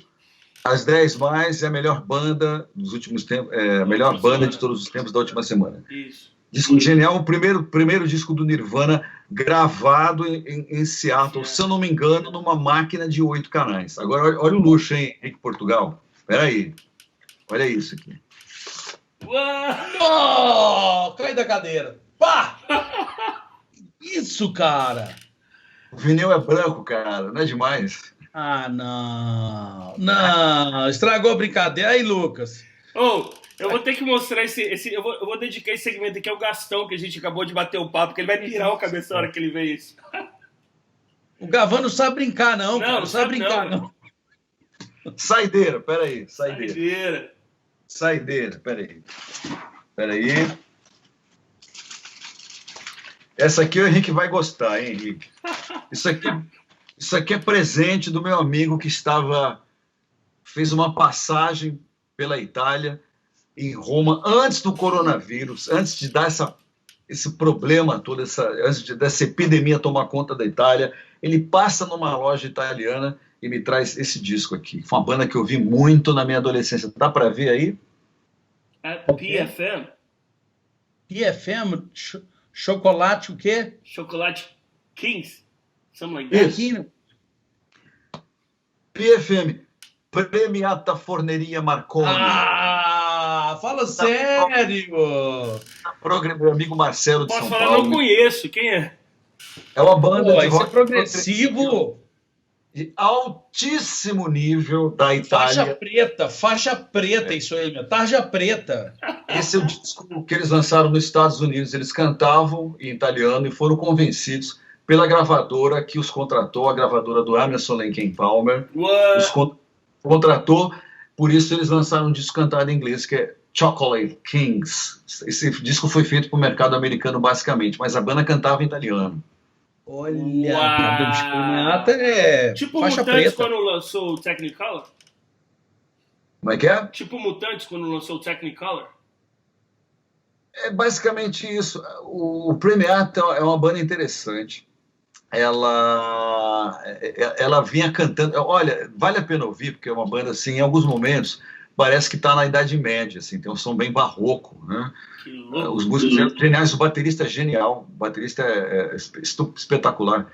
às 10 mais, é a melhor banda dos últimos tempos, a melhor banda de todos os tempos da última semana. Isso. Disco genial, o primeiro disco do Nirvana gravado em Seattle, se eu não me engano, numa máquina de 8 canais. Agora, olha o luxo, hein, Henrique Portugal. Espera aí. Olha isso aqui. Oh, cai da cadeira. Pá! Isso, cara. O vinil é branco, cara. Não é demais? Ah, não. Não, estragou a brincadeira. Aí, Lucas. Eu vou ter que mostrar eu vou dedicar esse segmento aqui ao Gastão, que a gente acabou de bater o papo, que ele vai pirar o cabeça na hora que ele vê isso. O Gavan não sabe brincar, não. Não sabe brincar, não. Saideira, peraí. Saideira, peraí. Essa aqui o Henrique vai gostar, hein, Henrique? Isso aqui é presente do meu amigo que fez uma passagem pela Itália, em Roma, antes do coronavírus, antes de dar esse problema todo, antes dessa epidemia tomar conta da Itália. Ele passa numa loja italiana e me traz esse disco aqui. Foi uma banda que eu vi muito na minha adolescência. Dá para ver aí? PFM? PFM? Chocolate o quê? Chocolate Kings? Something like that. Isso. PFM. Premiata Forneria Marconi. Fala sério! Meu amigo Marcelo de São Paulo. Posso falar, não conheço. Quem é? É uma banda de rock progressivo de altíssimo nível da Itália. Faixa preta, isso aí, meu. Tarja preta. Esse é o disco que eles lançaram nos Estados Unidos. Eles cantavam em italiano e foram convencidos pela gravadora que os contratou, a gravadora do Emerson Lake Palmer. Os contratou, por isso eles lançaram um disco cantado em inglês, que é Chocolate Kings. Esse disco foi feito para o mercado americano, basicamente, mas a banda cantava em italiano. Olha, é tipo faixa Mutantes preta. Quando lançou o Technicolor? Como é que é? Tipo Mutantes quando lançou o Technicolor? É basicamente isso. O Premiata é uma banda interessante. Ela vinha cantando. Olha, vale a pena ouvir, porque é uma banda assim, em alguns momentos parece que está na Idade Média, assim, tem um som bem barroco, né? Os músicos são geniais, o baterista é genial, o baterista é espetacular.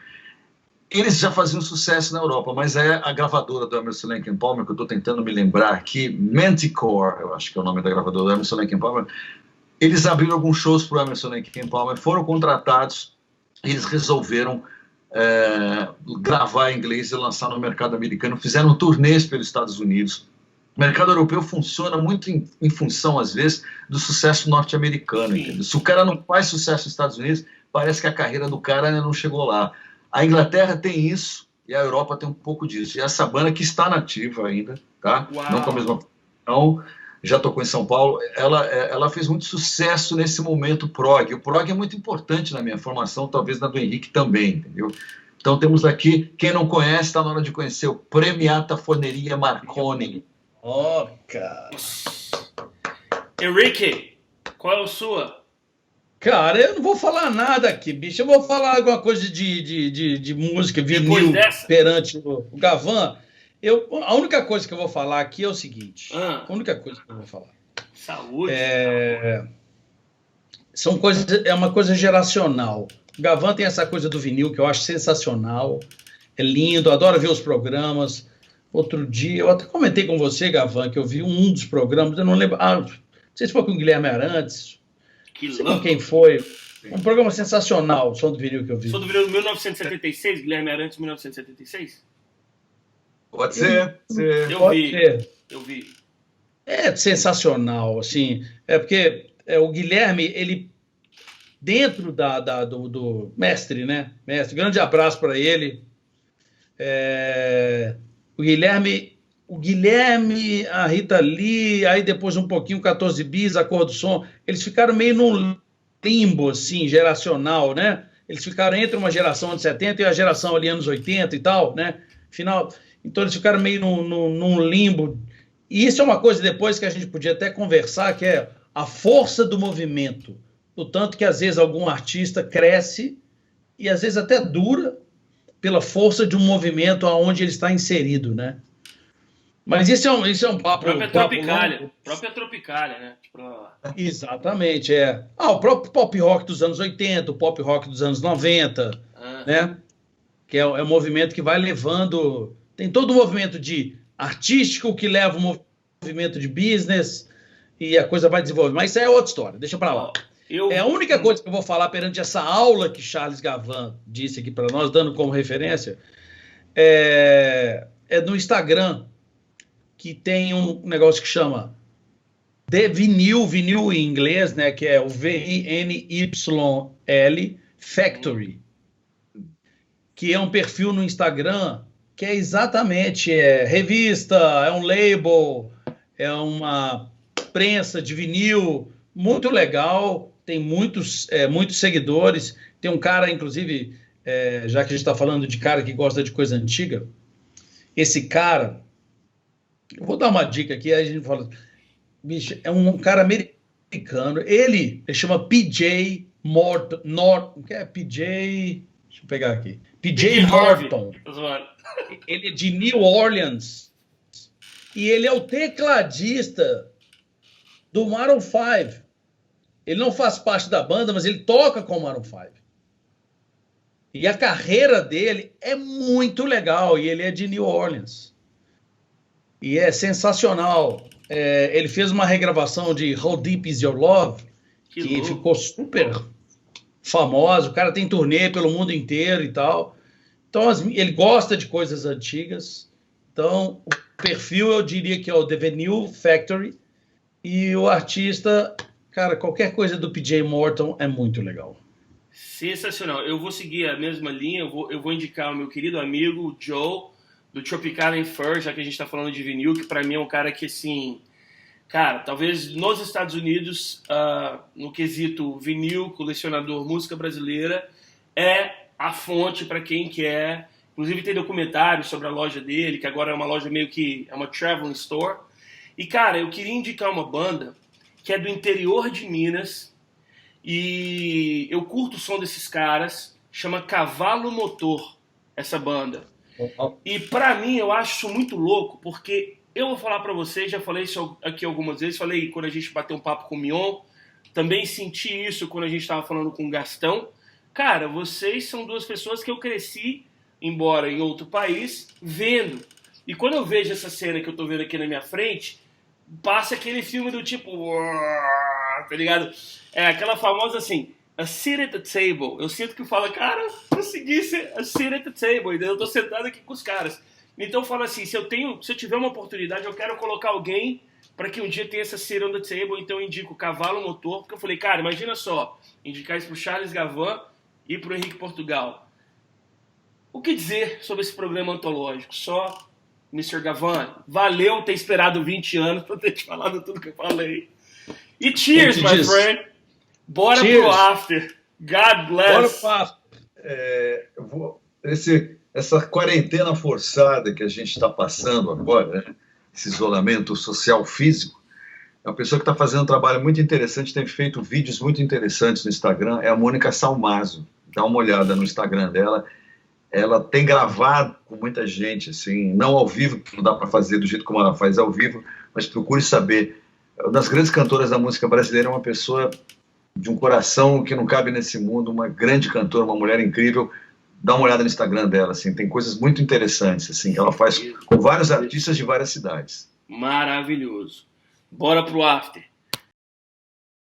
Eles já faziam sucesso na Europa, mas é a gravadora do Emerson Lake Palmer, que eu estou tentando me lembrar aqui, Manticore, eu acho que é o nome da gravadora do Emerson Lake Palmer. Eles abriram alguns shows para o Emerson Lake Palmer, foram contratados, e eles resolveram gravar em inglês e lançar no mercado americano, fizeram turnês pelos Estados Unidos. O mercado europeu funciona muito em função, às vezes, do sucesso norte-americano. Se o cara não faz sucesso nos Estados Unidos, parece que a carreira do cara não chegou lá. A Inglaterra tem isso e a Europa tem um pouco disso. E essa banda que está nativa ainda, tá? Não com a mesma... Não, já tocou em São Paulo. Ela fez muito sucesso nesse momento prog. O prog é muito importante na minha formação, talvez na do Henrique também, entendeu? Então temos aqui, quem não conhece, está na hora de conhecer o Premiata Forneria Marconi. Cara. Henrique, qual é a sua? Cara, eu não vou falar nada aqui, bicho. Eu vou falar alguma coisa de música, vinil, perante o Gavan. A única coisa que eu vou falar aqui é o seguinte. A única coisa que eu vou falar. Saúde. São coisas, é uma coisa geracional. O Gavan tem essa coisa do vinil que eu acho sensacional. É lindo, adoro ver os programas. Outro dia, eu até comentei com você, Gavan, que eu vi um dos programas, eu não lembro. Não sei se foi com o Guilherme Arantes. Não sei com quem foi. Um programa sensacional, o Som do Vinil que eu vi. Som do Vinil 1976, Guilherme Arantes, 1976? Pode ser. Eu vi. É sensacional, assim. É porque o Guilherme, ele, dentro do mestre, né? Mestre, grande abraço para ele. O Guilherme, a Rita Lee, aí depois um pouquinho 14 Bis, a Cor do Som, eles ficaram meio num limbo, assim, geracional, né? Eles ficaram entre uma geração anos 70 e a geração ali anos 80 e tal, né? Então eles ficaram meio num limbo. E isso é uma coisa depois que a gente podia até conversar, que é a força do movimento. O tanto que às vezes algum artista cresce e às vezes até dura pela força de um movimento aonde ele está inserido, né? Mas isso é um papo... Própria Tropicália, né? Exatamente, o próprio pop rock dos anos 80, o pop rock dos anos 90, né? Que é um movimento que vai levando... Tem todo o movimento de artístico que leva o movimento de business e a coisa vai desenvolver. Mas isso é outra história, deixa pra lá. A única coisa que eu vou falar perante essa aula que Charles Gavan disse aqui para nós, dando como referência, é no Instagram, que tem um negócio que chama The vinil em inglês, né, que é o VINYL Factory, que é um perfil no Instagram que é exatamente revista, é um label, é uma prensa de vinil muito legal, tem muitos seguidores. Tem um cara, inclusive, já que a gente está falando de cara que gosta de coisa antiga, esse cara, eu vou dar uma dica aqui, aí a gente fala, bicho, é um cara americano, ele chama PJ Morton, que é PJ, deixa eu pegar aqui, PJ Morton, ele é de New Orleans, e ele é o tecladista do Maroon 5. Ele não faz parte da banda, mas ele toca com o Maroon 5. E a carreira dele é muito legal, e ele é de New Orleans. E é sensacional. Ele fez uma regravação de How Deep Is Your Love, que ficou super famosa. O cara tem turnê pelo mundo inteiro e tal. Então, ele gosta de coisas antigas. Então, o perfil, eu diria que é o The Vinyl Factory. E o artista, cara, qualquer coisa do PJ Morton é muito legal. Sensacional. Eu vou seguir a mesma linha. Eu vou indicar o meu querido amigo Joe, do Tropical Fur, já que a gente está falando de vinil, que para mim é um cara que, assim... Cara, talvez nos Estados Unidos, no quesito vinil, colecionador, música brasileira, é a fonte para quem quer. Inclusive tem documentários sobre a loja dele, que agora é uma loja meio que... é uma traveling store. E, cara, eu queria indicar uma banda que é do interior de Minas, e eu curto o som desses caras, chama Cavalo Motor, essa banda. E pra mim eu acho isso muito louco, porque eu vou falar pra vocês, já falei isso aqui algumas vezes, falei quando a gente bateu um papo com o Mion, também senti isso quando a gente tava falando com o Gastão. Cara, vocês são duas pessoas que eu cresci, embora em outro país, vendo. E quando eu vejo essa cena que eu tô vendo aqui na minha frente, passa aquele filme do tipo... tá ligado? É aquela famosa assim... A seat at the table. Eu sinto que fala, cara, consegui ser a seat at the table. Eu tô sentado aqui com os caras. Então eu falo assim, se eu tiver uma oportunidade, eu quero colocar alguém para que um dia tenha essa seat on the table. Então eu indico o Cavalo Motor, porque eu falei, cara, imagina só, indicar isso pro Charles Gavan e pro Henrique Portugal. O que dizer sobre esse programa antológico? Só, Mr. Gavan, valeu ter esperado 20 anos para ter te falado tudo que eu falei. E cheers, my friend! Bora Cheers. Pro after. God bless. Bora pro after. Essa quarentena forçada que a gente está passando agora, né? Esse isolamento social físico, é uma pessoa que está fazendo um trabalho muito interessante, tem feito vídeos muito interessantes no Instagram, é a Mônica Salmazo. Dá uma olhada no Instagram dela. Ela tem gravado com muita gente, assim, não ao vivo, que não dá para fazer do jeito como ela faz ao vivo, mas procure saber uma das grandes cantoras da música brasileira, é uma pessoa de um coração que não cabe nesse mundo, uma grande cantora, uma mulher incrível. Dá uma olhada no Instagram dela, assim, tem coisas muito interessantes assim, que ela faz com vários artistas de várias cidades. Maravilhoso. Bora pro after.